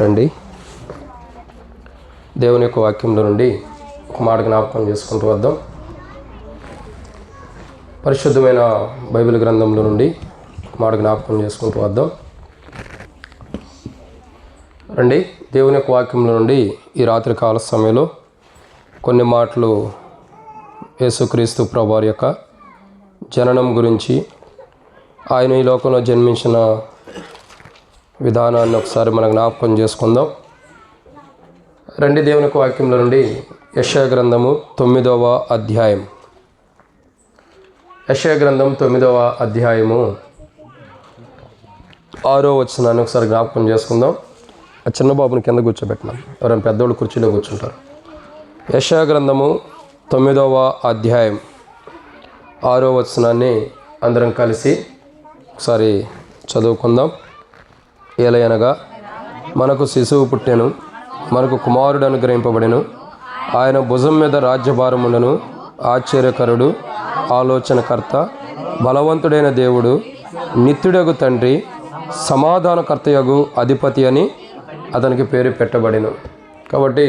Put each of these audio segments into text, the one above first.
రండి, దేవుని యొక్క వాక్యంలో నుండి ఒక మాట జ్ఞాపకం చేసుకుంటూ వద్దాం. పరిశుద్ధమైన బైబిల్ గ్రంథంలో నుండి ఒక మాట జ్ఞాపకం చేసుకుంటూ వద్దాం. రండి, దేవుని యొక్క వాక్యంలో నుండి ఈ రాత్రి కాల సమయంలో కొన్ని మాటలు యేసుక్రీస్తు ప్రభువారి యొక్క జననం గురించి, ఆయన ఈ లోకంలో జన్మించిన విధానాన్ని ఒకసారి మనం జ్ఞాపకం చేసుకుందాం. రండి, దేవుని యొక్క వాక్యంలో నుండి యెషయా గ్రంథము 9వ అధ్యాయం. యెషయా గ్రంథం 9వ అధ్యాయము 6వ వచనాన్ని ఒకసారి జ్ఞాపకం చేసుకుందాం. ఆ చిన్న బాబుని కింద కూర్చోబెట్టినాం, ఎవరైనా పెద్దోళ్ళు కుర్చీలో కూర్చుంటారు. యెషయా గ్రంథము 9వ అధ్యాయం 6వ వచనాన్ని అందరం కలిసి ఒకసారి చదువుకుందాం. ఏలయనగా మనకు శిశువు పుట్టెను, మనకు కుమారుడు అనుగ్రహింపబడెను, ఆయన భుజం మీద రాజ్యభారముండెను. ఆశ్చర్యకరుడు, ఆలోచనకర్త, బలవంతుడైన దేవుడు, నిత్యుడగు తండ్రి, సమాధానకర్తయగు అధిపతి అని అతనికి పేరు పెట్టబడెను. కాబట్టి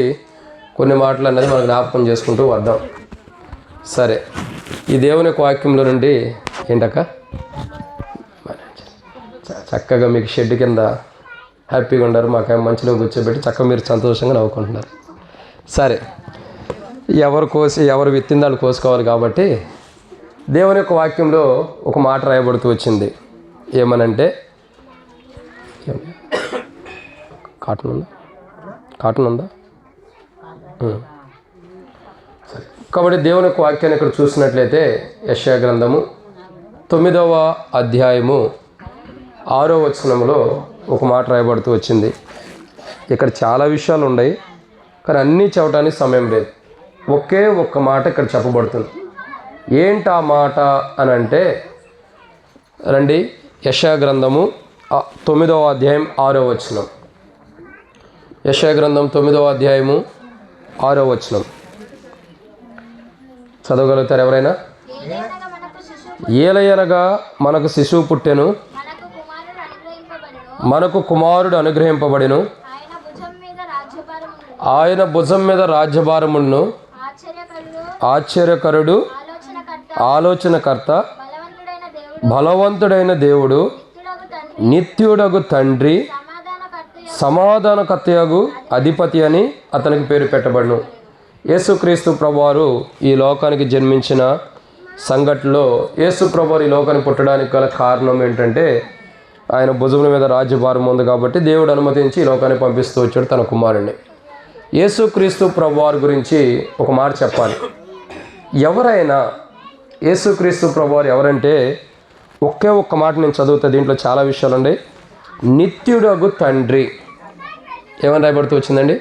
కొన్ని మాటలు అన్నది మనం జ్ఞాపకం చేసుకుంటూ వద్దాం. సరే, ఈ దేవుని యొక్క వాక్యంలో నుండి ఏంటక్క చక్కగా మీకు షెడ్ కింద హ్యాపీగా ఉన్నారు, మాకేమో మంచిలో కూర్చోబెట్టి చక్కగా మీరు సంతోషంగా నవ్వుకుంటున్నారు. సరే, ఎవరు విత్తింది వాళ్ళు కోసుకోవాలి. కాబట్టి దేవుని యొక్క వాక్యంలో ఒక మాట రాయబడుతూ వచ్చింది. ఏమనంటే, కాటన్ ఉందా? సరే, కాబట్టి దేవుని యొక్క వాక్యాన్ని ఇక్కడ చూసినట్లయితే యెషయా గ్రంథము 9వ అధ్యాయము 6వ వచనంలో ఒక మాట రాయబడుతూ వచ్చింది. ఇక్కడ చాలా విషయాలు ఉన్నాయి, కానీ అన్నీ చెప్పడానికి సమయం లేదు. ఒకే ఒక్క మాట ఇక్కడ చెప్పబడుతుంది. ఏంటి ఆ మాట అని అంటే, రండి, యెషయా గ్రంథము 9వ అధ్యాయం 6వ వచనం. యెషయా గ్రంథం 9వ అధ్యాయము 6వ వచనం చదవగలుగుతారు ఎవరైనా? ఏలయనగా మనకు శిశువు పుట్టెను, మనకు కుమారుడు అనుగ్రహింపబడెను, ఆయన భుజం మీద రాజ్యభారమును. ఆశ్చర్యకరుడు, ఆలోచనకర్త, బలవంతుడైన దేవుడు, నిత్యుడగు తండ్రి, సమాధానకర్తయగు అధిపతి అని అతనికి పేరు పెట్టబడును. యేసుక్రీస్తు ప్రభువారు ఈ లోకానికి జన్మించిన సంఘటనలో యేసు ప్రభువారు ఈ లోకానికి పుట్టడానికి గల కారణం ఏంటంటే, ఆయన భుజముల మీద రాజ్యభారం ఉంది కాబట్టి దేవుడు అనుమతించి ఈ లోకానికి పంపిస్తూ వచ్చాడు తన కుమారుణ్ణి. యేసుక్రీస్తు ప్రభువారి గురించి ఒక మాట చెప్పాలి. ఎవరైనా యేసుక్రీస్తు ప్రభువారు ఎవరంటే, ఒకే ఒక్క మాట నేను చదువుతా, దీంట్లో చాలా విషయాలు ఉన్నాయి. నిత్యుడగు తండ్రి. ఏమని రాయబడుతూ వచ్చిందండి?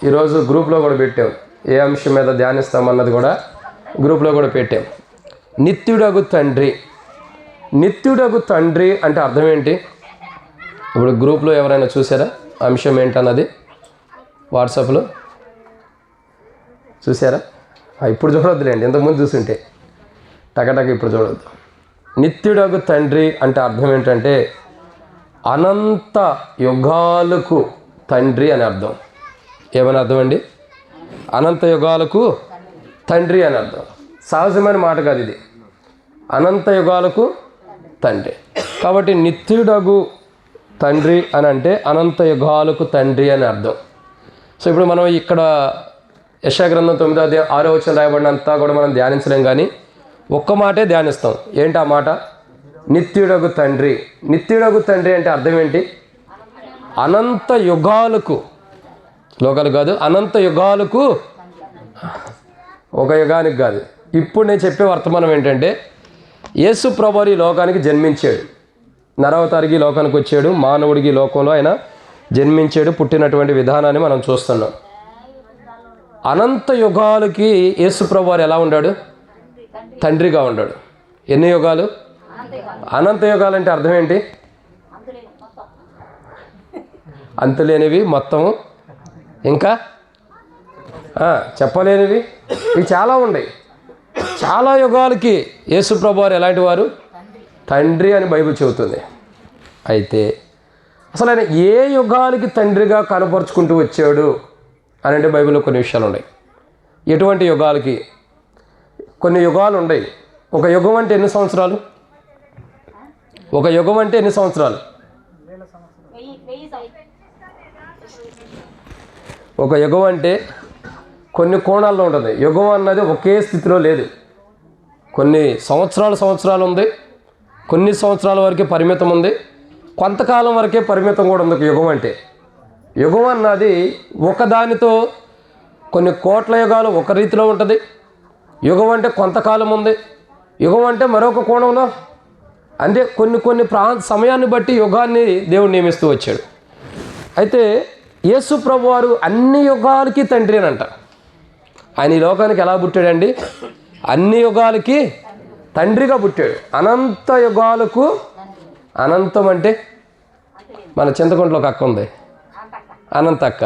ఈరోజు గ్రూప్లో కూడా పెట్టాం, ఏ అంశం మీద ధ్యానిస్తామన్నది కూడా గ్రూప్లో కూడా పెట్టాం. నిత్యుడగు తండ్రి. నిత్యుడగు తండ్రి అంటే అర్థం ఏంటి? ఇప్పుడు గ్రూప్లో ఎవరైనా చూసారా అంశం ఏంటన్నది? వాట్సాప్లో చూసారా? ఇప్పుడు చూడొద్దులేండి, ఇంతకుముందు చూస్తుంటే టకటక ఇప్పుడు చూడొద్దు. నిత్యుడగు తండ్రి అంటే అర్థం ఏంటంటే, అనంత యుగాలకు తండ్రి అని అర్థం. ఏమని అర్థం అండి? అనంత యుగాలకు తండ్రి అని అర్థం. సహజమైన మాట కాదు ఇది, అనంత యుగాలకు తండ్రి. కాబట్టి నిత్యుడగు తండ్రి అని అంటే అనంత యుగాలకు తండ్రి అని అర్థం. సో ఇప్పుడు మనం ఇక్కడ యెషయా గ్రంథం 9వ అధ్యాయం 6వ వచనం రాయబడినంతా కూడా మనం ధ్యానించలేం, కానీ ఒక్క మాటే ధ్యానిస్తాం. ఏంటి ఆ మాట? నిత్యుడగు తండ్రి. నిత్యుడగు తండ్రి అంటే అర్థం ఏంటి? అనంత యుగాలకు, లోకాలు కాదు, అనంత యుగాలకు, ఒక యుగానికి కాదు. ఇప్పుడు నేను చెప్పే వర్తమానం ఏంటంటే, యేసు ప్రభువారు ఈ లోకానికి జన్మించాడు, నరవతారికి ఈ లోకానికి వచ్చాడు, మానవుడికి ఈ లోకంలో ఆయన జన్మించాడు. పుట్టినటువంటి విధానాన్ని మనం చూస్తున్నాం. అనంత యుగాలకి యేసు ప్రభువారు ఎలా ఉన్నాడు? తండ్రిగా ఉన్నాడు. ఎన్ని యుగాలు? అనంత యుగాలు అంటే అర్థం ఏంటి? అంతులేనివి మొత్తము, ఇంకా చెప్పలేనివి, ఇవి చాలా ఉన్నాయి. చాలా యుగాలకి యేసు ప్రభువారు ఎలాంటి వారు? తండ్రి అని బైబిల్ చెబుతుంది. అయితే అసలు ఆయన ఏ యుగాలకి తండ్రిగా కనపరుచుకుంటూ వచ్చాడు అని అంటే బైబిల్లో కొన్ని విషయాలు ఉన్నాయి. ఎటువంటి యుగాలకి? కొన్ని యుగాలు ఉన్నాయి. ఒక యుగం అంటే ఎన్ని సంవత్సరాలు? ఒక యుగం అంటే ఎన్ని సంవత్సరాలు? ఒక యుగం అంటే కొన్ని కోణాల్లో ఉంటుంది. యుగం అన్నది ఒకే స్థితిలో లేదు. కొన్ని సంవత్సరాలు ఉంది, కొన్ని సంవత్సరాల వరకే పరిమితం ఉంది, కొంతకాలం వరకే పరిమితం కూడా ఉంది. యుగం అంటే, యుగం అన్నది ఒకదానితో కొన్ని కోట్ల యుగాలు ఒక రీతిలో ఉంటుంది. యుగం అంటే కొంతకాలం ఉంది. యుగం అంటే మరొక కోణంలో, అంటే కొన్ని సమయాన్ని బట్టి యుగాన్ని దేవుడు నియమిస్తూ వచ్చాడు. అయితే యేసు ప్రభు వారు అన్ని యుగాలకి తండ్రి అని అంట. ఆయన ఈ లోకానికి ఎలా పుట్టాడండి? అన్ని యుగాలకి తండ్రిగా పుట్టాడు. అనంత యుగాలకు, అనంతం అంటే మన చింతకుంటలో ఒక అక్క ఉంది, అనంత అక్క.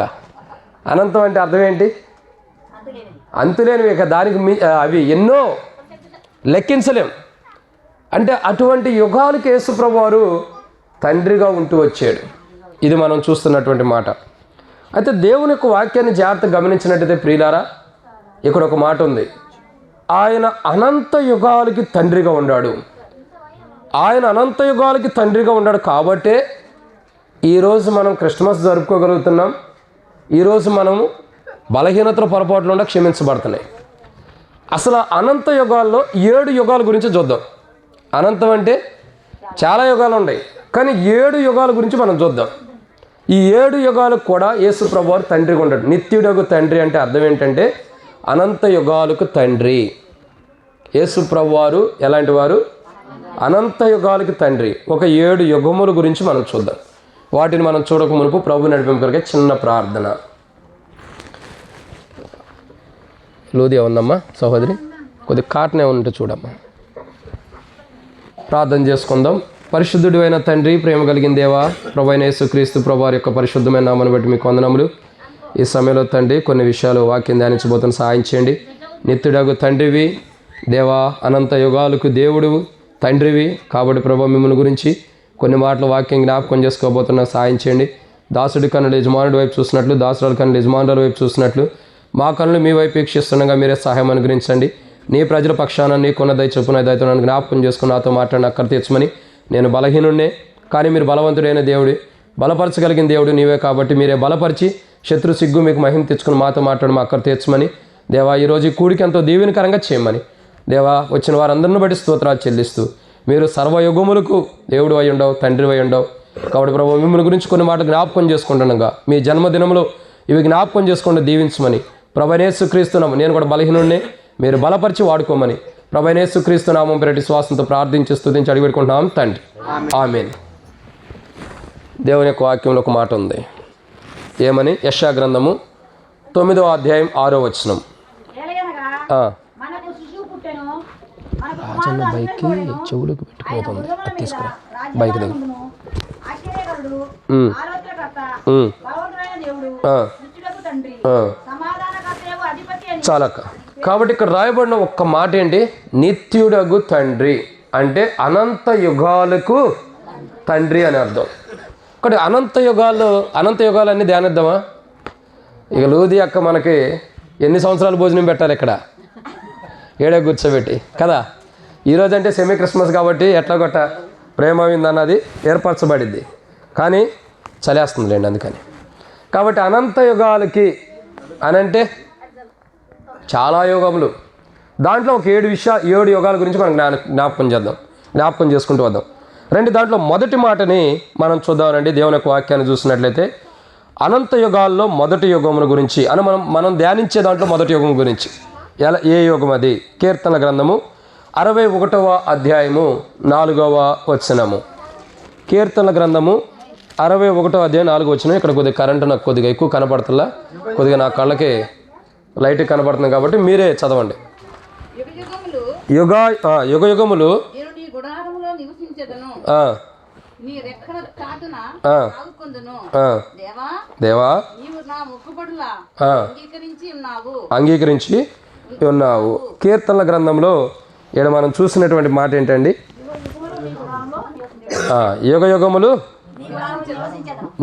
అనంతం అంటే అర్థం ఏంటి? అంతులేనివి. ఇక దానికి అవి ఎన్నో లెక్కించలేం. అంటే అటువంటి యుగాలకి యేసు ప్రభు వారు తండ్రిగా ఉంటూ వచ్చాడు. ఇది మనం చూస్తున్నటువంటి మాట. అయితే దేవుని యొక్క వాక్యాన్ని జాగ్రత్తగా గమనించినట్టయితే ప్రియులారా, ఇక్కడ ఒక మాట ఉంది. ఆయన అనంత యుగాలకి తండ్రిగా ఉన్నాడు. ఆయన అనంత యుగాలకి తండ్రిగా ఉన్నాడు కాబట్టే ఈరోజు మనం క్రిస్మస్ జరుపుకోగలుగుతున్నాం. ఈరోజు మనము బలహీనతల పొరపాట్లు ఉండ క్షమించబడుతున్నాయి. అసలు అనంత యుగాల్లో 7 యుగాల గురించి చూద్దాం. అనంతం అంటే చాలా యుగాలు ఉన్నాయి, కానీ 7 యుగాల గురించి మనం చూద్దాం. ఈ 7 యుగాలకు కూడా యేసు ప్రభువారు తండ్రిగా ఉంటాడు. నిత్యుడగు తండ్రి అంటే అర్థం ఏంటంటే అనంత యుగాలకు తండ్రి. యేసు ప్రభువారు ఎలాంటి వారు? అనంత యుగాలకు తండ్రి. ఒక 7 యుగముల గురించి మనం చూద్దాం. వాటిని మనం చూడక మునుపు ప్రభు నడిపింపు కొరకే చిన్న ప్రార్థన. లోది ఉందమ్మా సహోదరి, కొద్ది కాటనే ఉంటే చూడమ్మా. ప్రార్థన చేసుకుందాం. పరిశుద్ధుడు అయిన తండ్రి, ప్రేమ కలిగిన దేవా, ప్రభు అయిన యేసుక్రీస్తు ప్రభువారి యొక్క పరిశుద్ధమైన నామమును బట్టి మీకు వందనములు. ఈ సమయంలో తండ్రి కొన్ని విషయాలు వాక్యం ధ్యానించబోతున్న సహాయం చేయండి. నిత్యుడగు తండ్రివి దేవా, అనంత యుగాలకు దేవుడు తండ్రివి కాబట్టి ప్రభు మిమ్మల్ని గురించి కొన్ని మాటలు వాక్యం జ్ఞాపకం చేసుకోబోతున్న సహాయం చేయండి. దాసుడి కన్నులు యజమానుడి వైపు చూసినట్లు, దాసురాల కన్నులు యజమానుల వైపు చూసినట్లు మా కన్నులు మీ వైపు వీక్షిస్తుండగా మీరే సహాయం అనుగ్రహించండి. నీ ప్రజల పక్షాన నీకున్న దయ చొప్పున దయతో నన్ను జ్ఞాపకం చేసుకుని నాతో మాట్లాడిన అక్కర తీర్చమని. నేను బలహీనున్నే, కానీ మీరు బలవంతుడైన దేవుడు, బలపరచగలిగిన దేవుడు నీవే కాబట్టి మీరే బలపరిచి శత్రు సిగ్గు మీకు మహిమ తెచ్చుకుని మాతో మాట్లాడి మా అక్కర తీర్చమని. దేవా, ఈరోజు ఈ కూడికి ఎంతో దీవెనకరంగా చేయమని. దేవా, వచ్చిన వారందరిని బట్టి స్తోత్రాలు చెల్లిస్తూ మీరు సర్వయుగములకు దేవుడు అయి ఉండవు, తండ్రి అయి ఉండవు కాబట్టి ప్రభు మిమ్మల్ని గురించి కొన్ని మాటలు జ్ఞాపకం చేసుకుంటుండగా మీ జన్మదినంలో ఇవి జ్ఞాపకం చేసుకుంటూ దీవించమని ప్రభు యేసుక్రీస్తు నామం, నేను కూడా బలహీనుడినే, మీరు బలపరిచి వాడుకోమని ప్రభు యేసుక్రీస్తు నామం పెట్టి శ్వాసంతో ప్రార్థించి స్తుతించి అడిగి పెట్టుకుంటున్నాం తండ్రి, ఆమేన్. దేవుని యొక్క వాక్యంలో ఒక మాట ఉంది. ఏమని? యెషయా గ్రంథము 9వ అధ్యాయం 6వ వచనం. రాజన్న బైక్కి చెవులకు పెట్టుకోతుంది, అది తీసుకురా బైక్ దగ్గర. చాలక్క. కాబట్టి ఇక్కడ రాయబడిన ఒక్క మాట ఏంటి? నిత్యుడగు తండ్రి అంటే అనంత యుగాలకు తండ్రి అని అర్థం. ఒకటి అనంత యుగాలన్నీ ధ్యానిద్దామా? ఇక లూది అక్క మనకి ఎన్ని సంవత్సరాలు భోజనం పెట్టాలి ఇక్కడ? 7 కూర్చోబెట్టి కదా. ఈరోజు అంటే సెమీ క్రిస్మస్ కాబట్టి ఎట్లా గొట్ట ప్రేమ అన్నది ఏర్పరచబడింది, కానీ చలేస్తుందిలేండి అందుకని. కాబట్టి అనంత యుగాలకి అనంటే చాలా యుగములు. దాంట్లో ఒక 7 యుగాల గురించి మనం జ్ఞాపకం చేసుకుంటూ వద్దాం. దాంట్లో మొదటి మాటని మనం చూద్దామండి. దేవుని యొక్క వాక్యాన్ని చూసినట్లయితే అనంత యుగాల్లో మొదటి యుగముల గురించి అని మనం ధ్యానించే దాంట్లో మొదటి యుగం గురించి ఏ యుగం అది? కీర్తన గ్రంథము 61వ అధ్యాయము 4వ వచనము. కీర్తన గ్రంథము 61వ అధ్యాయం 4వ వచనం. ఇక్కడ కొద్దిగా కరెంటు నాకు కొద్దిగా ఎక్కువ కనపడుతుందా, కొద్దిగా నా కళ్ళకి లైట్ కనపడుతుంది కాబట్టి మీరే చదవండి. యుగములు దేవా అంగీకరించి ఉన్నావు. కీర్తనల గ్రంథంలో ఇక్కడ మనం చూసినటువంటి మాట ఏంటండి? యుగములు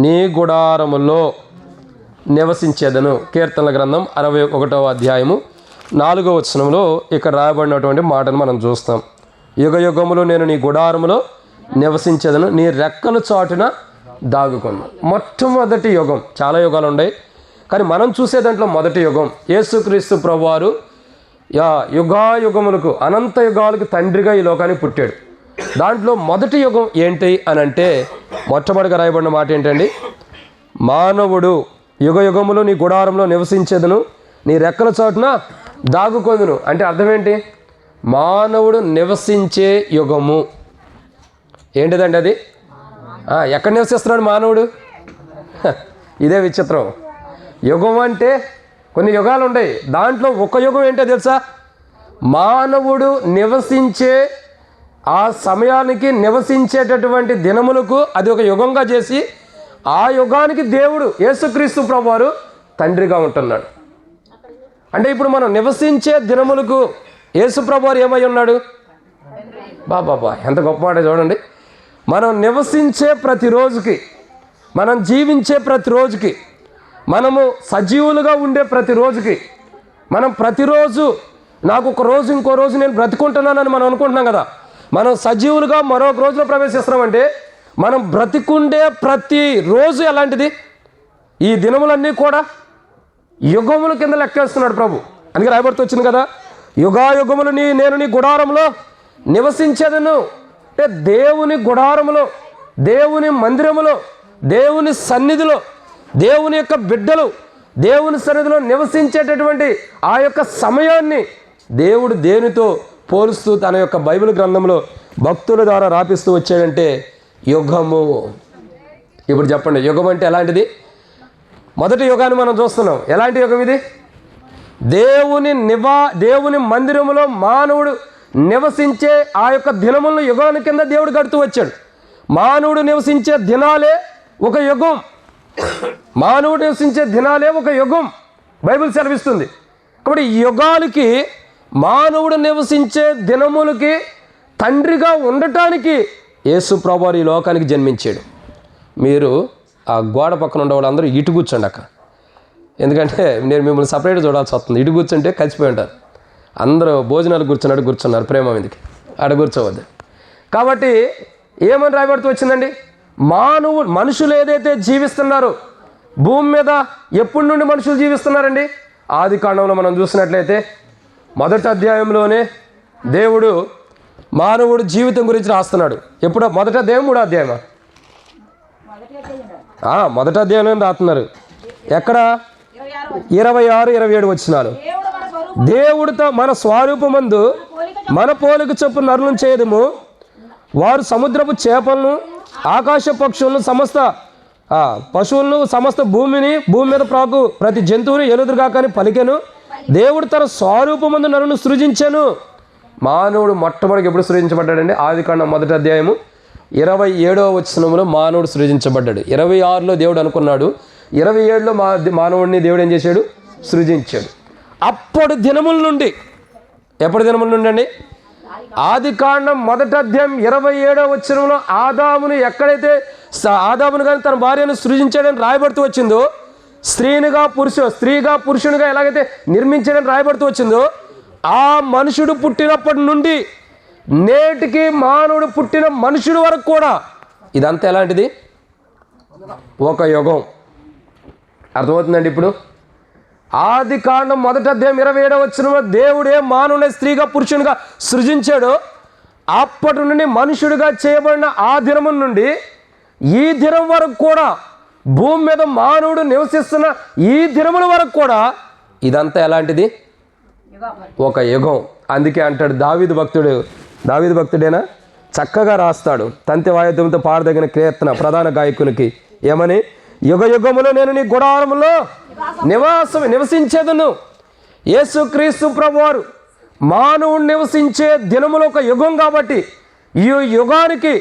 నీ గుడారములో నివసించేదను. కీర్తనల గ్రంథం 61వ అధ్యాయము 4వ వచనంలో ఇక్కడ రాయబడినటువంటి మాటను మనం చూస్తాం. యుగ యుగములో నేను నీ గుడారములో నివసించేదను, నీ రెక్కల చాటున దాగుకొను. మొట్టమొదటి యుగం, చాలా యుగాలు ఉన్నాయి కానీ మనం చూసే దాంట్లో మొదటి యుగం యేసుక్రీస్తు ప్రభువారు యుగాయుగములకు అనంత యుగాలకు తండ్రిగా ఈ లోకానికి పుట్టాడు. దాంట్లో మొదటి యుగం ఏంటి అని అంటే మొట్టమొదటిగా రాయబడిన మాట ఏంటండి? మానవుడు యుగ యుగములో నీ గుడారంలో నివసించేదను, నీ రెక్కల చాటున దాగుకొందును. అంటే అర్థం ఏంటి? మానవుడు నివసించే యుగము ఏంటిదండి అది? ఎక్కడ నివసిస్తున్నాడు మానవుడు? ఇదే విచిత్రం. యుగం అంటే కొన్ని యుగాలు ఉన్నాయి, దాంట్లో ఒక యుగం ఏంటో తెలుసా? మానవుడు నివసించే ఆ సమయానికి నివసించేటటువంటి దినములకు అది ఒక యుగంగా చేసి ఆ యుగానికి దేవుడు యేసుక్రీస్తు ప్రభువారు తండ్రిగా ఉంటున్నాడు. అంటే ఇప్పుడు మనం నివసించే దినములకు యేసు ప్రభువారు ఏమై ఉన్నాడు? బాబా ఎంత గొప్ప మాట చూడండి. మనం నివసించే ప్రతిరోజుకి, మనం జీవించే ప్రతిరోజుకి, మనము సజీవులుగా ఉండే ప్రతిరోజుకి, మనం ప్రతిరోజు నాకు ఒక రోజు ఇంకో రోజు నేను బ్రతికుంటున్నానని మనం అనుకుంటున్నాం కదా. మనం సజీవులుగా మరొక రోజులో ప్రవేశిస్తున్నామంటే మనం బ్రతికుండే ప్రతి రోజు ఎలాంటిది? ఈ దినములన్నీ కూడా యుగముల కింద లెక్కేస్తున్నాడు ప్రభు. అందుకే రాయబడుతూ వచ్చింది కదా, యుగాయుగములు నేను నీ గుడారంలో నివసించేదను. అంటే దేవుని గుడారములో, దేవుని మందిరములో, దేవుని సన్నిధిలో, దేవుని యొక్క బిడ్డలు దేవుని సన్నిధిలో నివసించేటటువంటి ఆ యొక్క సమయాన్ని దేవుడు దేనితో పోలుస్తూ తన యొక్క బైబిల్ గ్రంథంలో భక్తుల ద్వారా రాపిస్తూ వచ్చాడంటే యుగము. ఇప్పుడు చెప్పండి, యుగం అంటే ఎలాంటిది? మొదటి యుగాన్ని మనం చూస్తున్నాం. ఎలాంటి యుగం ఇది? దేవుని మందిరములో మానవుడు నివసించే ఆ యొక్క దినములను యుగాని కింద దేవుడు గడుతూ వచ్చాడు. మానవుడు నివసించే దినాలే ఒక యుగం. మానవుడు నివసించే దినాలే ఒక యుగం బైబిల్ సెలవిస్తుంది. కాబట్టి యుగాలకి, మానవుడు నివసించే దినములకి తండ్రిగా ఉండటానికి యేసు ప్రభువారు ఈ లోకానికి జన్మించాడు. మీరు ఆ గోడ పక్కన ఉండే వాళ్ళందరూ ఇటు కూర్చోండి అక్క, ఎందుకంటే నేను మిమ్మల్ని సపరేట్గా చూడాల్సి వస్తుంది. ఇటు కూర్చుంటే కలిసిపోయి ఉంటారు. అందరూ భోజనాలు కూర్చున్నారు ప్రేమ మీదకి, ఆడ కూర్చోవద్దు. కాబట్టి ఏమని రాయబడుతూ వచ్చిందండి? మనుషులు ఏదైతే జీవిస్తున్నారో భూమి మీద ఎప్పటి నుండి మనుషులు జీవిస్తున్నారండి? ఆది కాండంలో మనం చూసినట్లయితే మొదటి అధ్యాయంలోనే దేవుడు మానవుడు జీవితం గురించి రాస్తున్నాడు. ఎప్పుడో మొదటి అధ్యాయం, మూడో అధ్యాయమా? మొదటి అధ్యాయంలో రాస్తున్నారు. ఎక్కడ? 26, 27 వచనాలు. దేవుడితో మన స్వరూపమందు మన పోలిక చొప్పున నరులను చేయదము, వారు సముద్రపు చేపలను, ఆకాశ పక్షులను, సమస్త పశువులను, సమస్త భూమి మీద ప్రాకు ప్రతి జంతువుని ఎలుదురుగాకని పలికెను. దేవుడు తన స్వరూపమందు నరులను సృజించాను. మానవుడు మొట్టమొదటి ఎప్పుడు సృజించబడ్డాడండి? ఆది కాండం మొదటి అధ్యాయము 27వ వచనంలో మానవుడు సృజించబడ్డాడు. 26లో దేవుడు అనుకున్నాడు, 27లో మానవుడిని దేవుడు ఏం చేశాడు? సృజించాడు. అప్పుడు దినముల నుండి, ఎప్పటి దినముల నుండి అండి? ఆది కాండం మొదటి అధ్యాయం 27వ వచనంలో ఆదామును కానీ తన భార్యను సృజించాడని రాయబడుతూ వచ్చిందో, స్త్రీగా పురుషునిగా ఎలాగైతే నిర్మించాడని రాయబడుతూ వచ్చిందో, ఆ మనుషుడు పుట్టినప్పటి నుండి నేటికి మానవుడు పుట్టిన మనుషుడు వరకు కూడా ఇదంతా ఎలాంటిది? ఒక యుగం. అర్థమవుతుందండి? ఇప్పుడు ఆది కాండం మొదటి అధ్యాయం 27వ వచనంలో దేవుడే మానవుని స్త్రీగా పురుషునిగా సృజించాడో అప్పటి నుండి మనుషుడిగా చేయబడిన ఆ దినం నుండి ఈ దినం వరకు కూడా, భూమి మీద మానవుడు నివసిస్తున్న ఈ దినముల వరకు కూడా ఇదంతా ఎలాంటిది? ఒక యుగం. అందుకే అంటాడు దావీదు భక్తుడేనా చక్కగా రాస్తాడు, తంతి వాయిద్యంతో పాడదగిన కీర్తన ప్రధాన గాయకునికి ఏమని? యుగ యుగములో నేను నీ గుడారములో నివసించేదను. యేసుక్రీస్తు ప్రభువారు మానవుడు నివసించే దినములో ఒక యుగం కాబట్టి ఈ యుగానికి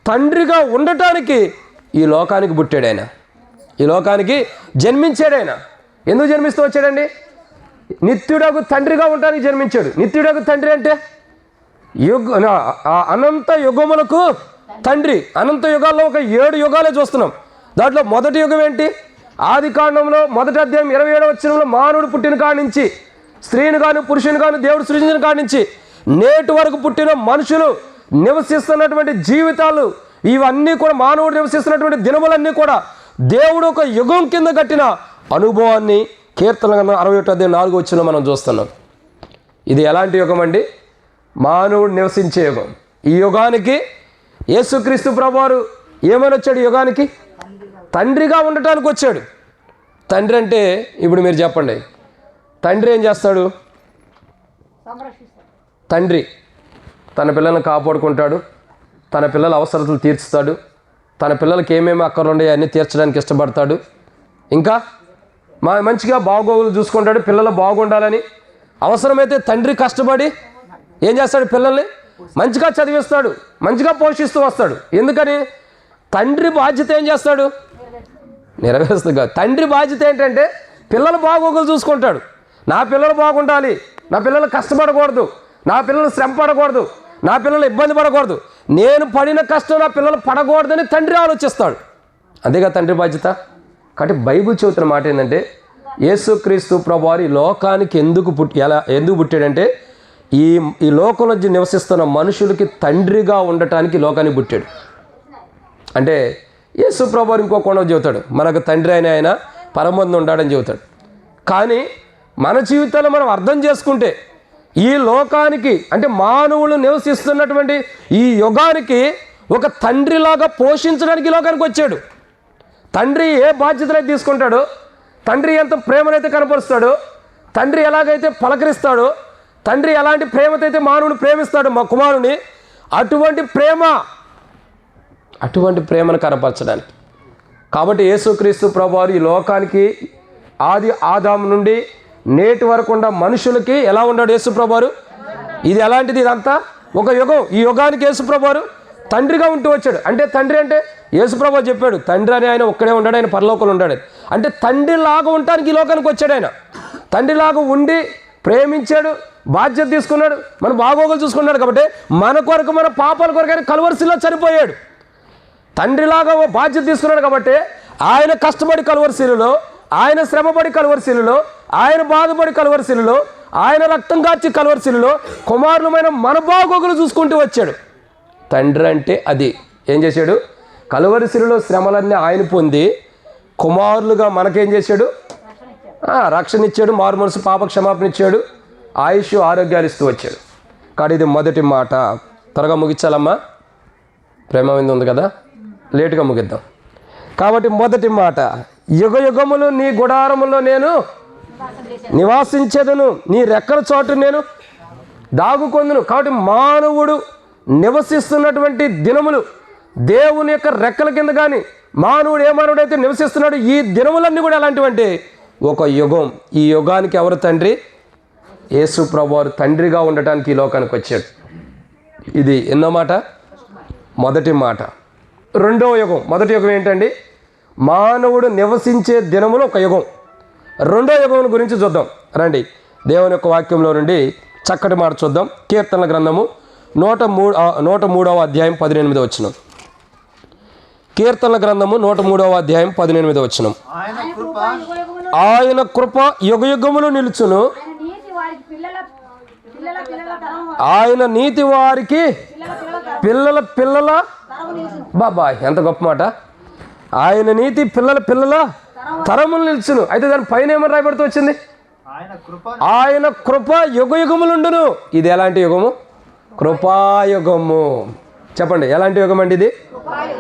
తండ్రిగా ఉండటానికి ఈ లోకానికి పుట్టాడు ఆయన, ఈ లోకానికి జన్మించాడు ఆయన. ఎందుకు జన్మిస్తూ వచ్చాడండి? నిత్యుడకు తండ్రిగా ఉండటానికి జన్మించాడు. నిత్యుడకు తండ్రి అంటే అనంత యుగములకు తండ్రి. అనంత యుగాల్లో ఒక 7 యుగాలే చూస్తున్నాం. దాంట్లో మొదటి యుగం ఏంటి? ఆది కాండంలో 1వ అధ్యాయం 27వ వచనంలో మానవుడు పుట్టిన కాడి నుంచి, స్త్రీని కానీ పురుషుని కానీ దేవుడు సృజించిన కాడి నుంచి నేటి వరకు పుట్టిన మనుషులు నివసిస్తున్నటువంటి జీవితాలు, ఇవన్నీ కూడా మానవుడు నివసిస్తున్నటువంటి దినములన్నీ కూడా దేవుడు ఒక యుగం కింద కట్టిన అనుభవాన్ని కీర్తన 61వ అధ్యాయం 4వ వచనంలో మనం చూస్తున్నాం. ఇది ఎలాంటి యుగం అండి? మానవుడు నివసించే యుగం. ఈ యుగానికి యేసుక్రీస్తు ప్రభువారు ఏమని వచ్చాడు? యుగానికి తండ్రిగా ఉండటానికి వచ్చాడు. తండ్రి అంటే ఇప్పుడు మీరు చెప్పండి, తండ్రి ఏం చేస్తాడు? తండ్రి తన పిల్లల్ని కాపాడుకుంటాడు, తన పిల్లల అవసరతలు తీర్చుతాడు, తన పిల్లలకి ఏమేమి అక్కర్లు ఉన్నాయో అన్నీ తీర్చడానికి ఇష్టపడతాడు. ఇంకా మంచిగా బాగోగులు చూసుకుంటాడు, పిల్లలు బాగుండాలని. అవసరమైతే తండ్రి కష్టపడి ఏం చేస్తాడు? పిల్లల్ని మంచిగా చదివిస్తాడు, మంచిగా పోషిస్తూ వస్తాడు. ఎందుకని? తండ్రి బాధ్యత ఏం చేస్తాడు? నెరవేరుస్తుంది. తండ్రి బాధ్యత ఏంటంటే పిల్లలు బాగోగులు చూసుకుంటాడు. నా పిల్లలు బాగుండాలి, నా పిల్లలు కష్టపడకూడదు, నా పిల్లలు శ్రమ పడకూడదు, నా పిల్లలు ఇబ్బంది పడకూడదు, నేను పడిన కష్టం నా పిల్లలు పడకూడదని తండ్రి ఆలోచిస్తాడు. అంతేగా తండ్రి బాధ్యత. కాబట్టి బైబిల్ చెబుతున్న మాట ఏంటంటే, యేసుక్రీస్తు ప్రభువారు ఈ లోకానికి ఎందుకు పుట్టాడంటే ఈ లోకంలో నివసిస్తున్న మనుషులకి తండ్రిగా ఉండటానికి లోకానికి పుట్టాడు. అంటే యేసు ప్రభువారు ఇంకో కోణం చెబుతాడు, మనకు తండ్రి అయిన ఆయన పరమందు ఉంటాడని చెబుతాడు. కానీ మన జీవితాల్లో మనం అర్థం చేసుకుంటే ఈ లోకానికి అంటే మానవులు నివసిస్తున్నటువంటి ఈ యుగానికి ఒక తండ్రిలాగా పోషించడానికి లోకానికి వచ్చాడు. తండ్రి ఏ బాధ్యతలైతే తీసుకుంటాడో, తండ్రి ఎంత ప్రేమనైతే కనపరుస్తాడో, తండ్రి ఎలాగైతే పలకరిస్తాడో, తండ్రి ఎలాంటి ప్రేమతో అయితే మానవుని ప్రేమిస్తాడు మా కుమారుని, అటువంటి ప్రేమను కనపరచడానికి. కాబట్టి యేసుక్రీస్తు ప్రభువారు ఈ లోకానికి ఆది ఆదాము నుండి నేటి వరకు ఉన్న మనుషులకి ఎలా ఉన్నాడు యేసు ప్రభువారు? ఇది ఎలాంటిది? ఇదంతా ఒక యుగం. ఈ యుగానికి యేసు ప్రభువారు తండ్రిగా ఉంటూ వచ్చాడు. అంటే తండ్రి అంటే యేసు ప్రభువారు చెప్పాడు, తండ్రి అని ఆయన ఒక్కడే ఉన్నాడు, ఆయన పరలోకంలో ఉన్నాడు. అంటే తండ్రిలాగా ఉండటానికి ఈ లోకానికి వచ్చాడు. ఆయన తండ్రిలాగా ఉండి ప్రేమించాడు, బాధ్యత తీసుకున్నాడు, మన బాగోగులు చూసుకున్నాడు. కాబట్టి మన కొరకు, మన పాపాల కొరకు ఆయన కలువరిశిలో చనిపోయాడు. తండ్రిలాగా బాధ్యత తీసుకున్నాడు కాబట్టి ఆయన కష్టపడి కలువరిశిలలో, ఆయన శ్రమపడి కలువరిశిలలో, ఆయన బాధపడి కలువరిశిలలో, ఆయన రక్తం కాచి కలువరిశిలలో కుమారులమైన మన బాగోగులు చూసుకుంటూ వచ్చాడు. తండ్రి అంటే అది. ఏం చేశాడు? కలువరిశిలలో శ్రమలన్నీ ఆయన పొంది కుమారులుగా మనకేం చేశాడు? రక్షణ ఇచ్చాడు, మారు మనసు పాప క్షమాపణ ఇచ్చాడు, ఆయుష్ ఆరోగ్యాలు ఇస్తూ వచ్చాడు. కాబట్టి ఇది మొదటి మాట. త్వరగా ముగించాలమ్మా, ప్రేమ మీద ఉంది కదా, లేటుగా ముగిద్దాం. కాబట్టి మొదటి మాట, యుగ యుగములు నీ గుడారములో నేను నివాసించేదను, నీ రెక్కల చోటు నేను దాగుకొందును. కాబట్టి మానవుడు నివసిస్తున్నటువంటి దినములు దేవుని యొక్క రెక్కల కింద. కానీ మానవుడు ఏ మానవుడైతే నివసిస్తున్నాడు, ఈ దినములన్నీ కూడా ఎలాంటివంటే ఒక యుగం. ఈ యుగానికి ఎవరు తండ్రి? యేసు ప్రభువారు తండ్రిగా ఉండటానికి ఈ లోకానికి వచ్చాడు. ఇది ఎన్నో మాట? మొదటి మాట. రెండవ యుగం. మొదటి యుగం ఏంటండి? మానవుడు నివసించే దినములు ఒక యుగం. రెండో యుగం గురించి చూద్దాం రండి. దేవుని యొక్క వాక్యంలో నుండి చక్కటి మాట చూద్దాం. కీర్తనల గ్రంథము 103వ అధ్యాయం 18వ వచనం. కీర్తనల గ్రంథము 103వ అధ్యాయం 18వ వచనం. ఆయన కృప యుగ యుగములు నిలుచును, ఆయన నీతి వారికి పిల్లల పిల్లల. బాబా ఎంత గొప్ప మాట! ఆయన నీతి పిల్లల పిల్లల తరములు నిలుచును. అయితే దాని పైన ఏమని రాయబడుతూ వచ్చింది? ఆయన కృప యుగ యుగములుండును. ఇది ఎలాంటి యుగము? కృపాయుగము. చెప్పండి, ఎలాంటి యుగం అండి ఇది?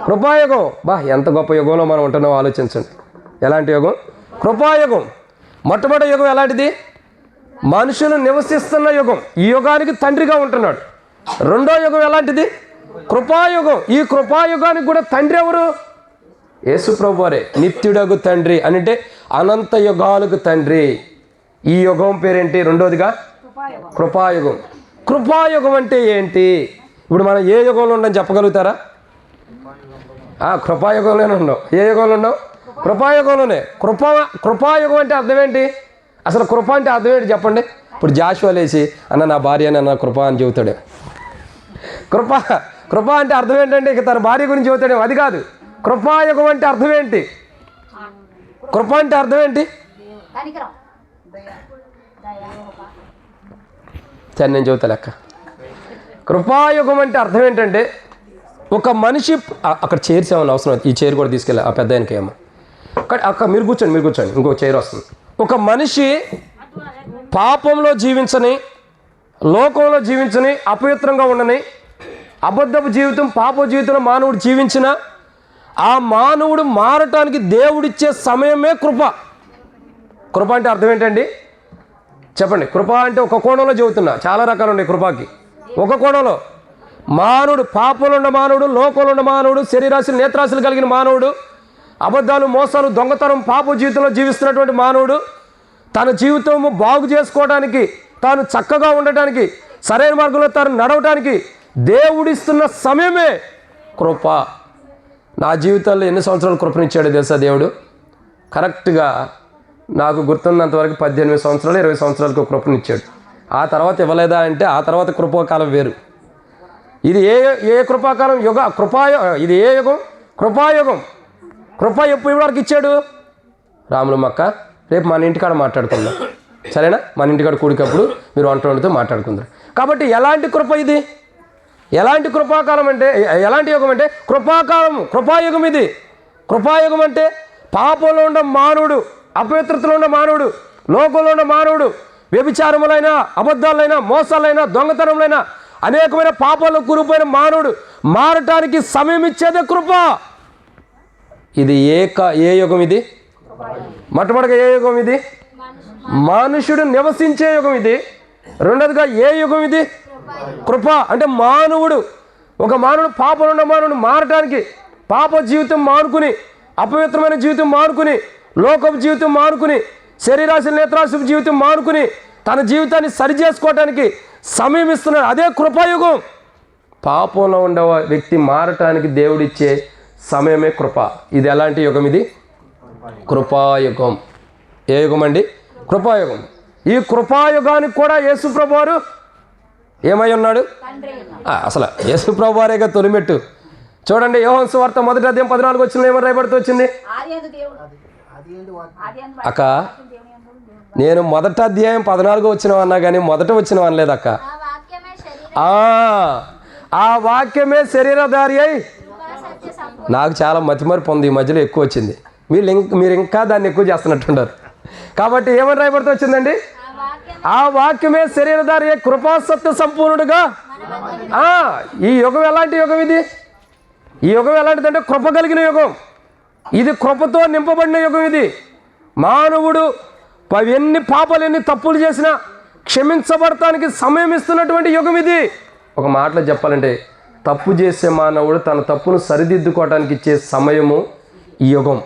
కృపాయుగం. ఎంత గొప్ప యుగంలో మనం ఉంటున్నామో ఆలోచించండి. ఎలాంటి యుగం? కృపాయుగం. మొట్టమొదటి యుగం ఎలాంటిది? మనుషులు నివసిస్తున్న యుగం. ఈ యుగానికి తండ్రిగా ఉంటున్నాడు. రెండో యుగం ఎలాంటిది? కృపాయుగం. ఈ కృపాయుగానికి కూడా తండ్రి ఎవరు? యేసు ప్రభువారే. నిత్యుడగు తండ్రి అంటే అనంత యుగాలకు తండ్రి. ఈ యుగం పేరేంటి? రెండోదిగా కృపాయుగం. కృపాయుగం అంటే ఏంటి? ఇప్పుడు మనం ఏ యుగంలో ఉండని చెప్పగలుగుతారా? కృపాయుగంలోనే ఉన్నాం. ఏ యుగంలో ఉన్నాం? కృపాయుగంలోనే. కృపాయుగం అంటే అర్థం ఏంటి? అసలు కృప అంటే అర్థం ఏంటి చెప్పండి. ఇప్పుడు జాషువా లేచి అన్న నా భార్య అని అన్న కృప అని చెబుతాడు. కృప అంటే అర్థం ఏంటంటే ఇక తన భార్య గురించి చెబుతాడేమో, అది కాదు. కృపాయుగం అంటే అర్థం ఏంటి? కృప అంటే అర్థం ఏంటి? సరే నేను చెబుతా లెక్క. కృపాయుగం అంటే అర్థం ఏంటంటే ఒక మనిషి అక్కడ చైర్స్ ఏమన్నా అవసరం, ఈ చైర్ కూడా తీసుకెళ్ళి ఆ పెద్ద ఆయనకి ఏమో అక్క మీరు కూర్చోండి, ఇంకో చైర్ వస్తుంది. ఒక మనిషి పాపంలో జీవించని, లోకంలో జీవించని, అపవిత్రంగా ఉండని, అబద్ధపు జీవితం, పాప జీవితంలో మానవుడు జీవించిన ఆ మానవుడు మారటానికి దేవుడిచ్చే సమయమే కృప. కృప అంటే అర్థం ఏంటండి చెప్పండి? కృప అంటే ఒక కోణంలో చెబుతున్నా, చాలా రకాలు ఉన్నాయి కృపకి. ఒక కోణంలో మానవుడు, పాపంలో ఉన్న మానవుడు, లోకంలో ఉన్న మానవుడు, శరీరాశులు నేత్రాశులు కలిగిన మానవుడు, అబద్ధాలు, మోసాలు, దొంగతనం, పాప జీవితంలో జీవిస్తున్నటువంటి మానవుడు తన జీవితము బాగు చేసుకోవడానికి, తాను చక్కగా ఉండటానికి, సరైన మార్గంలో తాను నడవటానికి దేవుడిస్తున్న సమయమే కృప. నా జీవితంలో ఎన్ని సంవత్సరాలు కృపనిచ్చాడో తెలుసా దేవుడు? కరెక్ట్గా నాకు గుర్తున్నంతవరకు 18 సంవత్సరాలు 20 సంవత్సరాలకు కృపనిచ్చాడు. ఆ తర్వాత ఇవ్వలేదా అంటే ఆ తర్వాత కృపాకాలం వేరు. ఇది ఏ కృపాకాలం? ఇది ఏ యుగం? కృపాయుగం. కృప ఎప్పుడు వరకు ఇచ్చాడు? రాములమ్మక్క రేపు మన ఇంటికాడ మాట్లాడుకుందాం, సరేనా? మన ఇంటికాడ కూడికప్పుడు మీరు వంట వండితో మాట్లాడుకుందాం. కాబట్టి ఎలాంటి కృప ఇది? ఎలాంటి కృపాకాలం అంటే, ఎలాంటి యుగం అంటే కృపాకాలం, కృపాయుగం ఇది. కృపాయుగం అంటే పాపంలో ఉన్న మానవుడు, అపవిత్రతలో ఉన్న మానవుడు, లోకంలో ఉన్న మానవుడు, వ్యభిచారములైనా, అబద్ధాలైనా, మోసాలైనా, దొంగతనములైనా, అనేకమైన పాపాల్లో కూరుపోయిన మానవుడు మారటానికి సమయం ఇచ్చేదే కృప. ఇది ఏ యుగం ఇది? మొట్టమొదటిగా ఏ యుగం ఇది? మనుషుడు నివసించే యుగం ఇది. రెండోదిగా ఏ యుగం ఇది? కృప. అంటే ఒక మానవుడు పాపంలో ఉన్న మానవుడు మారటానికి, పాప జీవితం మానుకుని, అపవిత్రమైన జీవితం మానుకుని, లోకపు జీవితం మానుకుని, శరీరాశ నేత్రాశ జీవితం మానుకుని తన జీవితాన్ని సరిచేసుకోవటానికి సమయం ఇస్తున్నాడు. అదే కృపాయుగం. పాపంలో ఉండే వ్యక్తి మారటానికి దేవుడిచ్చే సమయమే కృప. ఇది ఎలాంటి యుగం? ఇది కృపాయుగం. ఏ యుగం అండి? కృపాయుగం. ఈ కృపాయుగానికి కూడా యేసుప్రభు వారు ఏమై ఉన్నాడు? అసలు యేసుప్రభు వారేగా తొలిమెట్టు. చూడండి, యోహాను సువార్త 1వ అధ్యాయం 14 వచ్చిన ఏమని రాయబడుతూ వచ్చింది అక్క? నేను 1వ అధ్యాయం 14 వచ్చిన అన్నా కానీ మొదట వచ్చిన అనలేదు అక్క. ఆ వాక్యమే శరీరధారి అయి, నాకు చాలా మతిమరుపు ఉంది, ఈ మధ్యలో ఎక్కువ వచ్చింది, మీరు ఇంకా దాన్ని ఎక్కువ చేస్తున్నట్టున్నారు. కాబట్టి ఏమని రాయబడుతూ వచ్చిందండి? ఆ వాక్యమే శరీరధారి అయి కృపాసత్య సంపూర్ణుడుగా. ఈ యుగం ఎలాంటి యుగం ఇది? ఈ యుగం ఎలాంటిదంటే కృప కలిగిన యుగం. ఇది కృపతో నింపబడిన యుగం. ఇది మానవుడు ఎన్ని పాపాలు, ఎన్ని తప్పులు చేసినా క్షమించబడటానికి సమయం ఇస్తున్నటువంటి యుగం ఇది. ఒక మాటలో చెప్పాలంటే తప్పు చేసే మానవుడు తన తప్పును సరిదిద్దుకోవడానికి ఇచ్చే సమయము ఈ యుగం.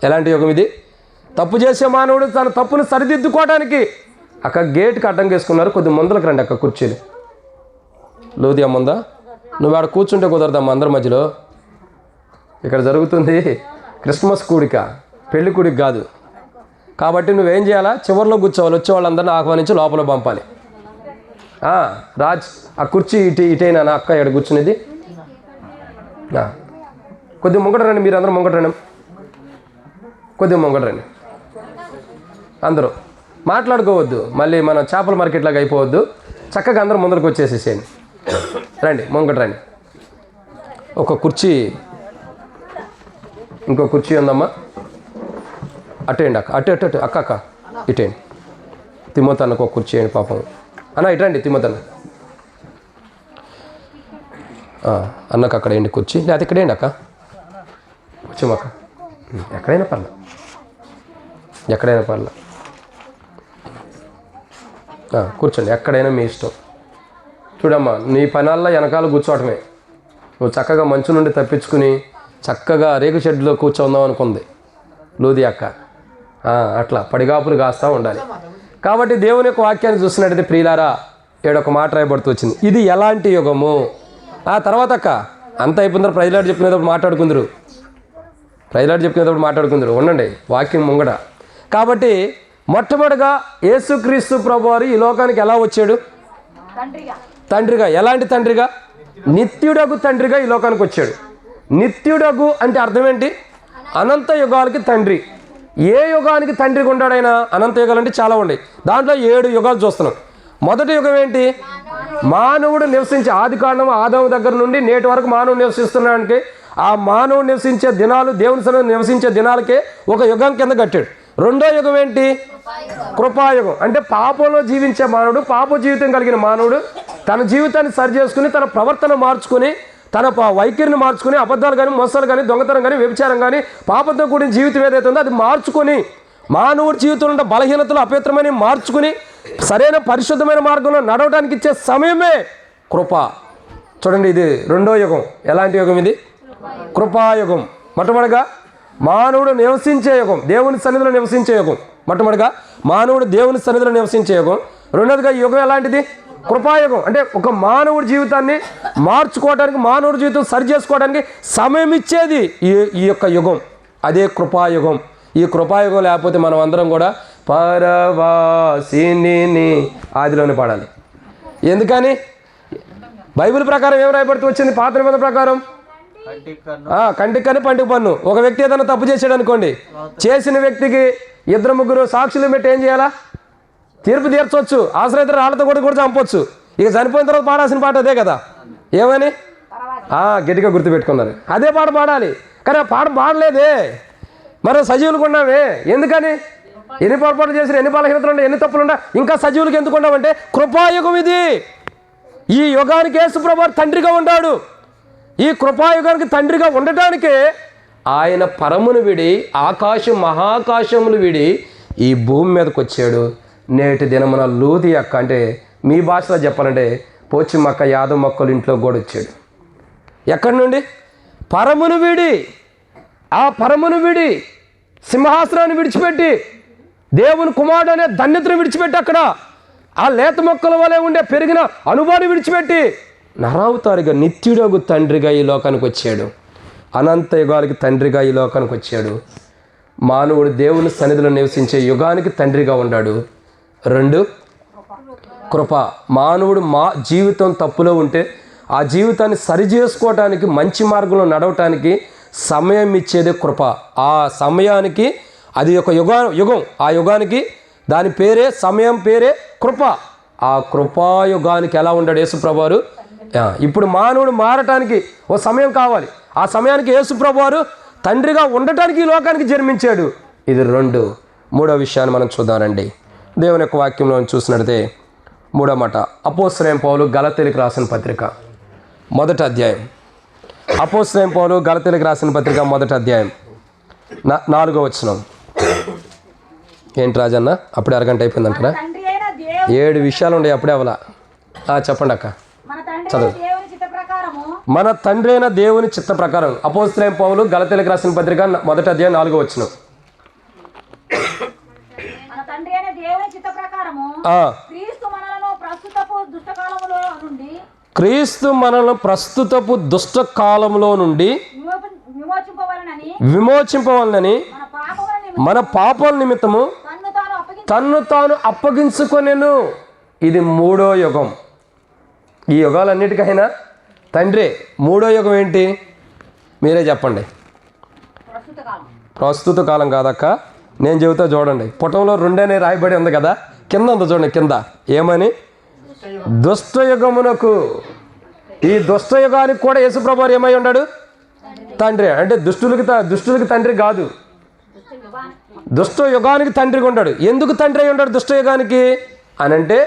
ఎలాంటి యుగం ఇది? తప్పు చేసే మానవుడు తన తప్పును సరిదిద్దుకోవడానికి. అక్క గేట్కి అడ్డం వేసుకున్నారు, కొద్ది ముందలకు రండి అక్క, కుర్చీలు లోది అమ్మందా. నువ్వు ఆడ కూర్చుంటే కుదరదమ్మా అందరి మధ్యలో. ఇక్కడ జరుగుతుంది క్రిస్మస్ కూడిక, పెళ్లి కూడిక కాదు. కాబట్టి నువ్వేం చేయాలా? చివరిలో కూర్చోవాలి. వచ్చే వాళ్ళందరినీ ఆహ్వానించి లోపల పంపాలి. రాజ్ ఆ కుర్చీ ఇటైనా నా అక్క ఇక్కడ కూర్చునేది. కొద్దిగా ముంగట రండి, మీరు అందరూ ముంగట రండి, కొద్దిగా ముంగట రండి. అందరూ మాట్లాడుకోవద్దు, మళ్ళీ మనం చేపల మార్కెట్ లాగా అయిపోవద్దు. చక్కగా అందరూ ముందరకు వచ్చేసేసేయండి. రండి, ముంగట రండి. ఒక కుర్చీ, ఇంకో కుర్చీ ఉందమ్మా, అటేయండి అక్క, అటు అక్క ఇటేయండి. తిమ్మోతన్నకు ఒక కుర్చీ వేయండి పాపం. అన్న ఇటండి తిమ్మోతన్న, అన్నకు అక్కడ వేయండి కుర్చీ, లేకపోతే ఇక్కడ వేయండి అక్క, కూర్చోమక్క. ఎక్కడైనా పర్లేదు, కూర్చోండి, ఎక్కడైనా మీ ఇష్టం. చూడమ్మా, నీ పనాల్లో వెనకాల కూర్చోవటమే. నువ్వు చక్కగా మంచు నుండి తప్పించుకుని చక్కగా రేకు షెడ్లో కూర్చోందాం అనుకుంది లూది అక్క. అట్లా పడిగాపులు కాస్తూ ఉండాలి. కాబట్టి దేవుని యొక్క వాక్యాన్ని చూస్తున్నట్టయితే ప్రియులారా, ఏడొక మాట రాయబడుతూ వచ్చింది. ఇది ఎలాంటి యుగము? ఆ తర్వాత అక్క అంత అయిపోయిందో ప్రజలాడు చెప్పినప్పుడు మాట్లాడుకుందరు. ఉండండి వాక్యం ముంగట. కాబట్టి మొట్టమొదటిగా యేసుక్రీస్తు ప్రభువారు ఈ లోకానికి ఎలా వచ్చాడు? తండ్రిగా. ఎలాంటి తండ్రిగా? నిత్యుడగు తండ్రిగా ఈ లోకానికి వచ్చాడు. నిత్యుడగు అంటే అర్థం ఏంటి? అనంత యుగాలకి తండ్రి. ఏ యుగానికి తండ్రిగా ఉన్నాడైనా? అనంత యుగాలు అంటే చాలా ఉన్నాయి, దాంట్లో 7 యుగాలు చూస్తున్నాం. మొదటి యుగం ఏంటి? మానవుడు నివసించే ఆది కాండం ఆదాము దగ్గర నుండి నేటి వరకు మానవుడు నివసిస్తున్నానికి ఆ మానవుడు నివసించే దినాలు, దేవుని సన్నిధిలో నివసించే దినాలకే ఒక యుగం కింద కట్టాడు. రెండో యుగం ఏంటి? కృపాయుగం. అంటే పాపంలో జీవించే మానవుడు, పాప జీవితం కలిగిన మానవుడు తన జీవితాన్ని సరి చేసుకుని, తన ప్రవర్తన మార్చుకుని, తన వైఖరిని మార్చుకుని, అబద్ధాలు కానీ, మోసాలు కానీ, దొంగతనం కానీ, వ్యభిచారం కానీ, పాపంతో కూడిన జీవితం ఏదైతే ఉందో అది మార్చుకొని, మానవుడి జీవితంలో ఉన్న బలహీనతలు అపవిత్రమని మార్చుకుని సరైన పరిశుద్ధమైన మార్గంలో నడవడానికి ఇచ్చే సమయమే కృప. చూడండి, ఇది రెండో యుగం. ఎలాంటి యుగం ఇది? కృపాయుగం. మొట్టమొదటిగా మానవుడు నివసించే యుగం, దేవుని సన్నిధిలో నివసించే యుగం. మొట్టమొదటిగా మానవుడు దేవుని సన్నిధిలో నివసించే యుగం. రెండోదిగా ఈ యుగం ఎలాంటిది? కృపాయుగం. అంటే ఒక మానవుడి జీవితాన్ని మార్చుకోవడానికి, మానవుడి జీవితం సరి చేసుకోవడానికి సమయం ఇచ్చేది ఈ యొక్క యుగం. అదే కృపాయుగం. ఈ కృపాయుగం లేకపోతే మనం అందరం కూడా పరవాసిని ఆదిలోనే పాడాలి. ఎందుకని? బైబిల్ ప్రకారం ఏం రాయబడుతూ వచ్చింది? పాత నిబంధన ప్రకారం కంటికి కన్ను పంటికి పన్ను. ఒక వ్యక్తి ఏదైనా తప్పు చేశాడు అనుకోండి, చేసిన వ్యక్తికి 2-3 సాక్షులు పెట్టి ఏం చేయాలా? తీర్పు తీర్చవచ్చు. అవసరమైతే రాళ్ళతో కూడా చంపొచ్చు. ఇక చనిపోయిన తర్వాత పాడాల్సిన పాట అదే కదా. ఏమని? గట్టిగా గుర్తుపెట్టుకున్నారు. అదే పాట పాడాలి. కానీ ఆ పాట పాడలేదే. మనం సజీవులకు ఉన్నామే. ఎందుకని? ఎన్ని పొరపాటు చేసిన, ఎన్ని బలహీనతలు ఉండే, ఎన్ని తప్పులుండా ఇంకా సజీవులకు ఎందుకు ఉన్నామంటే కృపాయుగం ఇది. ఈ యుగానికి యేసుప్రభువు తండ్రిగా ఉన్నాడు. ఈ కృపాయుగానికి తండ్రిగా ఉండటానికే ఆయన పరమును విడి, మహాకాశములు విడి ఈ భూమి మీదకి వచ్చాడు. నేటి దినమున లూది అక్క, అంటే మీ భాషలో చెప్పాలంటే పోచిమక్క యాదవ మొక్కలు ఇంట్లో కూడా వచ్చాడు. ఎక్కడి నుండి? పరమును విడి. ఆ పరమును విడి సింహాసనాన్ని విడిచిపెట్టి, దేవుని కుమారుడు అనే ధన్యతను విడిచిపెట్టి, అక్కడ ఆ లేత మొక్కల వలె ఉండే పెరిగిన అనుభవాన్ని విడిచిపెట్టి నరావతారిగా నిత్యుడగు తండ్రిగా ఈ లోకానికి వచ్చాడు. అనంత యుగాలకి తండ్రిగా ఈ లోకానికి వచ్చాడు. మానవుడు దేవుని సన్నిధిలో నివసించే యుగానికి తండ్రిగా ఉన్నాడు. 2 కృప. మానవుడు జీవితం తప్పులో ఉంటే ఆ జీవితాన్ని సరి చేసుకోవటానికి, మంచి మార్గంలో నడవటానికి సమయం ఇచ్చేదే కృప. ఆ సమయానికి అది ఒక యుగం. ఆ యుగానికి దాని పేరే, సమయం పేరే కృప. ఆ కృపాయుగానికి ఎలా ఉన్నాడు యేసుప్రభువారు? ఇప్పుడు మానవుడు మారటానికి ఓ సమయం కావాలి. ఆ సమయానికి యేసుప్రభువారు తండ్రిగా ఉండటానికి ఈ లోకానికి జన్మించాడు. ఇది 2. మూడో విషయాన్ని మనం చూద్దామండి. దేవుని యొక్క వాక్యంలో చూసినట్లయితే 3వ మాట అపోస్తలుడైన పౌలు గలతీయులకు రాసిన పత్రిక 1వ అధ్యాయం. అపోస్తలుడైన పౌలు గలతీయులకు రాసిన పత్రిక 1వ అధ్యాయం 4వ వచనం. ఏంటి రాజన్న, అప్పుడే అరగంట అయిపోయిందంటారా? 7 విషయాలు ఉన్నాయి, అప్పుడే అవలా. చెప్పండి అక్క, చదువు. మన తండ్రి అయిన దేవుని చిత్త ప్రకారం. అపోస్తలుడైన పౌలు గలతీయులకు రాసిన పత్రిక 1వ అధ్యాయం 4వ వచనం. క్రీస్తు మనలను ప్రస్తుతపు దుష్ట కాలంలో నుండి విమోచింపవలనని మన పాపల నిమిత్తము తన్ను తాను అప్పగించుకొనెను. ఇది 3వ యుగం. ఈ యుగాలన్నిటికైనా తండ్రి. 3వ యుగం ఏంటి? మీరే చెప్పండి. ప్రస్తుత కాలం కాదక్క, నేను చెబుతా చూడండి. పుటంలో 2 అనే రాయబడి ఉంది కదా, కింద ఉంది చూడండి. కింద ఏమని? దుష్టయుగమునకు. ఈ దుష్టయుగానికి కూడా యేసుప్రభువు ఏమై ఉన్నాడు? తండ్రి. అంటే దుష్టులకి తండ్రి కాదు, దుష్టయుగానికి తండ్రిగా ఉన్నాడు. ఎందుకు తండ్రి అయి ఉన్నాడు దుష్టయుగానికి అని అంటే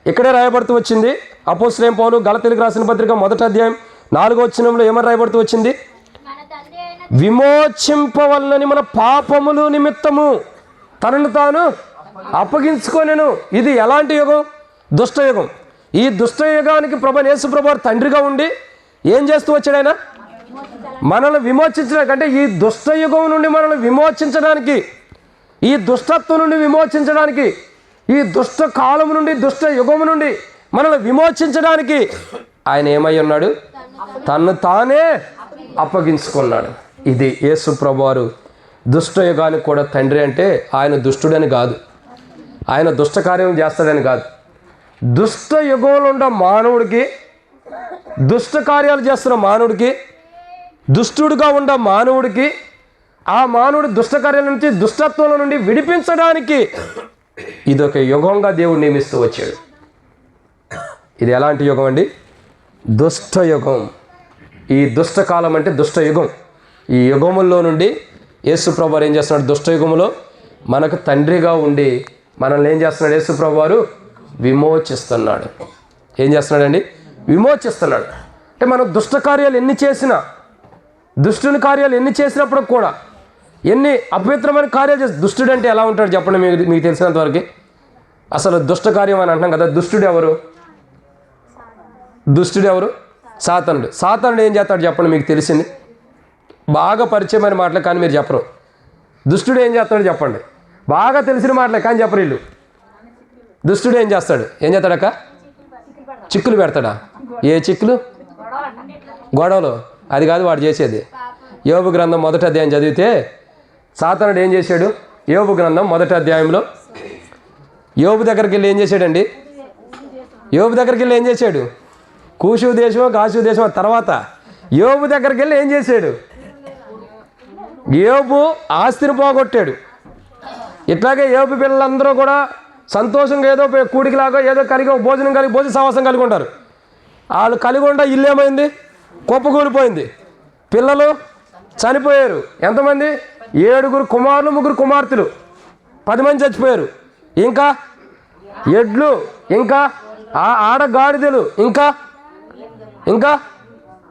ఇక్కడే రాయబడుతూ వచ్చింది. అపోస్తలుడైన పౌలు గలతీయులకు రాసిన పత్రిక 1వ అధ్యాయం 4వ వచనంలో ఏమని రాయబడుతూ వచ్చింది? విమోచింపవలనని మన పాపములు నిమిత్తము తనను తాను అప్పగించుకొనెను. ఇది ఎలాంటి యుగం? దుష్టయుగం. ఈ దుష్టయుగానికి యేసుప్రభువు తండ్రిగా ఉండి ఏం చేస్తూ వచ్చాడు? ఆయన మనల్ని విమోచించడానికి, అంటే ఈ దుష్టయుగం నుండి మనల్ని విమోచించడానికి, ఈ దుష్టత్వం నుండి విమోచించడానికి, ఈ దుష్ట కాలం నుండి, దుష్ట యుగము నుండి మనల్ని విమోచించడానికి ఆయన ఏమై ఉన్నాడు? తన్ను తానే అప్పగించుకున్నాడు. ఇది యేసుప్రభువారు దుష్టయుగానికి కూడా తండ్రి. అంటే ఆయన దుష్టుడని కాదు, ఆయన దుష్ట కార్యం చేస్తాడని కాదు. దుష్ట యుగంలో ఉన్న మానవుడికి దుష్ట కార్యాలు చేస్తున్న మానవుడికి, దుష్టుడుగా ఉన్న మానవుడికి, ఆ మానవుడి దుష్ట కార్యాల నుంచి, దుష్టత్వంలో నుండి విడిపించడానికి ఇదొక యుగంగా దేవుడు నియమిస్తూ వచ్చాడు. ఇది ఎలాంటి యుగం అండి? దుష్ట యుగం. ఈ దుష్ట కాలం అంటే దుష్ట యుగం. ఈ యుగముల్లో నుండి యేసు ప్రభువారు ఏం చేస్తున్నాడు? దుష్ట యుగములో మనకు తండ్రిగా ఉండి మనల్ని ఏం చేస్తున్నాడు? యేసు ప్రభువారు విమోచిస్తున్నాడు. ఏం చేస్తున్నాడండి? విమోచిస్తున్నాడు. అంటే మనం దుష్ట కార్యాలు ఎన్ని చేసినా, దుష్టుని కార్యాలు ఎన్ని చేసినప్పుడు కూడా, ఎన్ని అపవిత్రమైన కార్యాలు చేసి, దుష్టుడు అంటే ఎలా ఉంటాడు చెప్పండి మీకు తెలిసినంతవరకు. అసలు దుష్ట కార్యం అని అంటున్నాం కదా, దుష్టుడు ఎవరు? దుష్టుడు ఎవరు? సాతానుడు. సాతానుడు ఏం చేస్తాడు చెప్పండి, మీకు తెలిసింది బాగా పరిచయమైన మాటలే కానీ మీరు చెప్పరు. దుష్టుడు ఏం చేస్తాడు చెప్పండి, బాగా తెలిసిన మాటలే కానీ చెప్పరు వీళ్ళు. దుష్టుడు ఏం చేస్తాడు? ఏం చేస్తాడక్క? చిక్కులు పెడతాడా? ఏ చిక్కులు? గొడవలు. అది కాదు వాడు చేసేది. యోబు గ్రంథం 1వ అధ్యాయం చదివితే సాతానుడు ఏం చేశాడు? యోబు గ్రంథం 1వ అధ్యాయంలో యోబు దగ్గరికి వెళ్ళి ఏం చేశాడండి? యోబు దగ్గరికి వెళ్ళి ఏం చేశాడు? కూషు దేశం, కాశు దేశం తర్వాత యోబు దగ్గరికి వెళ్ళి ఏం చేశాడు? యోబు ఆస్తిని పోగొట్టాడు. ఇట్లాగే యోబు పిల్లలందరూ కూడా సంతోషంగా ఏదో కూడికిలాగా ఏదో కలిగి భోజనం సహవాసం కలిగి ఉంటారు. వాళ్ళు కలిగి ఉండ ఇల్లు ఏమైంది? కుప్పకూలిపోయింది. పిల్లలు చనిపోయారు. ఎంతమంది? 7 కుమారులు, 3 కుమార్తెలు, 10 మంది చచ్చిపోయారు. ఇంకా ఎడ్లు, ఇంకా ఆడగాడిదలు, ఇంకా ఇంకా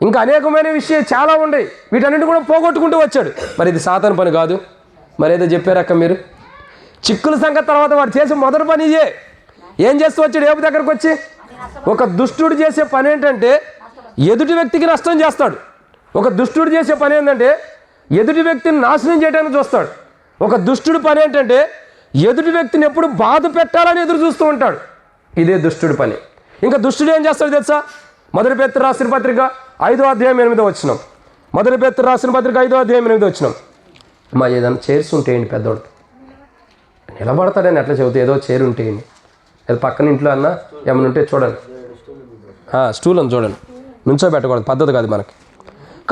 ఇంకా అనేకమైన విషయాలు చాలా ఉన్నాయి. వీటన్నిటి కూడా పోగొట్టుకుంటూ వచ్చాడు. మరి ఇది సాతాను పని కాదు? మరి ఏదో చెప్పారక్క మీరు. చిక్కుల సంగతి తర్వాత వాడు చేసే మొదటి పని ఇదే. ఏం చేస్తూ వచ్చాడు? యోబు దగ్గరకు వచ్చి, ఒక దుష్టుడు చేసే పని ఏంటంటే ఎదుటి వ్యక్తికి నష్టం చేస్తాడు. ఒక దుష్టుడు చేసే పని ఏంటంటే ఎదుటి వ్యక్తిని నాశనం చేయడానికి చూస్తాడు. ఒక దుష్టుడి పని ఏంటంటే ఎదుటి వ్యక్తిని ఎప్పుడు బాధ పెట్టాలని ఎదురు చూస్తూ ఉంటాడు. ఇదే దుష్టుడి పని. ఇంకా దుష్టుడు ఏం చేస్తాడు తెలుసా? 1 పేతురు రాసిన పత్రిక 5వ అధ్యాయం 8వ వచనం. 1 పేతురు రాసిన పత్రిక 5వ అధ్యాయం 8వ వచనం. మా ఏదైనా చైర్స్ ఉంటేయండి, పెద్దోడు నిలబడతాడని ఎట్లా చెబుతా, ఏదో చైర్ ఉంటేయండి, ఏదో పక్కన ఇంట్లో అన్నా ఏమైనా ఉంటే చూడండి, స్టూల్ అని చూడండి, నుంచోబెట్టకూడదు, పద్ధతి కాదు మనకి.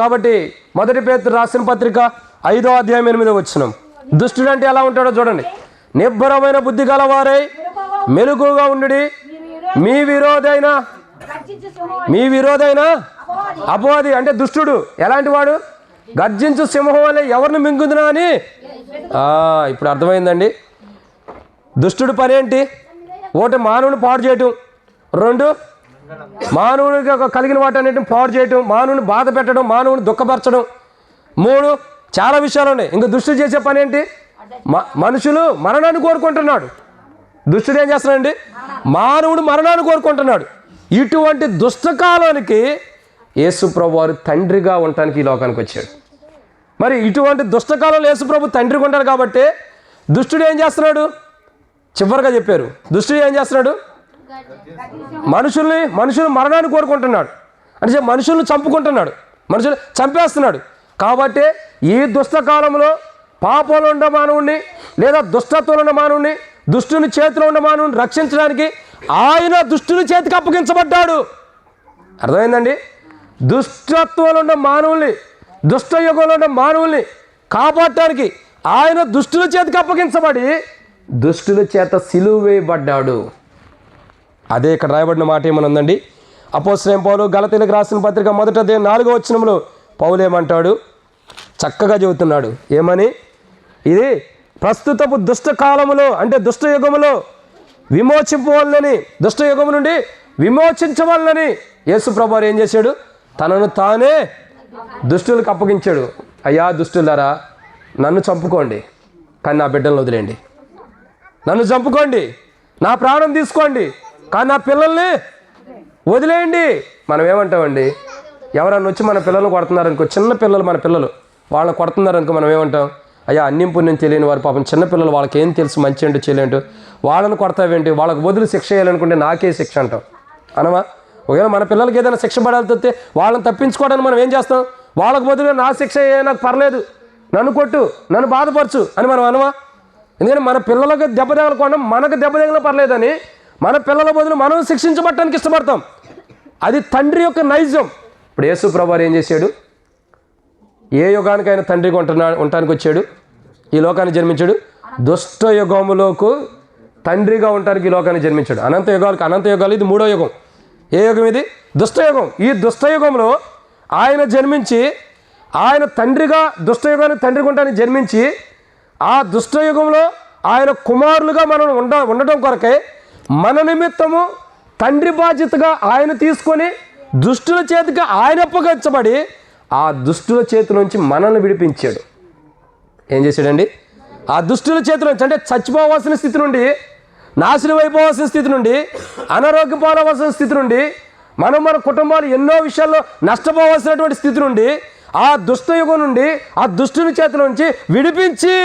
కాబట్టి 1 పేతురు రాసిన పత్రిక 5వ అధ్యాయం 8వ వచనం. దుష్టుడు అంటే ఎలా ఉంటాడో చూడండి. నిబ్బరమైన బుద్ధి గలవారై మెలకువగా ఉండుడి, మీ విరోధైన అపవాది అంటే దుష్టుడు ఎలాంటి వాడు? గర్జించు సింహం వలె ఎవరిని మింగుదునా అని. ఇప్పుడు అర్థమైందండి. దుష్టుడు పని ఏంటి? 1 మానవుని పాడు చేయటం, 2 మానవునికి కలిగిన వాటన్నిటిని పాడు చేయటం, మానవుని బాధ పెట్టడం, మానవుని దుఃఖపరచడం, 3 చాలా విషయాలు ఉన్నాయి. ఇంకా దుష్టుడు చేసే పని ఏంటి? మనుషులు మరణాన్ని కోరుకుంటున్నాడు. దుష్టుడు ఏం చేస్తున్నాడండి? మానవుడు మరణాన్ని కోరుకుంటున్నాడు. ఇటువంటి దుష్టకాలానికి యేసు ప్రభు వారు తండ్రిగా ఉండటానికి ఈ లోకానికి వచ్చాడు. మరి ఇటువంటి దుష్టకాలంలో యేసు ప్రభు తండ్రిగా ఉంటాడు కాబట్టి దుష్టుడు ఏం చేస్తున్నాడు? చివరిగా చెప్పారు, దుష్టుడు ఏం చేస్తున్నాడు? మనుషులు మరణాన్ని కోరుకుంటున్నాడు. అంటే మనుషులను చంపుకుంటున్నాడు, మనుషులు చంపేస్తున్నాడు. కాబట్టి ఈ దుష్టకాలంలో పాపంలో ఉన్న మానవుడిని లేదా దుష్టత్వంలో ఉన్న మానవుడిని, దుష్టుని చేతిలో ఉన్న మానవుని రక్షించడానికి ఆయన దుష్టుని చేతికి అప్పగించబడ్డాడు. అర్థమైందండి? దుష్టత్వంలో ఉన్న మానవుల్ని, దుష్ట యుగంలో ఉన్న మానవుల్ని కాపాడటానికి ఆయన దుష్టుల చేతికి అప్పగించబడి దుష్టుల చేత సిలువ వేయబడ్డాడు. అదే ఇక్కడ రాయబడిన మాట ఏమనుందండి? అపోస్తలుడైన పౌలు గలతీయులకు రాసిన పత్రిక 1వ అధ్యాయం 4వ వచనంలో పౌలు ఏమంటాడు? చక్కగా చెబుతున్నాడు. ఏమని? ఇది ప్రస్తుతపు దుష్టకాలములో అంటే దుష్టయుగములో విమోచింపవాలని, దుష్టయుగం నుండి విమోచించవాలని యేసు ప్రభువారు ఏం చేశాడు? తనను తానే దుష్టులకు అప్పగించాడు. అయ్యా దుష్టులారా, నన్ను చంపుకోండి కానీ నా బిడ్డలను వదిలేయండి. నన్ను చంపుకోండి, నా ప్రాణం తీసుకోండి కానీ నా పిల్లల్ని వదిలేయండి. మనం ఏమంటామండి? ఎవరన్నా వచ్చి మన పిల్లల్ని కొడుతున్నారనుకో, చిన్న పిల్లలు, మన పిల్లలు వాళ్ళని కొడుతున్నారనుకో, మనం ఏమంటాం? అయ్యా అన్యం పుణ్యం తెలియని వారు, పాపం చిన్నపిల్లలు, వాళ్ళకి ఏం తెలుసు మంచి ఏంటో చెల్లేంటో, వాళ్ళని కొడతావేంటి, వాళ్ళకి వదిలి శిక్ష చేయాలనుకుంటే నాకే శిక్ష అంటాం అనమా? ఒకవేళ మన పిల్లలకి ఏదైనా శిక్ష పడాలి వాళ్ళని తప్పించుకోవడానికి మనం ఏం చేస్తాం? వాళ్ళకు బదులు నా శిక్ష నాకు పర్లేదు, నన్ను కొట్టు, నన్ను బాధపరచు అని మనం అనమా? ఎందుకంటే మన పిల్లలకు దెబ్బ తగలకుండా మనకు దెబ్బ తగిలిన పర్లేదని మన పిల్లల బదులు మనం శిక్షించబట్టడానికి ఇష్టపడతాం. అది తండ్రి యొక్క నైజం. ఇప్పుడు యేసు ప్రభువారు ఏం చేశాడు? ఏ యుగానికైనా తండ్రిగా ఉండటానికి వచ్చాడు, ఈ లోకాన్ని జన్మించాడు. దుష్ట యుగములకు తండ్రిగా ఉండటానికి ఈ లోకాన్ని జన్మించాడు. అనంత యుగాలు ఇది 3వ యుగం. ఏ యుగం ఇది? దుష్టయుగం. ఈ దుష్టయుగంలో ఆయన జన్మించి, ఆయన తండ్రిగా దుష్టయుగానికి తండ్రిగా ఉండటానికి జన్మించి, ఆ దుష్టయుగంలో ఆయన కుమారులుగా మనం ఉండటం కొరకే మన నిమిత్తము తండ్రి బాధ్యతగా ఆయన తీసుకొని దుష్టుల చేతికి ఆయన అప్పగించబడి ఆ దుష్టుల చేతి నుంచి మనల్ని విడిపించాడు. ఏం చేశాడండి? ఆ దుష్టుల చేతి నుంచి, అంటే చచ్చిపోవాల్సిన స్థితి నుండి, నాశనం అయిపోవాల్సిన స్థితి నుండి, అనారోగ్యం పాలవలసిన స్థితి నుండి, మన కుటుంబాలు ఎన్నో విషయాల్లో నష్టపోవాల్సినటువంటి స్థితి నుండి, ఆ దుష్టయుగం నుండి, ఆ దుష్టుని చేతుల నుంచి విడిపించి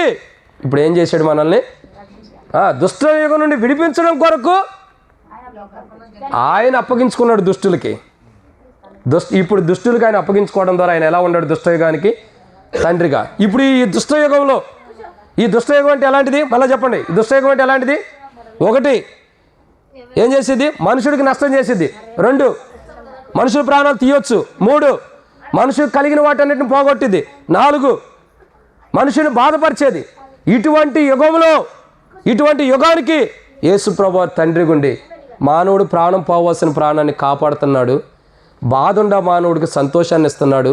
ఇప్పుడు ఏం చేశాడు? మనల్ని దుష్టయుగం నుండి విడిపించడం కొరకు ఆయన అప్పగించుకున్నాడు దుష్టులకి. ఇప్పుడు దుష్టులకి ఆయన అప్పగించుకోవడం ద్వారా ఆయన ఎలా ఉన్నాడు? దుష్టయుగానికి తండ్రిగా. ఇప్పుడు ఈ దుష్టయుగంలో, ఈ దుష్టయుగం అంటే ఎలాంటిది? మళ్ళీ చెప్పండి. ఈ దుష్టయుగం అంటే ఎలాంటిది? 1, ఏం చేసేది? మనుషుడికి నష్టం చేసేది. 2, మనుషుల ప్రాణాలు తీయొచ్చు. 3, మనుషులు కలిగిన వాటన్నిటిని పోగొట్టింది. 4, మనుషుని బాధపరిచేది. ఇటువంటి యుగంలో, ఇటువంటి యుగానికి యేసు ప్రభువారు తండ్రి గుండి మానవుడు ప్రాణం పోవాల్సిన ప్రాణాన్ని కాపాడుతున్నాడు. బాధుండ మానవుడికి సంతోషాన్ని ఇస్తున్నాడు.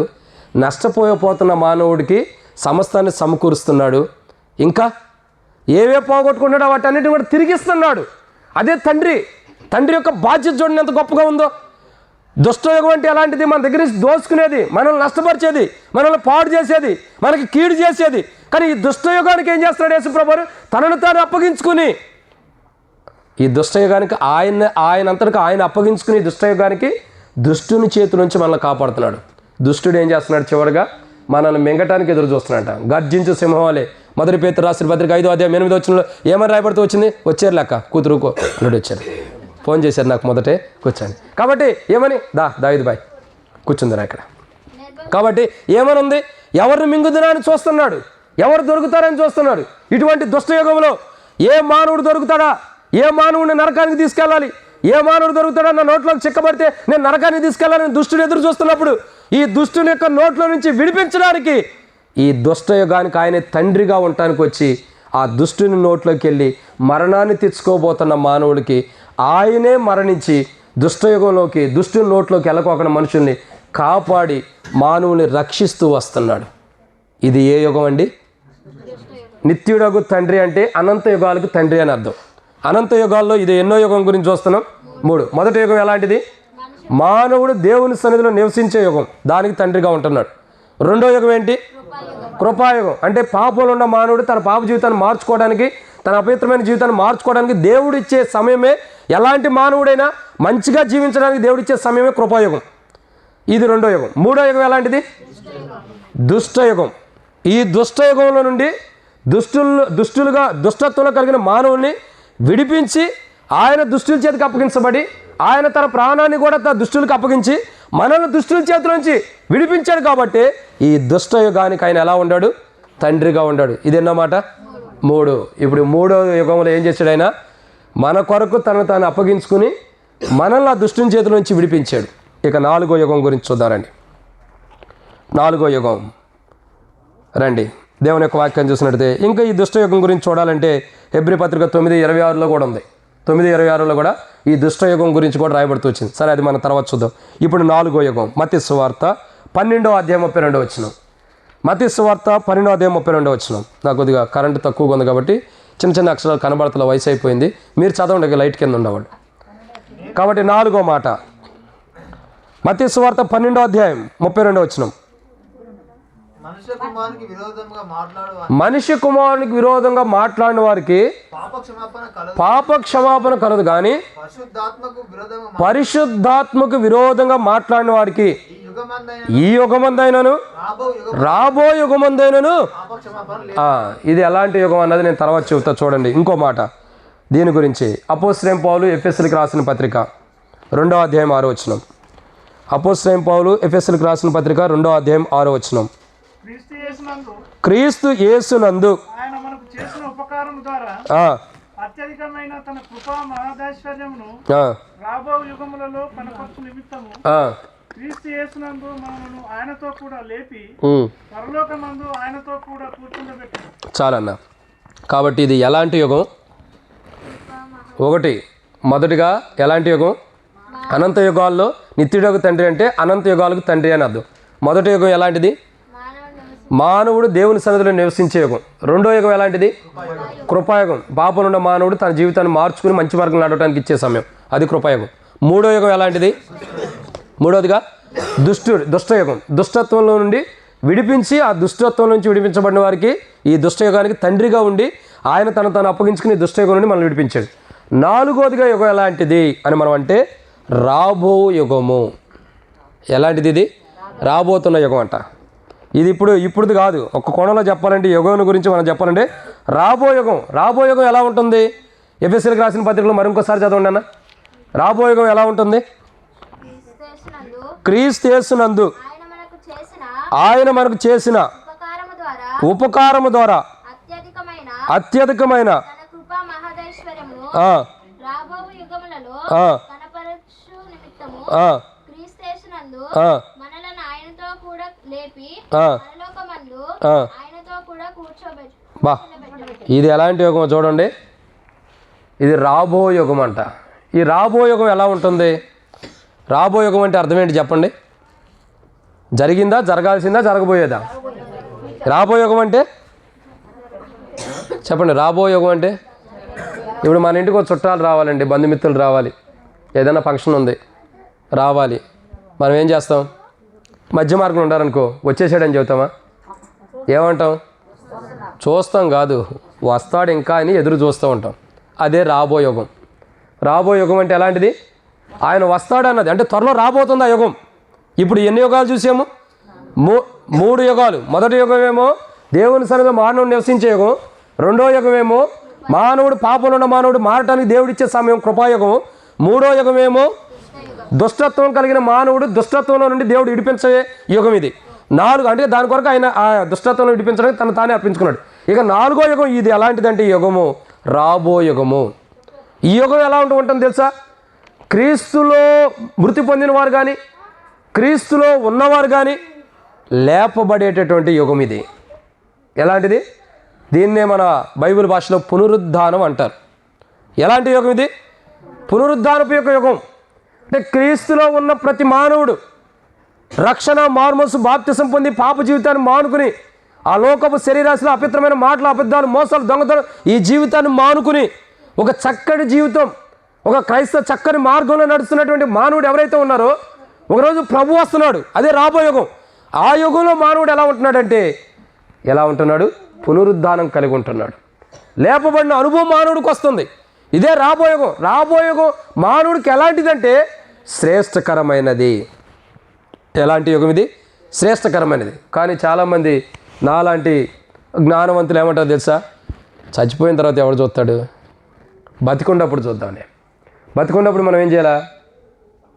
నష్టపోయిపోతున్న మానవుడికి సమస్తాన్ని సమకూరుస్తున్నాడు. ఇంకా ఏవే పోగొట్టుకున్నాడో వాటన్నిటిని కూడా తిరిగిస్తున్నాడు. అదే తండ్రి. తండ్రి యొక్క బాధ్యత చూడండి ఎంత గొప్పగా ఉందో. దుష్టయుగం అంటే ఎలాంటిది? మన దగ్గర నుంచి దోచుకునేది, మనల్ని నష్టపరిచేది, మనల్ని పాడు చేసేది, మనకి కీడు చేసేది. కానీ ఈ దుష్టయుగానికి ఏం చేస్తున్నాడు యేసు ప్రభువారు? తనను తాను అప్పగించుకుని, ఈ దుష్టయుగానికి ఆయనంతటికి ఆయన అప్పగించుకుని దుష్టయుగానికి దుష్టుని చేతి నుంచి మనల్ని కాపాడుతున్నాడు. దుష్టుడు ఏం చేస్తున్నాడు? చివరిగా మనల్ని మింగటానికి ఎదురు చూస్తున్నాడట. గర్జించు సింహంలే. 1 పేతురు రాసిన పత్రిక 5వ అధ్యాయం 8వ వచనంలో ఏమని రాయబడుతూ వచ్చింది? వచ్చారు లెక్క కూతురుకో అల్లుడు వచ్చారు, ఫోన్ చేశారు నాకు మొదటే కూర్చొని. కాబట్టి ఏమని? దావిదు బాయ్ కూర్చుందిరా ఇక్కడ. కాబట్టి ఏమని ఉంది? ఎవరిని మింగుదురా అని చూస్తున్నాడు, ఎవరు దొరుకుతారని చూస్తున్నాడు. ఇటువంటి దుష్టయుగంలో ఏ మానవుడు దొరుకుతాడా? ఏ మానవుడిని నరకానికి తీసుకెళ్ళాలి? ఏ మానవుడు దొరుకుతాడా? నా నోట్లోకి చిక్కబడితే నేను నరకానికి తీసుకెళ్ళాలని దుష్టుడు ఎదురు చూస్తున్నప్పుడు ఈ దుష్టుని యొక్క నోట్లో నుంచి విడిపించడానికి ఈ దుష్టయుగానికి ఆయన తండ్రిగా ఉండటానికి వచ్చి ఆ దుష్టుని నోట్లోకి వెళ్ళి మరణాన్ని తెచ్చుకోబోతున్న మానవుడికి ఆయనే మరణించి దుష్టయుగంలోకి, దుష్టుని నోట్లోకి వెళ్ళకోకుండా మనుషుల్ని కాపాడి మానవుని రక్షిస్తూ వస్తున్నాడు. ఇది ఏ యుగం అండి? నిత్యుడగు తండ్రి అంటే అనంత యుగాలకు తండ్రి అని అర్థం. అనంత యుగాల్లో ఇది ఎన్నో యుగం గురించి చూస్తున్నాం? 3. మొదటి యుగం ఎలాంటిది? మానవుడు దేవుని సన్నిధిలో నివసించే యుగం, దానికి తండ్రిగా ఉంటున్నాడు. 2వ యుగం ఏంటి? కృపాయుగం. అంటే పాపంలో ఉన్న మానవుడు తన పాప జీవితాన్ని మార్చుకోవడానికి, తన అపవిత్రమైన జీవితాన్ని మార్చుకోవడానికి దేవుడు ఇచ్చే సమయమే, ఎలాంటి మానవుడైనా మంచిగా జీవించడానికి దేవుడిచ్చే సమయమే కృపాయుగం. ఇది 2వ యుగం. 3వ యుగం ఎలాంటిది? దుష్టయుగం. ఈ దుష్టయుగంలో నుండి దుష్టత్వంలో కలిగిన మానవుల్ని విడిపించి ఆయన దుష్టుల చేతికి అప్పగించబడి ఆయన తన ప్రాణాన్ని కూడా తన దుష్టులకు అప్పగించి మనల్ని దుష్టుల చేతుల నుంచి విడిపించాడు. కాబట్టి ఈ దుష్టయుగానికి ఆయన ఎలా ఉన్నాడు? తండ్రిగా ఉన్నాడు. ఇదన్నమాట 3. ఇప్పుడు 3వ యుగంలో ఏం చేశాడు? ఆయన మన కొరకు తను తాను అప్పగించుకుని మనల్ని ఆ దుష్టుని చేతుల నుంచి విడిపించాడు. ఇక 4వ యుగం గురించి చూద్దారండి. 4వ యుగం రండి. దేవుని యొక్క వాక్యం చూసినట్టయితే ఇంకా ఈ దుష్టయుగం గురించి చూడాలంటే హెబ్రీ పత్రిక 9:26లో కూడా ఉంది. 9:26లో కూడా ఈ దుష్టయుగం గురించి కూడా రాయబడుతూ వచ్చింది. సరే, అది మనం తర్వాత చూద్దాం. ఇప్పుడు 4వ యుగం మత్తయి సువార్త 12వ అధ్యాయం 32వ వచనం. మత్తయి సువార్త 12వ అధ్యాయం 32వ వచనం. నాకు కొద్దిగా కరెంటు తక్కువగా ఉంది కాబట్టి చిన్న చిన్న అక్షరాలు కనబడతల వయసు అయిపోయింది. మీరు చదవండి, లైట్ కింద ఉండేవాళ్ళు. కాబట్టి 4వ మాట మత్తయి సువార్త 12వ అధ్యాయం 32వ వచనం. మనిషి కుమారునికి విరోధంగా మాట్లాడిన వారికి పాప క్షమాపణ కలదు, కానీ పరిశుద్ధాత్మకు విరోధంగా మాట్లాడిన వారికి ఈ యుగమందైనను రాబో యుగమందైనను. ఇది ఎలాంటి యుగం అన్నది నేను తర్వాత చెబుతా. చూడండి ఇంకో మాట దీని గురించి. అపోస్తలుడైన పౌలు ఎఫెసీయులకు రాసిన పత్రిక 2వ అధ్యాయం 6వ వచనం. అపోస్తలుడైన పౌలు ఎఫెసీయులకు రాసిన పత్రిక 2వ అధ్యాయం 6వ వచనం. క్రీస్తు యేసునందు అత్యధికమైన తన కృపా మహదైశ్వర్యమును రాబో యుగములలో కనపరచు నిమిత్తము క్రీస్తు యేసునందు మనమును ఆయనతో కూడా లేపి పరలోకమందు ఆయనతో కూడా కూర్చుండబెట్టాడు. చాలన్నా. కాబట్టి ఇది ఎలాంటి యుగం? మొదటిగా ఎలాంటి యుగం? అనంత యుగాల్లో నిత్యుడకు తండ్రి అంటే అనంత యుగాలకు తండ్రి అని అర్థం. మొదటి యుగం ఎలాంటిది? మానవుడు దేవుని సన్నిధిలో నివసించే యుగం. రెండో యుగం ఎలాంటిది? కృపాయుగం. పాపనున్న మానవుడు తన జీవితాన్ని మార్చుకుని మంచి మార్గం నడవడానికి ఇచ్చే సమయం, అది కృపాయుగం. మూడో యుగం ఎలాంటిది? మూడోదిగా దుష్టయుగం. దుష్టత్వంలో నుండి విడిపించి ఆ దుష్టత్వం నుంచి విడిపించబడిన వారికి ఈ దుష్టయుగానికి తండ్రిగా ఉండి ఆయన తను అప్పగించుకుని దుష్టయుగం నుండి మనం విడిపించాడు. నాలుగోదిగా యుగం ఎలాంటిది అని మనం అంటే రాబో యుగము. ఎలాంటిది ఇది? రాబోతున్న యుగం అంట. ఇది ఇప్పుడుది కాదు. ఒక కోణంలో చెప్పాలంటే యుగం గురించి మనం చెప్పాలంటే రాబో యుగం ఎలా ఉంటుంది? ఎఫెసీయులకు రాసిన పత్రికలో మరింకోసారి చదవండి అన్న. రాబో యుగం ఎలా ఉంటుంది? క్రీస్తు యేసునందు ఆయన మనకు చేసిన ఉపకారము ద్వారా అత్యధికమైన ఇది ఎలాంటి యుగం చూడండి. ఇది రాబో యుగం అంట. ఈ రాబో యుగం ఎలా ఉంటుంది? రాబో యుగం అంటే అర్థం ఏంటి చెప్పండి? జరిగిందా, జరగాల్సిందా, జరగబోయేదా? రాబో యుగం అంటే చెప్పండి. రాబో యుగం అంటే ఇప్పుడు మన ఇంటికి ఒక చుట్టాలు రావాలండి, బంధుమిత్రులు రావాలి, ఏదైనా ఫంక్షన్ ఉంది రావాలి. మనం ఏం చేస్తాం? మధ్య మార్గం ఉండాలనుకో, వచ్చేసాడని చెబుతామా? ఏమంటాం? చూస్తాం కాదు, వస్తాడు ఇంకా అని ఎదురు చూస్తూ ఉంటాం. అదే రాబో యుగం. రాబో యుగం అంటే ఎలాంటిది? ఆయన వస్తాడు అన్నది అంటే త్వరలో రాబోతుంది ఆ యుగం. ఇప్పుడు ఎన్ని యుగాలు చూసాము? 3 యుగాలు. మొదటి యుగమేమో దేవుని సన్నిధిలో మానవుడు నివసించే యుగం. రెండో యుగమేమో మానవుడు పాపంలో ఉన్న మానవుడు మారటానికి దేవుడిచ్చే సమయం, కృపాయుగం. మూడో యుగమేమో దుష్టత్వం కలిగిన మానవుడు దుష్టత్వంలో నుండి దేవుడు విడిపించే యుగం. ఇది 4 అంటే దాని కొరకు ఆయన ఆ దుష్టత్వం విడిపించడానికి తను తానే అర్పించుకున్నాడు. ఇక 4వ యుగం ఇది ఎలాంటిదంటే ఈ యుగము రాబో యుగము. ఈ యుగం ఎలా ఉంటుంది తెలుసా? క్రీస్తులో మృతి పొందిన వారు కానీ క్రీస్తులో ఉన్నవారు కానీ లేపబడేటటువంటి యుగం ఇది. ఎలాంటిది? దీన్నే మన బైబిల్ భాషలో పునరుద్ధానం అంటారు. ఎలాంటి యుగం ఇది? పునరుద్ధానపు యొక్క యుగం. అంటే క్రీస్తులో ఉన్న ప్రతి మానవుడు రక్షణ, మార్మోసు, బాప్తిసం పొంది పాప జీవితాన్ని మానుకుని ఆ లోకపు శరీరాశిలో అపిత్రమైన మాటలు, అబద్ధాలు, మోసాలు, దొంగతనం ఈ జీవితాన్ని మానుకుని ఒక చక్కటి జీవితం, ఒక క్రైస్తవ చక్కని మార్గంలో నడుస్తున్నటువంటి మానవుడు ఎవరైతే ఉన్నారో ఒకరోజు ప్రభు వస్తున్నాడు. అదే రాబో యుగం. ఆ యుగంలో మానవుడు ఎలా ఉంటున్నాడంటే పునరుద్ధానం కలిగి ఉంటున్నాడు. లేపబడిన అనుభవం మానవుడికి వస్తుంది. ఇదే రాబో యుగం. రాబో యుగం మానవుడికి ఎలాంటిదంటే శ్రేష్టకరమైనది. ఎలాంటి యుగం ఇది? శ్రేష్టకరమైనది. కానీ చాలామంది నాలాంటి జ్ఞానవంతులు ఏమంటారు తెలుసా? చచ్చిపోయిన తర్వాత ఎవడు చూస్తాడు? బతికున్నప్పుడు చూద్దామని. బతికున్నప్పుడు మనం ఏం చేయాలా?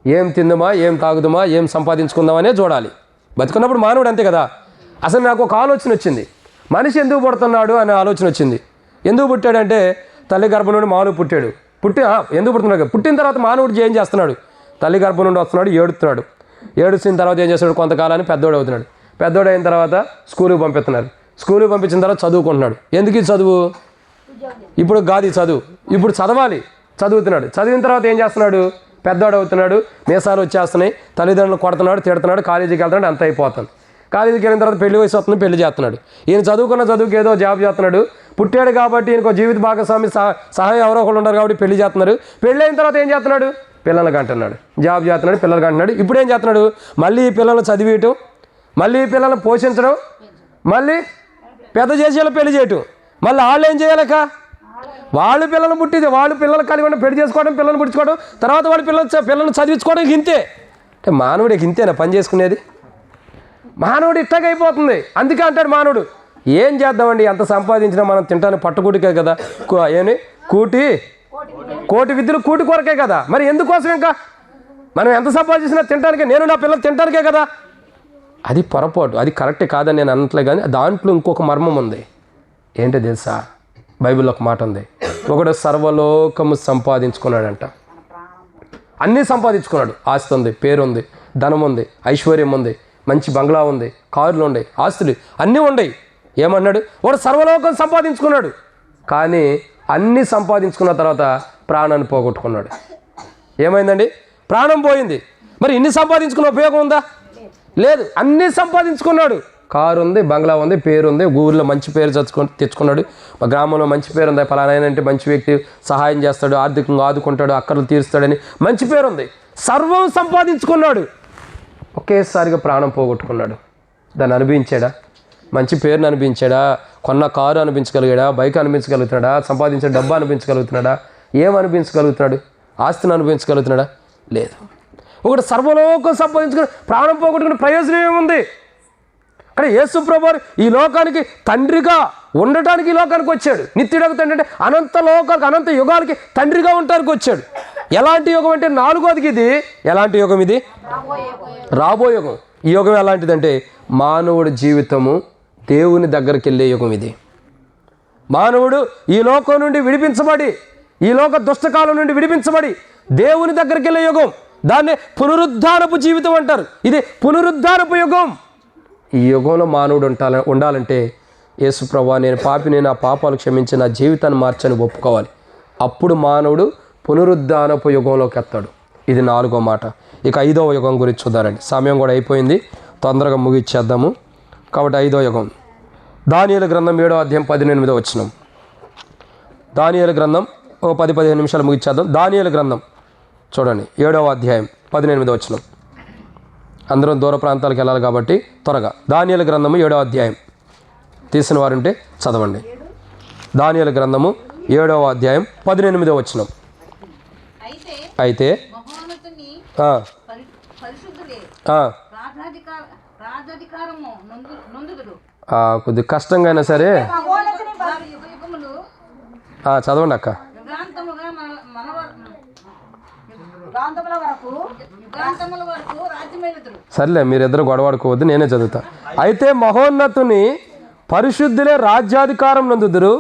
ఏం తిందామా, ఏం తాగుదామా, ఏం సంపాదించుకుందామనే చూడాలి. బతికున్నప్పుడు మానవుడు అంతే కదా. అసలు నాకు ఒక ఆలోచన వచ్చింది, మనిషి ఎందుకు పుడుతున్నాడు అనే ఆలోచన వచ్చింది. ఎందుకు పుట్టాడంటే తల్లి గర్భం నుండి మానవుడు పుట్టాడు. ఎందుకు పుడుతున్నాడు? పుట్టిన తర్వాత మానవుడు ఏం చేస్తున్నాడు? తల్లి గర్భం నుండి వస్తున్నాడు, ఏడుస్తున్నాడు. ఏడుస్తున్న తర్వాత ఏం చేస్తున్నాడు? కొంతకాలానికి పెద్దోడు అవుతున్నాడు. పెద్దోడు అయిన తర్వాత స్కూల్కి పంపిస్తున్నారు. స్కూల్కి పంపించిన తర్వాత చదువుకుంటున్నాడు. ఎందుకు ఈ చదువు? ఇప్పుడు కాదు చదువు, ఇప్పుడు చదవాలి. చదువుతున్నాడు. చదివిన తర్వాత ఏం చేస్తున్నాడు? పెద్దోడు అవుతున్నాడు, మీసాలు వచ్చేస్తున్నాయి, తల్లిదండ్రులు కొడుతున్నాడు, తిడుతున్నాడు, కాలేజీకి వెళ్తున్నాడు, అంత అయిపోతుంది. కాలేజీకి వెళ్ళిన తర్వాత పెళ్లి వయసు వస్తుంది, పెళ్లి చేస్తున్నాడు. ఈయన చదువుకున్న చదువుకి ఏదో జాబ్ చేస్తున్నాడు. పుట్టాడు కాబట్టి ఈయనకు జీవిత భాగస్వామి సహాయం ఎవరో ఒకళ్ళు ఉన్నారు కాబట్టి పెళ్లి చేస్తున్నారు. పెళ్ళి అయిన తర్వాత ఏం చేస్తున్నాడు? పిల్లలకి అంటున్నాడు, జాబ్ చేస్తున్నాడు, పిల్లలకి అంటున్నాడు. ఇప్పుడు ఏం చేస్తున్నాడు? మళ్ళీ ఈ పిల్లలను చదివేయటం, మళ్ళీ ఈ పిల్లలను పోషించడం, మళ్ళీ పెద్ద చేసేలా పెళ్లి చేయటం. మళ్ళీ వాళ్ళు ఏం చేయాలక? వాళ్ళు పిల్లలను పుట్టింది, వాళ్ళు పిల్లలు కలిగి ఉండి పెళ్లి చేసుకోవడం, పిల్లలు పుట్టించుకోవడం, తర్వాత వాళ్ళు పిల్లలను చదివించుకోవడం. ఇంతే అంటే మానవుడికి ఇంతేనా పని చేసుకునేది? మానవుడు ఇట్టగా అయిపోతుంది. అందుకే అంటాడు మానవుడు, ఏం చేద్దామండి, ఎంత సంపాదించినా మనం తింటానికి పట్టుకూటికే కదా. కోటి విద్యలు కూటి కొరకే కదా. మరి ఎందుకోసం ఇంకా మనం ఎంత సంపాదించినా తింటానికే, నేను నా పిల్లలు తింటానికే కదా. అది పొరపాటు, అది కరెక్టే కాదని నేను అనట్లే. కానీ దాంట్లో ఇంకొక మర్మం ఉంది. ఏంటో తెలుసా? బైబిల్లో ఒక మాట ఉంది, ఒకడు సర్వలోకము సంపాదించుకున్నాడంట. అన్నీ సంపాదించుకున్నాడు. ఆస్తి ఉంది, పేరు ఉంది, ధనం ఉంది, ఐశ్వర్యం ఉంది, మంచి బంగ్లా ఉంది, కార్లు ఉన్నాయి, ఆస్తులు అన్నీ ఉన్నాయి. ఏమన్నాడు? వాడు సర్వలోకం సంపాదించుకున్నాడు. కానీ అన్నీ సంపాదించుకున్న తర్వాత ప్రాణాన్ని పోగొట్టుకున్నాడు. ఏమైందండి? ప్రాణం పోయింది. మరి ఇన్ని సంపాదించుకున్న ఉపయోగం ఉందా? లేదు. అన్నీ సంపాదించుకున్నాడు. కారు ఉంది, బంగ్లా ఉంది, పేరు ఉంది, ఊళ్ళో మంచి పేరు తెచ్చుకున్నాడు. మా గ్రామంలో మంచి పేరు ఉంది, ఫలానా అంటే మంచి వ్యక్తి, సహాయం చేస్తాడు, ఆర్థికంగా ఆదుకుంటాడు, అక్కర్లు తీరుస్తాడని మంచి పేరు ఉంది. సర్వం సంపాదించుకున్నాడు. ఒకేసారిగా ప్రాణం పోగొట్టుకున్నాడు. దాన్ని అనుభవించాడా? మంచి పేరుని అనిపించాడా? కొన్న కారు అనిపించగలిగాడా? బైక్ అనిపించగలుగుతున్నాడా? సంపాదించిన డబ్బు అనిపించగలుగుతున్నాడా? ఏం అనిపించగలుగుతున్నాడు? ఆస్తిని అనిపించగలుగుతున్నాడా? లేదు. ఒకటి సర్వలోకం సంపాదించుకుని ప్రాణం పోగొట్టుకునే ప్రయోజనం ఏముంది? కానీ యేసు ప్రభువు ఈ లోకానికి తండ్రిగా ఉండటానికి ఈ లోకానికి వచ్చాడు. నిత్యుడకు తండ్రి అంటే అనంత లోకాలకు, అనంత యుగాలకి తండ్రిగా ఉండటానికి వచ్చాడు. ఎలాంటి యుగం అంటే 4వది ఇది. ఎలాంటి యుగం ఇది? రాబో యుగం. ఈ యుగం ఎలాంటిదంటే మానవుడి జీవితము దేవుని దగ్గరికి వెళ్ళే యుగం ఇది. మానవుడు ఈ లోకం నుండి విడిపించబడి, ఈ లోక దుష్టకాలం నుండి విడిపించబడి దేవుని దగ్గరికి వెళ్ళే యుగం. దాన్నే పునరుద్ధానపు జీవితం అంటారు. ఇది పునరుద్ధానపు యుగం. ఈ యుగంలో మానవుడు ఉండాలంటే యేసు ప్రభువా, నేను పాపిని, నా పాపాలు క్షమించి నా జీవితాన్ని మార్చని ఒప్పుకోవాలి. అప్పుడు మానవుడు పునరుద్ధానపు యుగంలోకి ఎత్తాడు. ఇది 4వ మాట. ఇక 5వ యుగం గురించి చూద్దారండి. సమయం కూడా అయిపోయింది, తొందరగా ముగిచ్చేద్దాము. కాబట్టి 5వ యుగం దానియేలు గ్రంథం 7వ అధ్యాయం 18వ వచనం. దానియేలు గ్రంథం ఒక 10-15 నిమిషాలు ముగిచ్చేద్దాం. దానియేలు గ్రంథం చూడండి, 7వ అధ్యాయం 18వ వచనం. అందరం దూర ప్రాంతాలకు వెళ్ళాలి కాబట్టి త్వరగా. దానియేలు గ్రంథము 7వ అధ్యాయం తీసిన వారుంటే చదవండి. దానియేలు గ్రంథము 7వ అధ్యాయం 18వ వచనం. అయితే కొద్దిగా కష్టంగా అయినా సరే చదవండి అక్క. సర్లే, మీరిద్దరు గొడవాడుకోవద్దు, నేనే చదువుతా. అయితే మహోన్నతుని పరిశుద్ధులే రాజ్యాధికారం నందుదురు,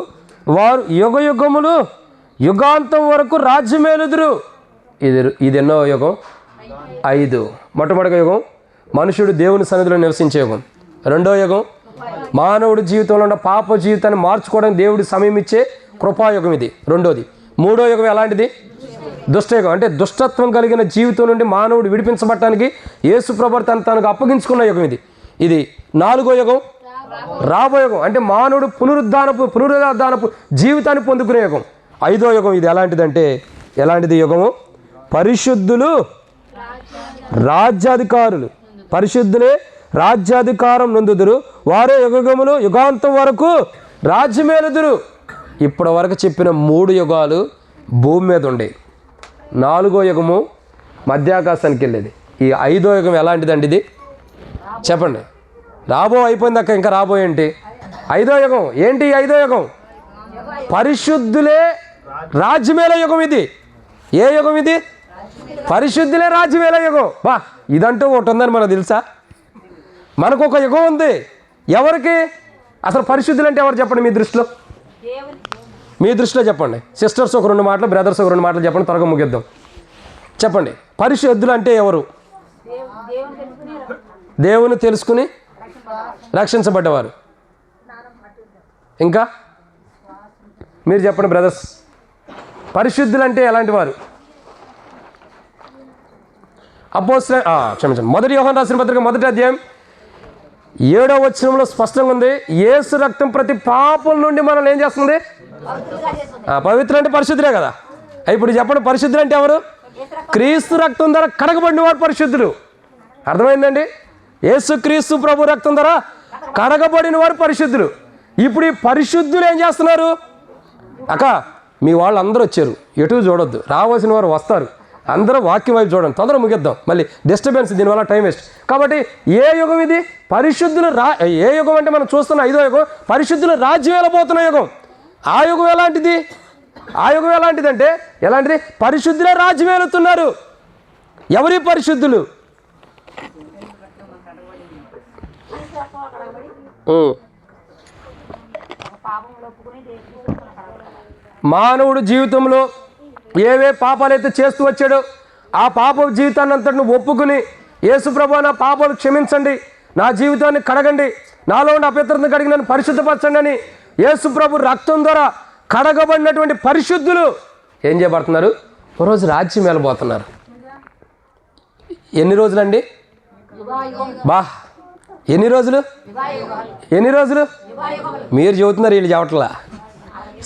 వారు యుగ యుగములు యుగాంతం వరకు రాజ్యమేలుదురు. ఇది ఎన్నో యుగం? 5. మొట్టమొదటి యుగం మనుషుడు దేవుని సన్నిధిలో నివసించే యుగం. 2వ యుగం మానవుడి జీవితంలో ఉన్న పాప జీవితాన్ని మార్చుకోవడానికి దేవుడి సమయం ఇచ్చే కృపాయుగం ఇది 2వది. 3వ యుగం ఎలాంటిది? దుష్టయుగం. అంటే దుష్టత్వం కలిగిన జీవితం నుండి మానవుడు విడిపించబడటానికి యేసు ప్రభువు తనకు అప్పగించుకున్న యుగం ఇది. ఇది 4వ యుగం రాబో యుగం. అంటే మానవుడు పునరుద్ధానపు జీవితాన్ని పొందుకునే యుగం. 5వ యుగం ఇది ఎలాంటిదంటే, ఎలాంటిది యుగము? పరిశుద్ధులు రాజ్యాధికారులు, పరిశుద్ధులే రాజ్యాధికారం నొందుదురు, వారే యుగములు యుగాంతం వరకు రాజ్యమేలుదురు. ఇప్పటి వరకు చెప్పిన 3 యుగాలు భూమి మీద ఉండే, 4వ యుగము మధ్యాకాశానికి వెళ్ళేది. ఈ 5వ యుగం ఎలాంటిదండి? ఇది చెప్పండి. రాబో అయిపోయింది అక్క, ఇంకా రాబో ఏంటి? 5వ యుగం ఏంటి? 5వ యుగం పరిశుద్ధులే రాజ్యమేలే యుగం. ఇది ఏ యుగం? ఇది పరిశుద్ధులే రాజ్యమేలే యుగం. బా, ఇదంటూ ఒకటి ఉందని మనకు తెలుసా? మనకు ఒక యుగం ఉంది. ఎవరికి? అసలు పరిశుద్ధులు అంటే ఎవరు చెప్పండి మీ దృష్టిలో? మీ దృష్టిలో చెప్పండి. సిస్టర్స్ ఒక 2 మాటలు, బ్రదర్స్ ఒక 2 మాటలు చెప్పండి, త్వరగా ముగిద్దాం. చెప్పండి, పరిశుద్ధులు అంటే ఎవరు? దేవుని తెలుసుకుని రక్షించబడ్డవారు. ఇంకా మీరు చెప్పండి బ్రదర్స్, పరిశుద్ధులు అంటే ఎలాంటి వారు? క్షమించండి, 1 యోహాను రాసిన పత్రిక 1వ అధ్యాయం 7వ వచనంలో స్పష్టంగా ఉంది, యేసు రక్తం ప్రతి పాపం నుండి మనల్ని ఏం చేస్తుంది? పవిత్రులు అంటే పరిశుద్ధులే కదా. ఇప్పుడు చెప్పండి, పరిశుద్ధులు అంటే ఎవరు? క్రీస్తు రక్తం ద్వారా కడగబడిన వారు పరిశుద్ధులు. అర్థమైందండి? యేసు క్రీస్తు ప్రభు రక్తం ద్వారా కడగబడిన వారు పరిశుద్ధులు. ఇప్పుడు ఈ పరిశుద్ధులు ఏం చేస్తున్నారు? అక్క, మీ వాళ్ళు అందరూ వచ్చారు, ఎటు చూడొద్దు, రావాల్సిన వారు వస్తారు, అందరూ వాక్యం వైపు చూడండి, తొందరగా ముగిద్దాం, మళ్ళీ డిస్టర్బెన్స్, దీనివల్ల టైం వేస్ట్. కాబట్టి ఏ యుగం ఇది? పరిశుద్ధులు ఏ యుగం అంటే మనం చూస్తున్న 5వ యుగం పరిశుద్ధులు రాజ్యం వెళ్ళబోతున్న యుగం. ఆ యుగం ఎలాంటిది? ఆ యుగం ఎలాంటిదంటే, ఎలాంటిది? పరిశుద్ధులే రాజ్యం వెళుతున్నారు. ఎవరి పరిశుద్ధులు? మానవుడు జీవితంలో ఏవే పాపాలైతే చేస్తూ వచ్చాడో ఆ పాప జీవితాన్ని అంతటిని ఒప్పుకుని యేసుప్రభు నా పాపాలు క్షమించండి, నా జీవితాన్ని కడగండి, నాలో ఉన్న అపవిత్రతను కడిగి నన్ను పరిశుద్ధపరచండి అని యేసుప్రభు రక్తం ద్వారా కడగబడినటువంటి పరిశుద్ధులు ఏం చేయబడుతున్నారు? ఒకరోజు రాజ్యం వెళ్ళబోతున్నారు. ఎన్ని రోజులండి? ఎన్ని రోజులు? మీరు చెబుతున్నారు, వీళ్ళు చెప్పట్లా.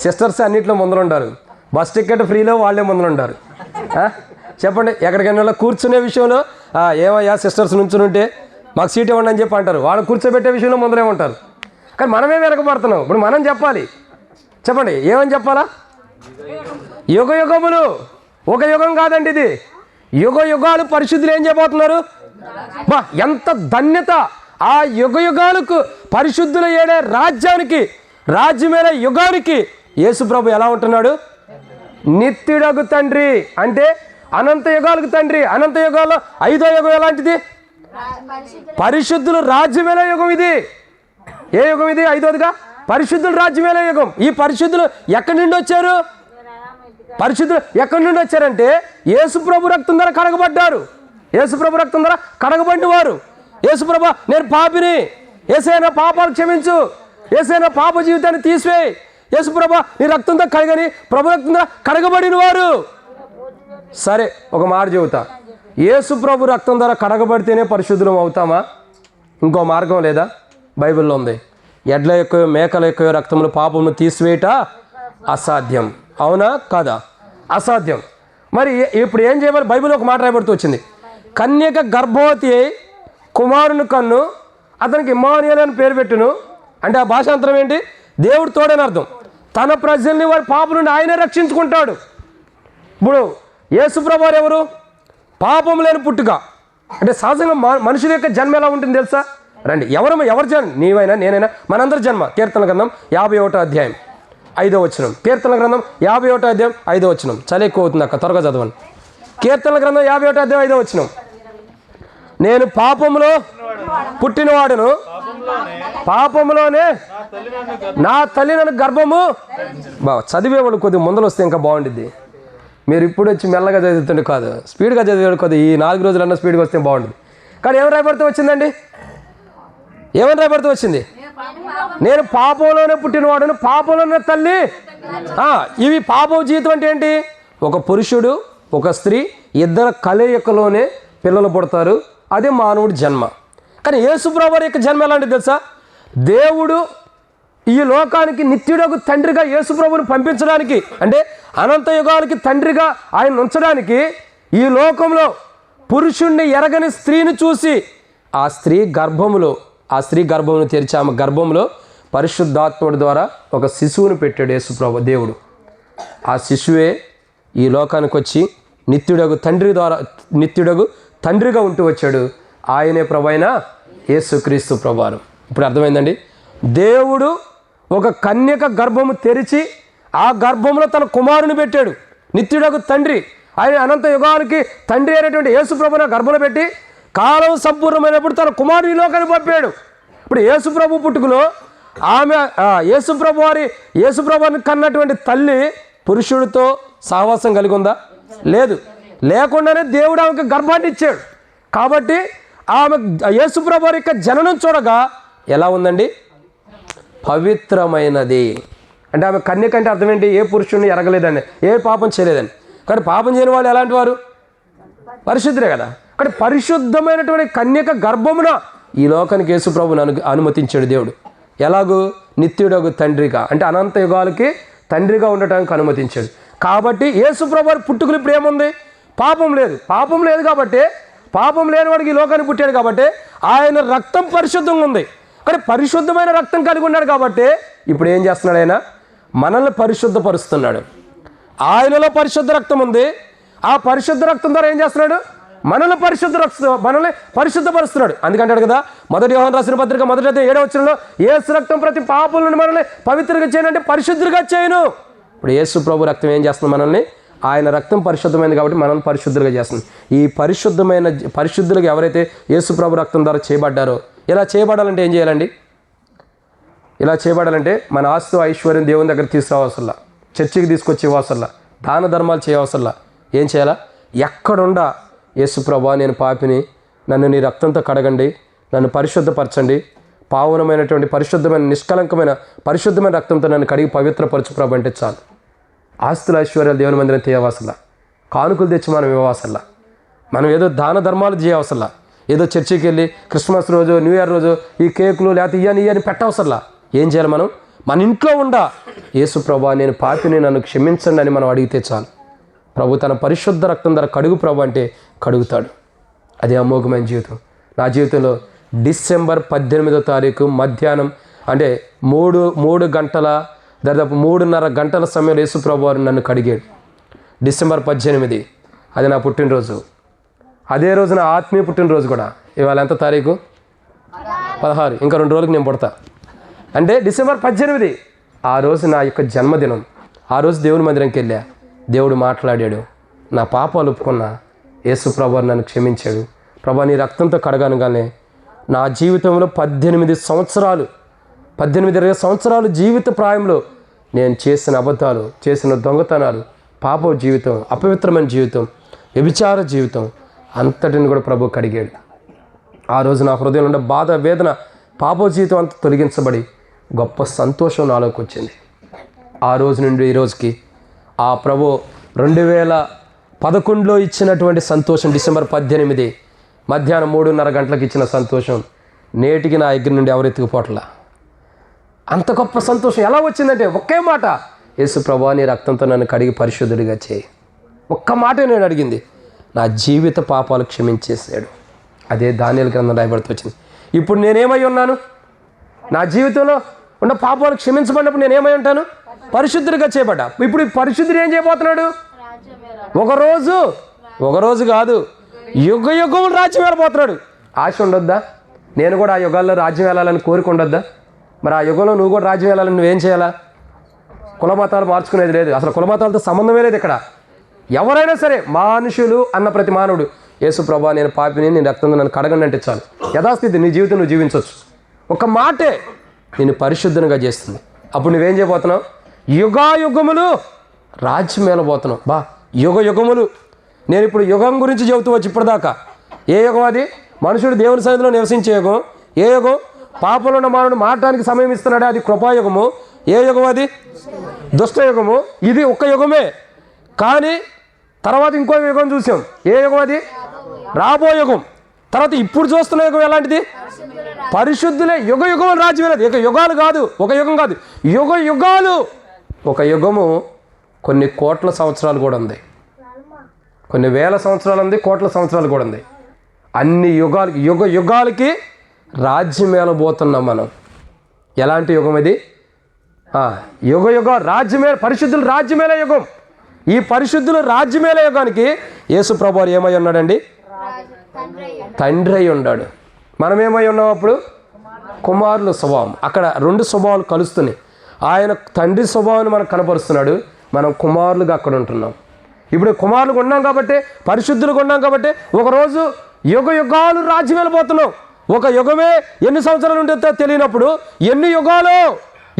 సిస్టర్స్ అన్నింటిలో ముందరుంటారు. బస్ టికెట్ ఫ్రీలో వాళ్ళే ముందరుంటారు. చెప్పండి, ఎక్కడికైనా కూర్చునే విషయంలో ఏమయ్యా సిస్టర్స్ నుంచుని ఉంటే మాకు సీట్ ఇవ్వండి అని చెప్పి అంటారు. వాళ్ళు కూర్చోబెట్టే విషయంలో ముందరే ఉంటారు. కానీ మనమే వెనకబడుతున్నాం. ఇప్పుడు మనం చెప్పాలి. చెప్పండి, ఏమని చెప్పాలా? యుగ యుగములు, ఒక యుగం కాదండి ఇది, యుగ యుగాలు పరిశుద్ధులు ఏం చేయబోతున్నారు? ఎంత ధన్యత! ఆ యుగ యుగాలకు పరిశుద్ధుల ఏడే రాజ్యానికి, రాజ్యమైన యుగానికి యేసుప్రభు ఎలా ఉంటున్నాడు? నిత్యుడగు తండ్రి అంటే అనంత యుగాలకు తండ్రి. అనంత యుగాల్లో 5వ యుగం ఎలాంటిది? పరిశుద్ధుల రాజ్యమేల యుగం ఇది. ఏ యుగం ఇది? 5వదిగా పరిశుద్ధుల రాజ్యమేల యుగం. ఈ పరిశుద్ధులు ఎక్కడి నుండి వచ్చారు? పరిశుద్ధులు ఎక్కడి నుండి వచ్చారంటే యేసుప్రభు రక్తం ద్వారా కడగబడ్డారు. యేసుప్రభు రక్తం ద్వారా కడగబడిన వారు. యేసుప్రభు, నేను పాపిని, యేసయ్య నా పాపాలు క్షమించు, యేసయ్య నా పాప జీవితాన్ని తీసివేయి, యేసుప్రభు నీ రక్తంతో కడగని, ప్రభు రక్తంతో కడగబడిన వారు. సరే, ఒక మాట చెబుతా, యేసుప్రభు రక్తం ద్వారా కడగబడితేనే పరిశుద్ధులం అవుతామా? ఇంకో మార్గం లేదా? బైబిల్లో ఉంది, ఎడ్ల యొక్క మేకల యొక్క రక్తములు పాపమును తీసివేయట అసాధ్యం. అవునా కాదా? అసాధ్యం. మరి ఇప్పుడు ఏం చేయమని బైబిల్లో ఒక మాట రాయబడుతూ వచ్చింది, కన్యక గర్భవతి అయి కుమారుని కన్ను, అతనికి ఇమ్మానుయేలు అని పేరు పెట్టును. అంటే ఆ భాషాంతరం ఏంటి? దేవుడు తోడని అర్థం. తన ప్రజల్ని వారి పాపం నుండి ఆయనే రక్షించుకుంటాడు. ఇప్పుడు యేసుప్రభు వారు ఎవరు? పాపం లేని పుట్టుక. అంటే సహజంగా మనుషుల యొక్క జన్మ ఎలా ఉంటుంది తెలుసా? రండి, ఎవరి జన్మ? నీవైనా నేనైనా మనందరి జన్మ. కీర్తన గ్రంథం 51వ అధ్యాయం 5వ వచనం. కీర్తన గ్రంథం 51వ అధ్యాయం 5వ వచనం. చాలా ఎక్కువ అవుతుంది అక్క, త్వరగా చదవండి. కీర్తన గ్రంథం 51వ అధ్యాయం 5వ వచనం. నేను పాపములో పుట్టినవాడును, పాపములోనే నా తల్లి నన్ను గర్భము. చదివేవాళ్ళు కొద్దిగా ముందలు వస్తే ఇంకా బాగుంటుంది. మీరు ఇప్పుడు వచ్చి మెల్లగా చదువుతుండే కాదు, స్పీడ్గా చదివేవాడు కొద్దిగా ఈ 4 రోజులన్నా స్పీడ్గా వస్తే బాగుంటుంది. కానీ ఏమని రాయబడుతూ వచ్చిందండి? ఏమని రాయబడుతూ వచ్చింది? నేను పాపంలోనే పుట్టినవాడును, పాపంలోనే తల్లి. ఇవి పాపం జీవితం అంటే ఏంటి? ఒక పురుషుడు ఒక స్త్రీ ఇద్దరు కలయికలోనే పిల్లలు పుడతారు. అదే మానవుడి జన్మ. కానీ యేసుప్రభు వారి యొక్క జన్మ ఎలాంటిది తెలుసా? దేవుడు ఈ లోకానికి నిత్యుడకు తండ్రిగా యేసుప్రభుని పంపించడానికి, అంటే అనంత యుగాలకి తండ్రిగా ఆయన ఉంచడానికి ఈ లోకంలో పురుషుణ్ణి ఎరగని స్త్రీని చూసి ఆ స్త్రీ గర్భమును తెరిచి ఆమె గర్భంలో పరిశుద్ధాత్ముడి ద్వారా ఒక శిశువుని పెట్టాడు యేసుప్రభు దేవుడు. ఆ శిశువే ఈ లోకానికి వచ్చి నిత్యుడగు తండ్రిగా ఉంటూ వచ్చాడు. ఆయనే ప్రభువైన యేసుక్రీస్తు ప్రభువారు. ఇప్పుడు అర్థమైందండి? దేవుడు ఒక కన్యక గర్భము తెరిచి ఆ గర్భంలో తన కుమారుని పెట్టాడు. నిత్యుడగు తండ్రి ఆయన అనంత యుగాలకి తండ్రి అయినటువంటి యేసుప్రభుని గర్భంలో పెట్టి కాలం సంపూర్ణమైనప్పుడు తన కుమారుని లోకాన్ని పంపాడు. ఇప్పుడు యేసుప్రభు పుట్టుకలో ఆమె యేసుప్రభుని కన్నటువంటి తల్లి పురుషుడితో సహవాసం కలిగి ఉందా? లేదు. లేకుండానే దేవుడు ఆమెకు గర్భాన్ని ఇచ్చాడు. కాబట్టి ఆమె యేసుప్రభు యొక్క జననం చూడగా ఎలా ఉందండి? పవిత్రమైనది. అంటే ఆమె కన్యక అంటే అర్థం ఏంటి? ఏ పురుషుడిని ఎరగలేదండి, ఏ పాపం చేయలేదండి. కానీ పాపం చేయని వాళ్ళు ఎలాంటి వారు? పరిశుద్ధులే కదా. కానీ పరిశుద్ధమైనటువంటి కన్యక గర్భమున ఈ లోకానికి యేసుప్రభుని అనుమతించాడు దేవుడు. ఎలాగూ? నిత్యుడగు తండ్రిగా, అంటే అనంత యుగాలకి తండ్రిగా ఉండటానికి అనుమతించాడు. కాబట్టి యేసుప్రభు పుట్టుకలు ఇప్పుడు ఏముంది? పాపం లేదు. పాపం లేదు కాబట్టి, పాపం లేని వాడికి ఈ లోకానికి పుట్టాడు కాబట్టి ఆయన రక్తం పరిశుద్ధంగా ఉంది. కానీ పరిశుద్ధమైన రక్తం కలిగి ఉన్నాడు కాబట్టి ఇప్పుడు ఏం చేస్తున్నాడు? ఆయన మనల్ని పరిశుద్ధపరుస్తున్నాడు. ఆయనలో పరిశుద్ధ రక్తం ఉంది. ఆ పరిశుద్ధ రక్తం ద్వారా ఏం చేస్తున్నాడు? మనల్ని పరిశుద్ధపరుస్తున్నాడు. అందుకంటాడు కదా, 1 యోహాను రాసిన పత్రిక 1వ అధ్యాయం 7వ వచనంలో, యేసు రక్తం ప్రతి పాపం నుండి మనల్ని పవిత్రంగా చేయనంటే పరిశుద్ధులుగా చేయను. ఇప్పుడు యేసు ప్రభు రక్తం ఏం చేస్తుంది? మనల్ని, ఆయన రక్తం పరిశుద్ధమైనది కాబట్టి మనల్ని పరిశుద్ధులుగా చేస్తుంది. ఈ పరిశుద్ధులుగా ఎవరైతే యేసు ప్రభు రక్తం ద్వారా చేయబడ్డారో, ఇలా చేయబడాలంటే ఏం చేయాలండి? ఇలా చేయబడాలంటే మన ఆస్తు ఐశ్వర్యం దేవుని దగ్గర తీసుకురావాల్సిందా? చర్చికి తీసుకొచ్చి ఇవ్వవసరలా, దాన ధర్మాలు చేయవసరలా. ఏం చేయాలా? ఎక్కడుండా యేసు ప్రభువా నేను పాపిని, నన్ను నీ రక్తంతో కడగండి, నన్ను పరిశుద్ధపరచండి, పావనమైనటువంటి పరిశుద్ధమైన నిష్కలంకమైన పరిశుద్ధమైన రక్తంతో నన్ను కడిగి పవిత్రపరచు ప్రభు అంటే చాలు. ఆస్తుల ఐశ్వర్యాలు దేవుని మందిరం తీయవసరలా, కానుకలు తెచ్చి మనం ఇవ్వవసరలా, మనం ఏదో దాన ధర్మాలు చేయవసరలా, ఏదో చర్చికి వెళ్ళి క్రిస్మస్ రోజు న్యూ ఇయర్ రోజు ఈ కేకులు లేకపోతే ఇవని పెట్టవసరలా. ఏం చేయాలి? మనం మన ఇంట్లో ఉండా యేసు ప్రభువా నేను పాపిని, నన్ను క్షమించండి అని మనం అడిగితే చాలు. ప్రభు తన పరిశుద్ధ రక్తం ధర కడుగు ప్రభు అంటే కడుగుతాడు. అదే అమోఘమైన జీవితం. నా జీవితంలో డిసెంబర్ 18వ తారీఖు మధ్యాహ్నం అంటే 3 గంటల దాదాపు 3:30 గంటల సమయంలో యేసు ప్రభు వారు నన్ను కడిగాడు. డిసెంబర్ 18 అది నా పుట్టినరోజు. అదే రోజు నా ఆత్మీయ పుట్టినరోజు కూడా. ఇవాళ ఎంత తారీఖు? 16. ఇంకా 2 రోజులకు నేను పుడతా. అంటే డిసెంబర్ 18 ఆ రోజు నా యొక్క జన్మదినం. ఆ రోజు దేవుని మందిరంకి వెళ్ళా, దేవుడు మాట్లాడాడు, నా పాపాలు ఒప్పుకున్నా, యేసు ప్రభు నన్ను క్షమించాడు. ప్రభు నీ రక్తంతో కడగనగానే నా జీవితంలో 18 సంవత్సరాలు జీవిత ప్రాయంలో నేను చేసిన అబద్ధాలు, చేసిన దొంగతనాలు, పాప జీవితం, అపవిత్రమైన జీవితం, వ్యభిచార జీవితం అంతటిని కూడా ప్రభు కడిగాడు. ఆ రోజు నా హృదయంలో ఉండే బాధ, వేదన, పాప జీవితం అంతా తొలగించబడి గొప్ప సంతోషం నాలోకి వచ్చింది. ఆ రోజు నుండి ఈ రోజుకి ఆ ప్రభు 2011లో ఇచ్చినటువంటి సంతోషం, డిసెంబర్ 18 మధ్యాహ్నం 3:30 గంటలకు ఇచ్చిన సంతోషం నేటికి నా దగ్గర నుండి ఎవరు ఎత్తుకుపోవట్లా. అంత గొప్ప సంతోషం ఎలా వచ్చిందంటే ఒకే మాట, యేసు ప్రభువా నీ రక్తంతో నన్ను కడిగి పరిశుద్ధుడిగా చేయి. ఒక్క మాటే నేను అడిగింది, నా జీవిత పాపాలు క్షమించేసాడు. అదే దానియేలు గ్రంథం రాయబడుతూ వచ్చింది. ఇప్పుడు నేనేమై ఉన్నాను? నా జీవితంలో ఉన్న పాపాలు క్షమించబడినప్పుడు నేనేమై ఉంటాను? పరిశుద్ధుడిగా చేయబడ్డా. ఇప్పుడు ఈ పరిశుద్ధుడు ఏం చేయబోతున్నాడు? ఒక రోజు కాదు, యుగ యుగములు రాజ్యం వెళ్ళబోతున్నాడు. ఆశ ఉండొద్దా? నేను కూడా ఆ యుగాల్లో రాజ్యం వెళ్ళాలని కోరిక ఉండొద్దా? మరి ఆ యుగంలో నువ్వు కూడా రాజ్యం వెళ్ళాలని నువ్వేం చేయాలా? కులమతాలు మార్చుకునేది లేదు. అసలు కులమతాలతో సంబంధమే లేదు ఇక్కడ. ఎవరైనా సరే మనుషులు అన్న ప్రతి మానవుడు యేసు ప్రభువా నేను పాపిని, నేను రక్తంతో నన్ను కడగండి అంటే చాలు. యథాస్థితి నీ జీవితం నువ్వు జీవించవచ్చు. ఒక మాటే నేను పరిశుద్ధంగా చేస్తుంది. అప్పుడు నువ్వేం చేయబోతున్నావు? యుగాయుగములు రాజ్యం వెళ్ళబోతున్నావు. యుగ యుగములు. నేను ఇప్పుడు యుగం గురించి చెబుతూ వచ్చి ఇప్పటిదాకా. ఏ యుగం అది? మనుషుడు దేవుని సన్నిధిలో నివసించే యుగం. ఏ యుగం? పాపంలో ఉన్న మానవుడు మారడానికి సమయం ఇస్తున్నాడే, అది కృపాయుగము. ఏ యుగం అది? దుష్టయుగము. ఇది ఒక్క యుగమే. కానీ తర్వాత ఇంకో యుగం చూసాం. ఏ యుగం అది? రాబో యుగం. తర్వాత ఇప్పుడు చూస్తున్న యుగం ఎలాంటిది? పరిశుద్ధులే. యుగ యుగం రాజ్యం లేదు. ఇక యుగాలు కాదు, ఒక యుగం కాదు, యుగ యుగాలు. ఒక యుగము కొన్ని కోట్ల సంవత్సరాలు కూడా ఉంది, కొన్ని వేల సంవత్సరాలు ఉంది, కోట్ల సంవత్సరాలు కూడా ఉంది. అన్ని యుగాలకి, యుగ యుగాలకి రాజ్యం వెళ్ళబోతున్నాం మనం. ఎలాంటి యుగం ఇది? యుగ యుగ రాజ్యమే, పరిశుద్ధులు రాజ్యమేల యుగం. ఈ పరిశుద్ధులు రాజ్యమేల యుగానికి యేసు ప్రభువు ఏమై ఉన్నాడండి? తండ్రి అయి ఉన్నాడు. మనం ఏమై ఉన్నాం అప్పుడు? కుమారుల స్వభావం. అక్కడ 2 స్వభావాలు కలుస్తున్నాయి. ఆయన తండ్రి స్వభావాన్ని మనకు కనపరుస్తున్నాడు, మనం కుమారులుగా అక్కడ ఉంటున్నాం. ఇప్పుడు కుమారులుగా ఉన్నాం కాబట్టి, పరిశుద్ధులుగా ఉన్నాం కాబట్టి ఒకరోజు యుగ యుగాలు రాజ్యం వెళ్ళిపోతున్నాం. ఒక యుగమే ఎన్ని సంవత్సరాలు ఉంటుందో తెలియనప్పుడు ఎన్ని యుగాలు?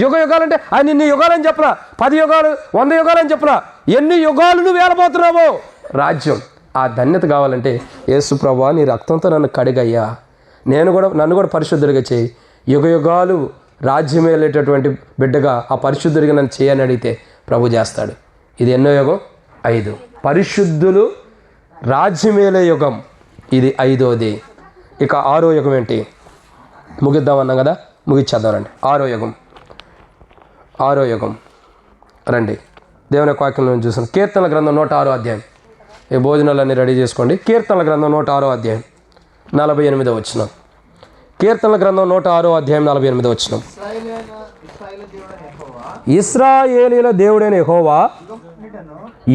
యుగ యుగాలు అంటే ఆయన ఇన్ని యుగాలని చెప్పరా, 10 యుగాలు 100 యుగాలని చెప్పరా, ఎన్ని యుగాలు నువ్వు వెళ్ళబోతున్నావో రాజ్యం. ఆ ధన్యత కావాలంటే యేసు ప్రభువా నీ రక్తంతో నన్ను కడిగయ్యా, నన్ను కూడా పరిశుద్ధుడిగా చేయి, యుగ యుగాలు రాజ్యం వెళ్ళేటటువంటి బిడ్డగా ఆ పరిశుద్ధుడిగా నన్ను చేయని అడిగితే ప్రభు చేస్తాడు. ఇది ఎన్నో యుగం? 5. పరిశుద్ధులు రాజ్యమేలే యుగం, ఇది 5వది. ఇక 6వ యుగం ఏంటి? ముగిద్దామన్నాం కదా, ముగిచ్చేద్దాం రండి. 6వ యుగం రండి. దేవుని యొక్క వాక్యం చూసాను. కీర్తనల గ్రంథం 106వ అధ్యాయం. ఈ భోజనాలన్నీ రెడీ చేసుకోండి. కీర్తనల గ్రంథం 106వ అధ్యాయం 48వ వచనం. కీర్తనల గ్రంథం 106వ అధ్యాయం 48వ వచనం. ఇశ్రాయేలీల దేవుడైన యెహోవా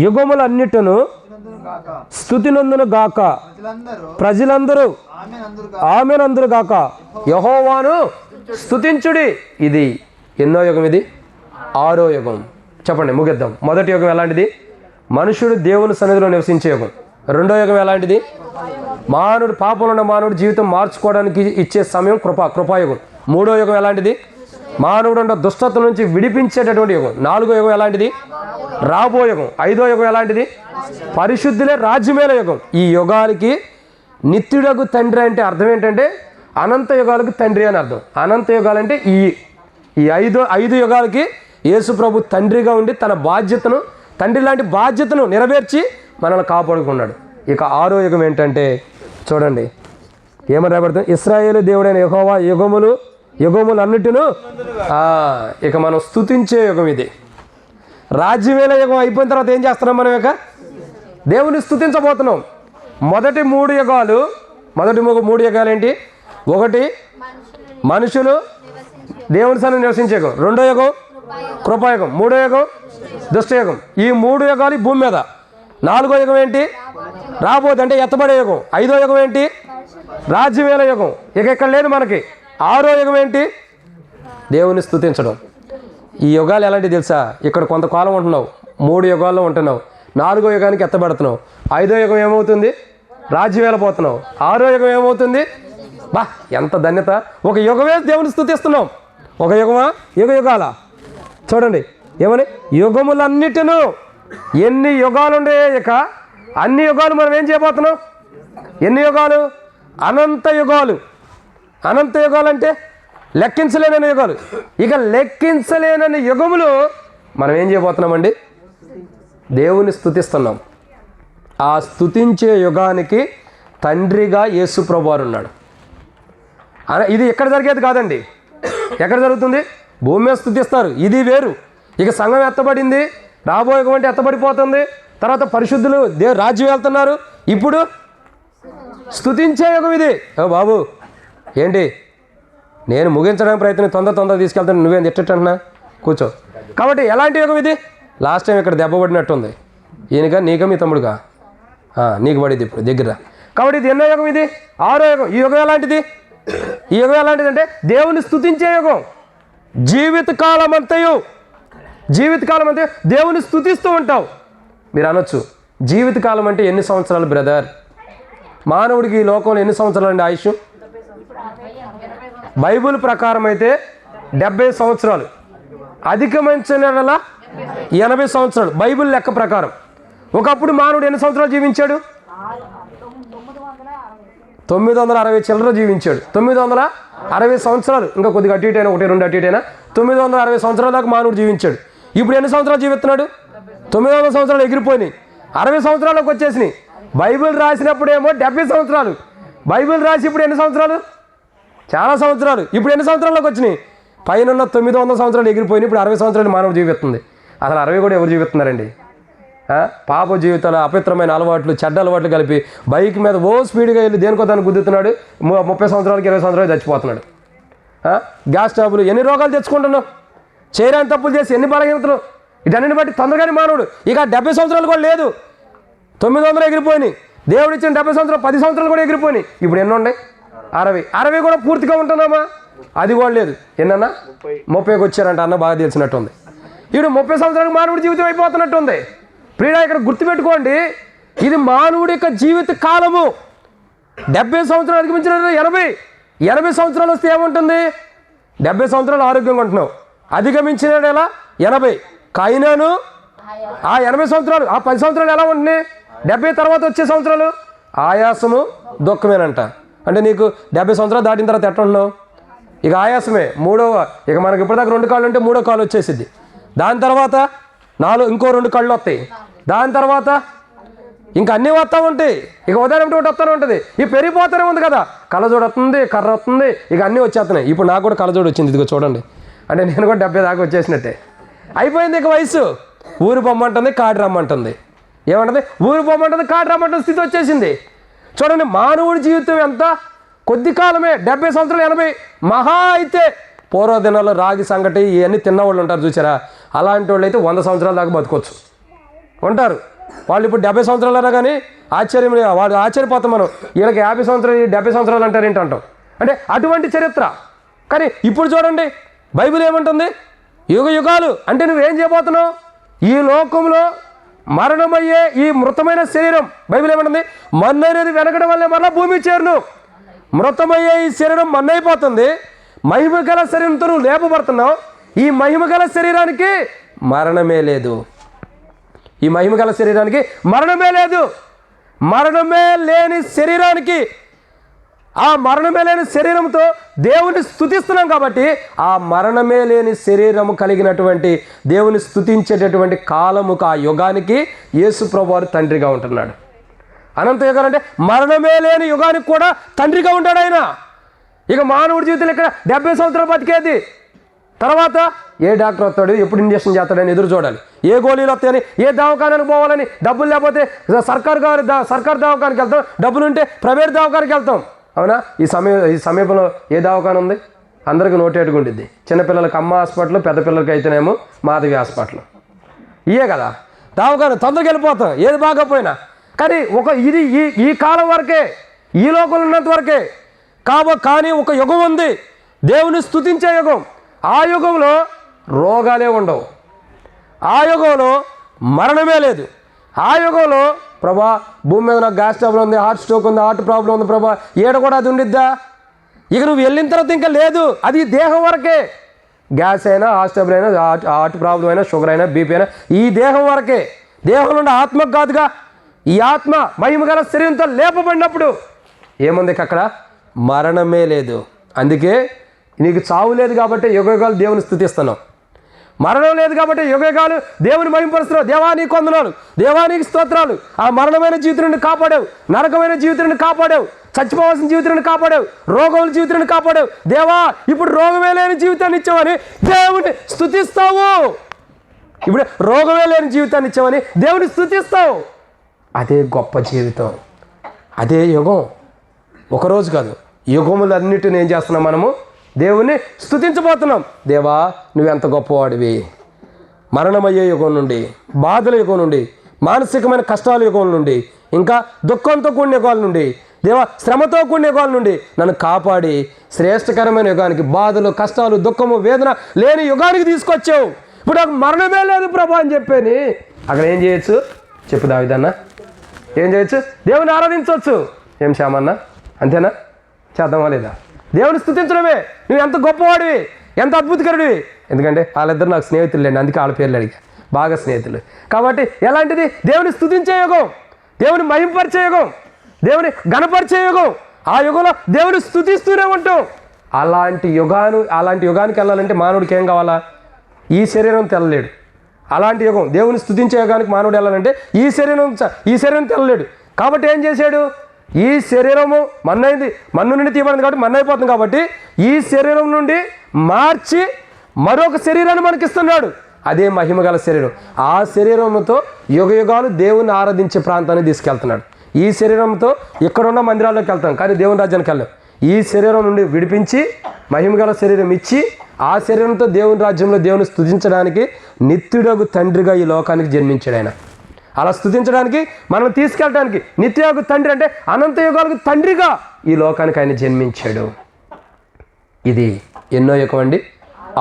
యుగములన్నిటను స్తుతినందును గాక, ప్రజలందరూ ఆమెనందురు గాక, యెహోవాను స్తుతించుడి. ఇది ఎన్నో యుగం? ఇది 6వ యుగం. చెప్పండి, ముగిద్దాం. మొదటి యుగం ఎలాంటిది? మనుషుడు దేవుని సన్నిధిలో నివసించే యుగం. 2వ యుగం ఎలాంటిది? మానవుడు, పాపంలో ఉన్న మానవుడు జీవితం మార్చుకోవడానికి ఇచ్చే సమయం కృపాయుగం. 3వ యుగం ఎలాంటిది? మానవుడు ఉన్న దుష్టత నుంచి విడిపించేటటువంటి యుగం. 4వ యుగం ఎలాంటిది? రాబో యుగం. 5వ యుగం ఎలాంటిది? పరిశుద్ధులే రాజ్యమేల యుగం. ఈ యుగానికి నిత్యుడగు తండ్రి అంటే అర్థం ఏంటంటే అనంత యుగాలకు తండ్రి అని అర్థం. అనంత యుగాలు అంటే ఈ ఐదు యుగాలకి యేసు ప్రభు తండ్రిగా ఉండి తన బాధ్యతను, తండ్రి లాంటి బాధ్యతను నెరవేర్చి మనల్ని కాపాడుకున్నాడు. ఇక 6వ యుగం ఏంటంటే చూడండి ఏమని రాబడుతుంది? ఇశ్రాయేలు దేవుడైన యెహోవా యుగములన్నిటిను ఇక మనం స్తుతించే యుగం ఇది. రాజ్యమేల యుగం అయిపోయిన తర్వాత ఏం చేస్తున్నాం మనం? ఇక దేవుని స్తుతించబోతున్నాం. మొదటి మూడు యుగాలు ఏంటి? 1 మనుషులు దేవుని సన్నిధిలో నివసించే యుగం. 2వ యుగం కృపాయుగం. 3వ యుగం దుష్టయుగం. ఈ 3 యుగాలు ఈ భూమి మీద. 4వ యుగం ఏంటి? రాబోదు అంటే ఎత్తబడే యుగం. 5వ యుగం ఏంటి? రాజ్యమేల యుగం. ఇక ఇక్కడ లేదు మనకి. 6వ యుగం ఏంటి? దేవుని స్తుతించడం. ఈ యుగాలు ఎలాంటివి తెలుసా? ఇక్కడ కొంతకాలం ఉంటున్నావు, 3 యుగాల్లో ఉంటున్నావు. 4వ యుగానికి ఎత్తబడుతున్నావు. 5వ యుగం ఏమవుతుంది? రాజ్యమేల పోతున్నావు. 6వ యుగం ఏమవుతుంది? ఎంత ధన్యత! ఒక యుగమే దేవుని స్తుతిస్తున్నాం. ఒక యుగమా? యుగాల చూడండి ఏమని? యుగములన్నిటిను. ఎన్ని యుగాలు ఉండే? ఇక అన్ని యుగాలు మనం ఏం చేయబోతున్నాం? ఎన్ని యుగాలు? అనంత యుగాలు. అనంత యుగాలు అంటే లెక్కించలేనని యుగాలు. ఇక లెక్కించలేనని యుగములు మనం ఏం చేయబోతున్నామండి? దేవుని స్తుతిస్తున్నాం. ఆ స్తుతించే యుగానికి తండ్రిగా యేసు ప్రభువారు ఉన్నాడు. ఇది ఎక్కడ జరిగేది కాదండి. ఎక్కడ జరుగుతుంది? భూమి మీద స్తుతిస్తారు. ఇది వేరు. ఇక సంఘం ఎత్తబడింది, రాబోయే యుగం అంటే ఎత్తబడిపోతుంది. తర్వాత పరిశుద్ధులు రాజ్యం వెళ్తున్నారు. ఇప్పుడు స్తుతించే యుగం ఇది. బాబు ఏంటి నేను ముగించడానికి ప్రయత్నం తొందర తీసుకెళ్తాను, నువ్వేం తిట్టంటున్నా? కూర్చో. కాబట్టి ఎలాంటి యుగం ఇది? లాస్ట్ టైం ఇక్కడ దెబ్బ పడినట్టుంది. ఈయనగా నీక మీ తమ్ముడుగా నీకు పడింది ఇప్పుడు దగ్గర. కాబట్టి ఇది ఎన్నో యుగం? ఇది 6వ యుగం. ఈ యుగం ఎలాంటిది? ఈ యుగం ఎలాంటిదంటే దేవుని స్తుతించే యుగం. జీవితకాలం అంతయు దేవుని స్తుతిస్తూ ఉంటావు. మీరు అనొచ్చు, జీవితకాలం అంటే ఎన్ని సంవత్సరాలు బ్రదర్? మానవుడికి ఈ లోకంలో ఎన్ని సంవత్సరాలు అండి ఆయుష్? బైబుల్ ప్రకారం అయితే 70 సంవత్సరాలు, అధికమైన 80 సంవత్సరాలు బైబిల్ లెక్క ప్రకారం. ఒకప్పుడు మానవుడు ఎన్ని సంవత్సరాలు జీవించాడు? 960 చిల్లర జీవించాడు. 960 సంవత్సరాలు, ఇంకా కొద్దిగా అటు ఇటు అయినా, 1, 2 అటు ఇటు అయినా 960 సంవత్సరాల దాకా మానవుడు జీవించాడు. ఇప్పుడు ఎన్ని సంవత్సరాలు జీవిస్తున్నాడు? 900 సంవత్సరాలు ఎగిరిపోయినాయి, 60 సంవత్సరాలకు వచ్చేసినాయి. బైబిల్ రాసినప్పుడేమో 70 సంవత్సరాలు. బైబిల్ రాసి ఇప్పుడు ఎన్ని సంవత్సరాలు? చాలా సంవత్సరాలు. ఇప్పుడు ఎన్ని సంవత్సరాలకు వచ్చినాయి? పైన 900 సంవత్సరాలు ఎగిరిపోయినాయి. ఇప్పుడు 60 సంవత్సరాలు మానవుడు జీవిస్తుంది. అసలు 60 కూడా ఎవరు జీవిస్తున్నారండి? పాప జీవితాలు, అపవిత్రమైన అలవాట్లు, చెడ్డ అలవాట్లు కలిపి బైక్ మీద స్పీడ్గా వెళ్ళి దేనికో దాన్ని గుద్దుతున్నాడు. 30 సంవత్సరాలకి 20 సంవత్సరాలు చచ్చిపోతున్నాడు. గ్యాస్ ట్రబుల్, ఎన్ని రోగాలు తెచ్చుకుంటున్నావు? చేయరాని తప్పులు చేసి ఎన్ని బలహీనతలు. వీటన్నిటిని బట్టి తొందరగానే మానవుడు ఇక 70 సంవత్సరాలు కూడా లేదు. 900 ఎగిరిపోయినాయి. దేవుడు ఇచ్చిన 70 సంవత్సరాలు, 10 సంవత్సరాలు కూడా ఎగిరిపోయినాయి. ఇప్పుడు ఎన్ని ఉన్నాయి? 60 కూడా పూర్తిగా ఉంటున్నామా? అది కూడా లేదు. ఎన్నన్నా 30కి వచ్చారంట అన్న, బాగా తెలిసినట్టుంది. ఇప్పుడు 30 సంవత్సరాలకు మానవుడి జీవితం అయిపోతున్నట్టుంది. ప్రియుడా, ఇక్కడ గుర్తుపెట్టుకోండి, ఇది మానవుడి యొక్క జీవిత కాలము. 70 సంవత్సరాలు అధిగమించిన 80 సంవత్సరాలు వస్తే ఏముంటుంది? 70 సంవత్సరాలు ఆరోగ్యంగా ఉంటున్నావు. అధిగమించిన 80. కైనాను 80 సంవత్సరాలు, 10 సంవత్సరాలు ఎలా ఉంటున్నాయి? 70 తర్వాత వచ్చే సంవత్సరాలు ఆయాసము, దుఃఖమేనంట. అంటే నీకు 70 సంవత్సరాలు దాటిన తర్వాత ఎట్లా ఉంటున్నావు? ఇక ఆయాసమే. ఇక మనకి ఇప్పటిదాకా 2 కాళ్ళు ఉంటే 3వ కాళ్ళు వచ్చేసిద్ది. దాని తర్వాత ఇంకో 2 కళ్ళు వస్తాయి. దాని తర్వాత ఇంకా అన్నీ వస్తూ ఉంటాయి. ఇక ఉదయం ఒకటి వస్తూనే ఉంటుంది. ఇవి పెరిగిపోతూనే ఉంది కదా. కళ్ళజోడు వస్తుంది, కర్ర వస్తుంది, ఇక అన్నీ వచ్చేస్తున్నాయి. ఇప్పుడు నాకు కూడా కళ్ళజోడు వచ్చింది. ఇదిగో చూడండి, అంటే నేను కూడా 70 దాకా వచ్చేసినట్టే. అయిపోయింది ఇక వయసు. ఊరు పొమ్మంటుంది, కాడి రమ్మంటుంది. ఏమంటుంది? ఊరు పొమ్మంటుంది, కాడి రమ్మంటుంది స్థితి వచ్చేసింది. చూడండి, మానవుడి జీవితం ఎంత కొద్ది కాలమే. 70 సంవత్సరాలు, 80 మహా అయితే. పూర్వదినాల్లో రాగి సంగటి ఇవన్నీ తిన్నవాళ్ళు ఉంటారు చూసారా? అలాంటి వాళ్ళు అయితే 100 సంవత్సరాల దాకా బతకొచ్చు ఉంటారు. వాళ్ళు ఇప్పుడు 70 సంవత్సరాలు కానీ వాళ్ళు ఆశ్చర్యపోతాం మనం. వీళ్ళకి 50 సంవత్సరాలు, 70 సంవత్సరాలు అంటారు ఏంటంటాం. అంటే అటువంటి చరిత్ర. కానీ ఇప్పుడు చూడండి, బైబిల్ ఏమంటుంది? యుగాలు అంటే నువ్వేం చేయబోతున్నావు? ఈ లోకంలో మరణమయ్యే ఈ మృతమైన శరీరం, బైబిల్ ఏమంటుంది? మన్ననేది వెనకడం వల్లే మరలా భూమి చేరును. మృతమయ్యే ఈ శరీరం మన్నైపోతుంది. మహిమ గల శరీరంతో నువ్వు లేపబడుతున్నావు. ఈ మహిమ గల శరీరానికి మరణమే లేదు. ఈ మహిమ గల శరీరానికి మరణమే లేదు. మరణమే లేని శరీరానికి, ఆ మరణమే లేని శరీరంతో దేవుని స్తుతిస్తున్నాం కాబట్టి ఆ మరణమే లేని శరీరము కలిగినటువంటి దేవుని స్తుతించేటటువంటి కాలముకు, ఆ యుగానికి యేసు ప్రభువారు తండ్రిగా ఉంటున్నాడు. అనంత యుగాలు అంటే మరణమే లేని యుగానికి కూడా తండ్రిగా ఉంటాడు ఆయన. ఇక మానవుడి జీవితంలో ఇక్కడ 70 సంవత్సరాలు బతికేది. తర్వాత ఏ డాక్టర్ వస్తాడు, ఎప్పుడు ఇంజక్షన్ చేస్తాడని ఎదురు చూడాలి. ఏ గోళీలు వస్తాయని, ఏ దవాఖానానికి పోవాలని, డబ్బులు లేకపోతే సర్కారు దవాఖానికి వెళ్తాం, డబ్బులు ఉంటే ప్రైవేట్ దవాఖానికి వెళ్తాం. అవునా? ఈ సమీపంలో ఏ దవాఖాన ఉంది? అందరికీ నోటేటుగా ఉండిద్ది. చిన్నపిల్లలకి అమ్మ హాస్పిటల్, పెద్ద పిల్లలకి అయితేనేమో మాధవి హాస్పిటల్. ఇయే కదా దవాఖాన. తొందరగా వెళ్ళిపోతాం ఏది బాగోపోయినా. కానీ ఇది ఈ కాలం వరకే, ఈ లోకంలో ఉన్నంత వరకే. కానీ ఒక యుగం ఉంది, దేవుని స్తుతించే యుగం. ఆ యుగంలో రోగాలే ఉండవు. ఆ యుగంలో మరణమే లేదు. ఆ యుగంలో ప్రభా భూమి మీద నాకు గ్యాస్ ట్రబుల్ ఉంది, హార్ట్ స్ట్రోక్ ఉంది, హార్ట్ ప్రాబ్లం ఉంది ప్రభా, ఏడ కూడా అది ఉండిద్దా? ఇక నువ్వు వెళ్ళిన తర్వాత ఇంకా లేదు. అది దేహం వరకే. గ్యాస్ అయినా, హార్ట్ ట్రబుల్ అయినా, హార్ట్ ప్రాబ్లం అయినా, షుగర్ అయినా, బీపీ అయినా ఈ దేహం వరకే. దేహం నుండి ఆత్మకు కాదుగా. ఈ ఆత్మ మహిమ గల శరీరంతో లేపబడినప్పుడు ఏముంది? అక్కడ మరణమే లేదు. అందుకే నీకు చావు లేదు కాబట్టి యుగయుగాలు దేవుని స్తుతిస్తున్నావు. మరణం లేదు కాబట్టి యుగయుగాలు దేవుని మహిమపరుస్తున్నావు. దేవానికి వందనాలు, దేవానికి స్తోత్రాలు. ఆ మరణమైన జీవితాన్ని కాపాడావు, నరకమైన జీవితాన్ని కాపాడావు, చచ్చిపోవాల్సిన జీవితాన్ని కాపాడావు, రోగముల జీవితాన్ని కాపాడావు. దేవా ఇప్పుడు రోగమే లేని జీవితాన్ని ఇచ్చావని దేవుని స్తుతిస్తావు. ఇప్పుడు రోగమే లేని జీవితాన్ని ఇచ్చావని దేవుని స్తుతిస్తావు. అదే గొప్ప జీవితం, అదే యుగం. ఒకరోజు కాదు, యుగములన్నిటిని ఏం చేస్తున్నాం? మనము దేవుణ్ణి స్తుతించబోతున్నాం. దేవా నువ్వెంత గొప్పవాడివి. మరణమయ్యే యుగం నుండి, బాధల యుగం నుండి, మానసికమైన కష్టాల యుగం నుండి, ఇంకా దుఃఖంతో కూడిన యుగాల నుండి, దేవా శ్రమతో కూడిన యుగాల నుండి నన్ను కాపాడి శ్రేష్టకరమైన యుగానికి, బాధలు, కష్టాలు, దుఃఖము, వేదన లేని యుగానికి తీసుకొచ్చావు. ఇప్పుడు నాకు మరణమే లేదు ప్రభా అని చెప్పేని అక్కడ ఏం చేయొచ్చు? చెప్పు దావిదన్నా, ఏం చేయొచ్చు? దేవుని ఆరాధించవచ్చు. ఏం శ్యామన్నా, అంతేనా? చేద్దామా లేదా? దేవుని స్తుతించడమే. నువ్వు ఎంత గొప్పవాడివి, ఎంత అద్భుతకరుడివి. ఎందుకంటే వాళ్ళిద్దరు నాకు స్నేహితులు లేండి, అందుకే వాళ్ళ పేర్లు అడిగా. బాగా స్నేహితులు కాబట్టి ఎలాంటిది? దేవుని స్తుతించే యుగం, దేవుని మహింపరిచే యుగం, దేవుని ఘనపరిచే యుగం. ఆ యుగంలో దేవుని స్తుతిస్తూనే ఉంటాం. అలాంటి యుగానికి వెళ్ళాలంటే మానవుడికి ఏం కావాలా? ఈ శరీరం తెల్లలేడు. అలాంటి యుగం, దేవుని స్తుతించే యుగానికి మానవుడు వెళ్ళాలంటే ఈ శరీరం తెల్లలేడు. కాబట్టి ఏం చేశాడు? ఈ శరీరము మన్ను నుండి తీయబడింది కాబట్టి మన్ను అయిపోతుంది. కాబట్టి ఈ శరీరం నుండి మార్చి మరొక శరీరాన్ని మనకిస్తున్నాడు. అదే మహిమగల శరీరం. ఆ శరీరంతో యుగయుగాలు దేవుని ఆరాధించే ప్రాంతానికి తీసుకెళ్తున్నాడు. ఈ శరీరంతో ఇక్కడున్న మందిరాల్లోకి వెళ్తాం, కానీ దేవుని రాజ్యానికి వెళ్ళాం. ఈ శరీరం నుండి విడిపించి మహిమగల శరీరం ఇచ్చి ఆ శరీరంతో దేవుని రాజ్యంలో దేవుని స్తుతించడానికి నిత్యుడగు తండ్రిగా ఈ లోకానికి జన్మించాడు ఆయన. అలా స్తుతించడానికి, మనం తీసుకెళ్ళడానికి నిత్యయోగ తండ్రి అంటే అనంత యుగాలకు తండ్రిగా ఈ లోకానికి ఆయన జన్మించాడు. ఇది ఎన్నో యుగం అండి?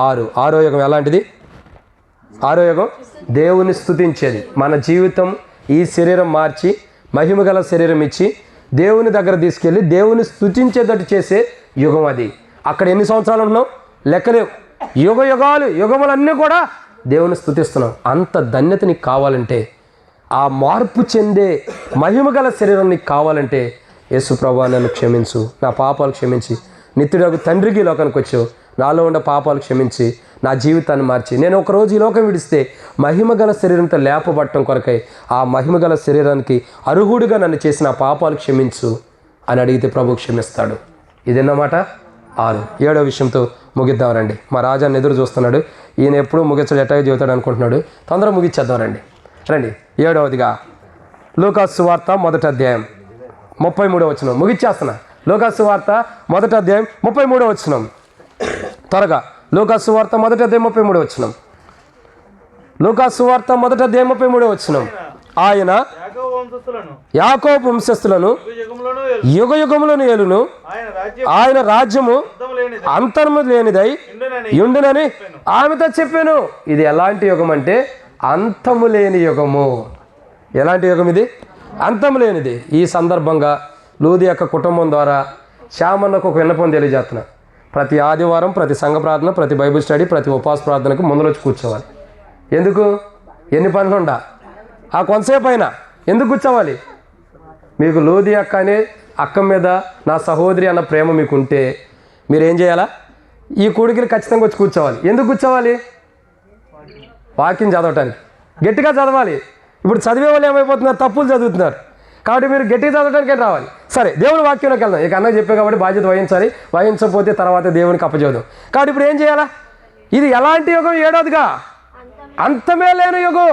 6. 6వ యుగం ఎలాంటిది? 6వ యుగం దేవుని స్తుతించేది. మన జీవితం ఈ శరీరం మార్చి మహిమగల శరీరం ఇచ్చి దేవుని దగ్గర తీసుకెళ్ళి దేవుని స్తుతించేటట్టు చేసే యుగం అది. అక్కడ ఎన్ని సంవత్సరాలు ఉంటున్నాం? లెక్కలేవు. యుగములన్నీ కూడా దేవుని స్తుతిస్తున్నాం. అంత ధన్యత నీకు కావాలంటే, ఆ మార్పు చెందే మహిమగల శరీరం నీకు కావాలంటే, యేసు ప్రభువా నన్ను క్షమించు, నా పాపాలు క్షమించి నిత్యుడగు తండ్రికి ఈ లోకానికి వచ్చావు, నాలో ఉన్న పాపాలు క్షమించి నా జీవితాన్ని మార్చి నేను ఒకరోజు ఈ లోకం విడిస్తే మహిమగల శరీరంతో లేపబట్టడం కొరకై ఆ మహిమగల శరీరానికి అర్హుడిగా నన్ను చేసిన పాపాలు క్షమించు అని అడిగితే ప్రభు క్షమిస్తాడు. ఇదన్నమాట 6. 7వ విషయంతో ముగిద్దాం రండి. మా రాజాన్ని ఎదురు చూస్తున్నాడు. ఈయన ఎప్పుడు ముగించడు, ఎట్టగా చెబుతాడు అనుకుంటున్నాడు. తొందరగా ముగిచ్చేద్దాం రండి. 7వదిగా లూకాసు సువార్త 1వ అధ్యాయం 33వ వచనం. ముగిచ్చేస్తున్నా. లూకాసు సువార్త 1వ అధ్యాయం 33వ వచనం. త్వరగా లూకాసు సువార్త 1వ అధ్యాయం 33వ వచనం. లూకాసు సువార్త 1వ అధ్యాయం 33వ వచనం. ఆయన యాకోబు వంశస్థులను యుగయుగములను ఏలును, ఆయన రాజ్యము అంతము లేనిదై ఉండునని ఆమెతో చెప్పాను. ఇది ఎలాంటి యుగం అంటే అంతము లేని యుగము. ఎలాంటి యుగం ఇది? అంతము లేనిది. ఈ సందర్భంగా లూది యొక్క కుటుంబం ద్వారా శ్యామన్నకు ఒక విన్నపం తెలియజేస్తున్నా. ప్రతి ఆదివారం ప్రతి సంఘ ప్రార్థన ప్రతి బైబిల్ స్టడీ ప్రతి ఉపవాస ప్రార్థనకు ముందులో వచ్చి కూర్చోవాలి. ఎందుకు? ఎన్ని పనులు ఉండా ఆ కొంతసేపు అయినా ఎందుకు కూర్చోవాలి? మీకు లోది అక్క అనే అక్క మీద నా సహోదరి అన్న ప్రేమ మీకు ఉంటే మీరు ఏం చేయాలా? ఈ కూడికలు ఖచ్చితంగా వచ్చి కూర్చోవాలి. ఎందుకు కూర్చోవాలి? వాక్యం చదవటానికి. గట్టిగా చదవాలి. ఇప్పుడు చదివే వాళ్ళు ఏమైపోతున్నారు? తప్పులు చదువుతున్నారు. కాబట్టి మీరు గట్టిగా చదవడానికే రావాలి. సరే, దేవుని వాక్యంలోకి వెళ్దాం. ఇక అన్నకు చెప్పే కాబట్టి బాధ్యత వహించాలి. వహించకపోతే తర్వాత దేవునికి అప్పచేద్దాం. కాబట్టి ఇప్పుడు ఏం చేయాలా? ఇది ఎలాంటి యుగం? ఏడోదిగా అంతమే లేని యుగం.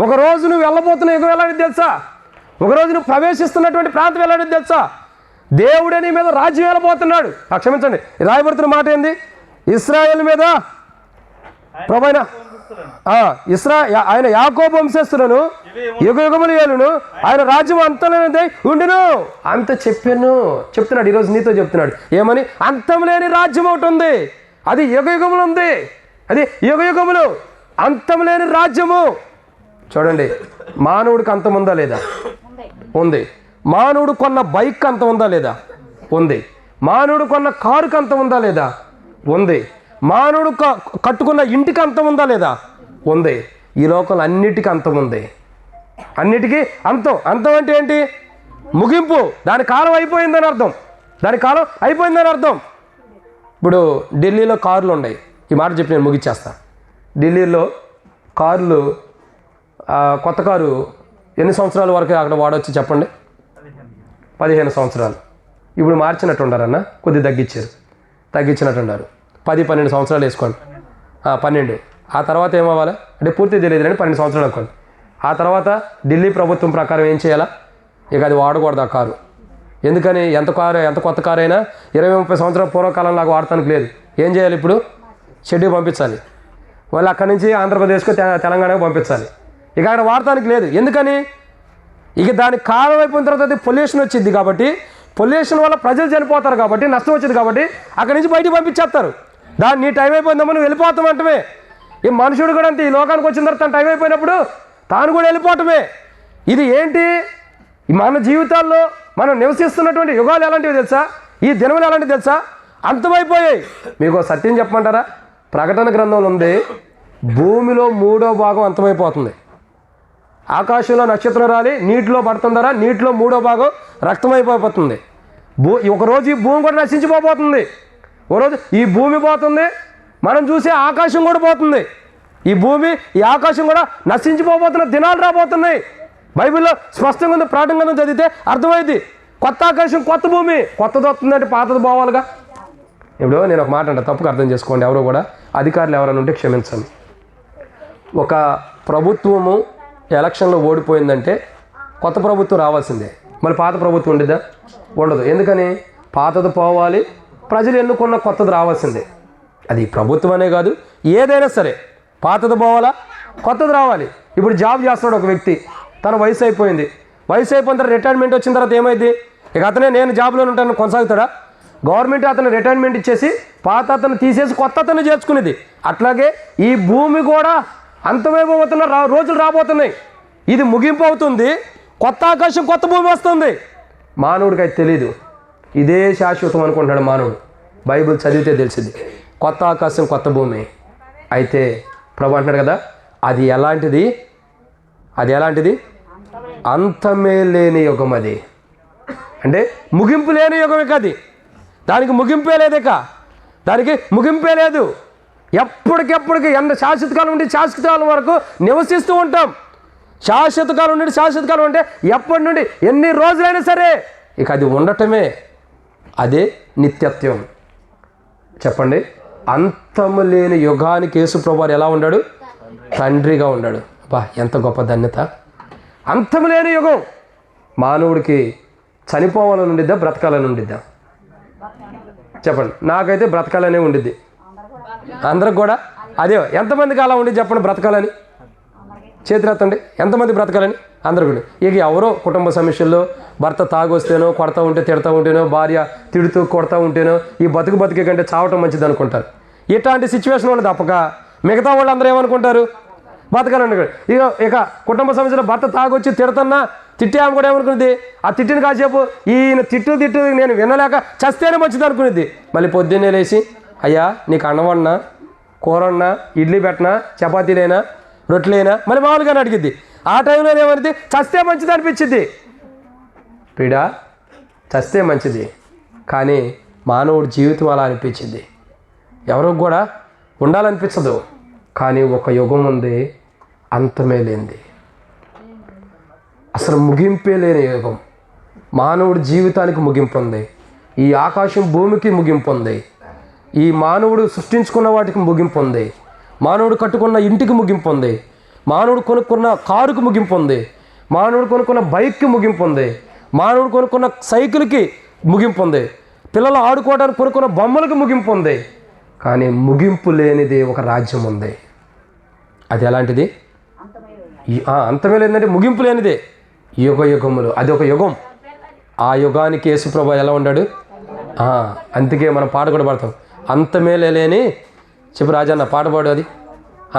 ఒకరోజు నువ్వు వెళ్ళబోతున్న యుగం ఎలాంటిది తెలుసా? ఒకరోజు నువ్వు ప్రవేశిస్తున్నటువంటి ప్రాంతం ఎలాంటిది తెలుసా? దేవుడే నీ మీద రాజ్యం వెళ్ళబోతున్నాడు. క్షమించండి, రాయబడుతున్న మాట ఏంది? ఇశ్రాయేల్ మీద ప్రభైనా ఆయన యాకోబు వంశస్థులను యుగ యుగములు ఏలును, ఆయన రాజ్యం అంతలేనిది ఉండును అంత చెప్తున్నాడు. ఈరోజు నీతో చెప్తున్నాడు. ఏమని? అంతం లేని రాజ్యం ఒకటి ఉంది. అది యుగ యుగములు ఉంది. అది యుగ యుగములు అంతం లేని రాజ్యము. చూడండి, మానవుడికి అంతం ఉందా లేదా? ఉంది. మానవుడు కొన్న బైక్ అంతం ఉందా లేదా? ఉంది. మానవుడు కొన్న కారుకి అంతం ఉందా లేదా? ఉంది. మానవుడు కట్టుకున్న ఇంటికి అంతం ఉందా లేదా? ఉంది. ఈ లోకంలో అన్నిటికీ అంతం ఉంది. అన్నిటికీ అంతం. అంతం అంటే ఏంటి? ముగింపు. దాని కాలం అయిపోయిందని అర్థం. దాని కాలం అయిపోయిందని అర్థం. ఇప్పుడు ఢిల్లీలో కార్లు ఉన్నాయి. ఈ మాట చెప్పి నేను ముగిచ్చేస్తా. ఢిల్లీలో కార్లు, కొత్త కారు ఎన్ని సంవత్సరాల వరకు అక్కడ వాడవచ్చు చెప్పండి? 15 సంవత్సరాలు. ఇప్పుడు మార్చినట్టు ఉండారన్న, కొద్ది తగ్గించినట్టున్నారు. 10-12 సంవత్సరాలు వేసుకోండి. 12. ఆ తర్వాత ఏమవ్వాలి అంటే పూర్తి తెలియదు అని 12 సంవత్సరాలు అనుకోండి. ఆ తర్వాత ఢిల్లీ ప్రభుత్వం ప్రకారం ఏం చేయాలా? ఇక అది వాడకూడదు ఆ కారు. ఎందుకని? ఎంత కొత్త కారు అయినా 20-30 సంవత్సరాల పూర్వకాలంలాగా వాడటానికి లేదు. ఏం చేయాలి? ఇప్పుడు షెడ్యూల్ పంపించాలి. వాళ్ళు అక్కడి నుంచి ఆంధ్రప్రదేశ్కు తెలంగాణకు పంపించాలి. ఇక అక్కడ వాడటానికి లేదు. ఎందుకని? ఇక దానికి కాలం అయిపోయిన తర్వాత అది పొల్యూషన్ వచ్చింది కాబట్టి, పొల్యూషన్ వల్ల ప్రజలు చనిపోతారు కాబట్టి, నష్టం వచ్చింది కాబట్టి అక్కడి నుంచి బయటికి పంపించేస్తారు. నీ టైం అయిపోయిందమ్మా, నువ్వు వెళ్ళిపోతామంటమే. ఈ మనుషుడు కూడా అంతే. ఈ లోకానికి వచ్చిన తర్వాత తన టైం అయిపోయినప్పుడు తాను కూడా వెళ్ళిపోవటమే. ఇది ఏంటి? మన జీవితాల్లో మనం నివసిస్తున్నటువంటి యుగాలు ఎలాంటివి తెలుసా? ఈ దినములు ఎలాంటివి తెలుసా? అంతమైపోయాయి. మీకు సత్యం చెప్పమంటారా? ప్రకటన గ్రంథంలో ఉంది, భూమిలో 3వ భాగం అంతమైపోతుంది. ఆకాశంలో నక్షత్రం రాలి నీటిలో పడుతుందరా, నీటిలో 3వ భాగం రక్తమైపోతుంది. ఒకరోజు ఈ భూమి కూడా నశించిపోతుంది. ఒకరోజు ఈ భూమి పోతుంది, మనం చూసే ఆకాశం కూడా పోతుంది. ఈ భూమి, ఈ ఆకాశం కూడా నశించిపోతున్న దినాలు రాబోతున్నాయి. బైబిల్లో స్పష్టంగా ఉంది. ప్రకటన గ్రంథం చదివితే అర్థమైంది. కొత్త ఆకాశం, కొత్త భూమి. కొత్తది వస్తుందంటే పాతది పోవాలిగా. ఇప్పుడు నేను ఒక మాట అంటే తప్పుగా అర్థం చేసుకోండి. ఎవరో కూడా అధికారులు ఎవరైనా ఉంటే క్షమించండి. ఒక ప్రభుత్వము ఎలక్షన్లో ఓడిపోయిందంటే కొత్త ప్రభుత్వం రావాల్సిందే. మళ్ళీ పాత ప్రభుత్వం ఉండిద్దా? ఉండదు. ఎందుకని? పాతది పోవాలి, ప్రజలు ఎన్నుకున్న కొత్తది రావాల్సిందే. అది ప్రభుత్వం అనే కాదు, ఏదైనా సరే పాతది పోవాలా, కొత్తది రావాలి. ఇప్పుడు జాబ్ చేస్తున్నాడు ఒక వ్యక్తి, తన వయసు అయిపోయింది. వయసు అయిపోయిన తర్వాత రిటైర్మెంట్ వచ్చిన తర్వాత ఏమైంది? ఇక అతనే నేను జాబ్లో ఉంటాను కొనసాగుతాడా? గవర్నమెంట్ అతను రిటైర్మెంట్ ఇచ్చేసి పాత అతను తీసేసి కొత్త అతను చేర్చుకునేది. అట్లాగే ఈ భూమి కూడా అంతమైపోతున్న రోజులు రాబోతున్నాయి. ఇది ముగింపు అవుతుంది. కొత్త ఆకాశం, కొత్త భూమి వస్తుంది. మానవుడికి అయితే తెలీదు. ఇదే శాశ్వతం అనుకుంటున్నాడు మానవుడు. బైబిల్ చదివితే తెలిసింది కొత్త ఆకాశం, కొత్త భూమి. అయితే ప్రభు అంటున్నాడు కదా, అది ఎలాంటిది? అంతమే లేని యుగం. అది అంటే ముగింపు లేని యుగం. ఇక అది దానికి ముగింపే లేదు. ఇక దానికి ముగింపే లేదు. ఎప్పటికెప్పటికి శాశ్వత కాలం నుండి శాశ్వత కాలం వరకు నివసిస్తూ ఉంటాం. శాశ్వత కాలం నుండి శాశ్వత కాలం అంటే ఎప్పటి నుండి ఎన్ని రోజులైనా సరే ఇక అది ఉండటమే. అదే నిత్యత్వం. చెప్పండి, అంతము లేని యుగానికి యేసు ప్రభువారు ఎలా ఉన్నాడు? తండ్రిగా ఉన్నాడు. ఎంత గొప్ప ధన్యత! అంతము లేని యుగం. మానవుడికి చనిపోవాలని ఉండిద్దా, బ్రతకాలని ఉండిద్దా? చెప్పండి. నాకైతే బ్రతకాలనే ఉండిద్ది. అందరికి కూడా అదే. ఎంతమందికి అలా ఉండి చెప్పండి బ్రతకాలని? చేతులెత్తండి. ఎంతమంది బ్రతకాలని? అందరు కూడా. ఇక ఎవరో కుటుంబ సమస్యల్లో భర్త తాగొస్తేనో, కొడతా ఉంటే, తిడతా ఉంటేనో, భార్య తిడుతూ కొడతా ఉంటేనో ఈ బతికే కంటే చావటం మంచిది అనుకుంటారు. ఇట్లాంటి సిచ్యువేషన్ వాళ్ళు తప్పక మిగతా వాళ్ళు అందరూ ఏమనుకుంటారు? బతకాలని. ఇక కుటుంబ సమస్యలో భర్త తాగొచ్చి తిడుతున్నా తిట్టే ఆమె కూడా ఏమనుకునేది, ఆ తిట్టిన కాసేపు ఈయన తిట్టు నేను వినలేక చస్తేనే మంచిది అనుకునేది. మళ్ళీ పొద్దున్నే లేచి, అయ్యా నీకు అన్నం అన్నా, కూర అన్నా, ఇడ్లీ పెట్టినా, చపాతీలైనా, రొట్టెలైనా, మళ్ళీ మామూలుగానే అడిగిద్ది. ఆ టైంలో ఏమనిది, చస్తే మంచిది అనిపించింది. పీడా చస్తే మంచిది, కానీ మానవుడి జీవితం అలా అనిపించింది. ఎవరికి కూడా ఉండాలనిపించదు. కానీ ఒక యుగం ఉంది, అంతమే లేనిది, అసలు ముగింపే లేని యుగం. మానవుడి జీవితానికి ముగింపు ఉంది. ఈ ఆకాశం భూమికి ముగింపు ఉంది. ఈ మానవుడు సృష్టించుకున్న వాటికి ముగింపు ఉంది. మానవుడు కట్టుకున్న ఇంటికి ముగింపు ఉంది. మానవుడు కొనుక్కున్న కారుకు ముగింపు ఉంది. మానవుడు కొనుక్కున్న బైక్కి ముగింపు ఉంది. మానవుడు కొనుక్కున్న సైకిల్కి ముగింపు ఉంది. పిల్లలు ఆడుకోవడానికి కొనుక్కున్న బొమ్మలకు ముగింపు ఉంది. కానీ ముగింపు లేనిది ఒక రాజ్యం ఉంది. అది ఎలాంటిది? అంతమే లేదంటే ముగింపు లేనిదే. యుగములు, అది ఒక యుగం. ఆ యుగానికి యేసుప్రభు ఎలా ఉన్నాడు? అందుకే మనం పాట కూడా పాడతాం, అంతమే లేని. చెప్పు రాజన్న, పాట పాడు. అది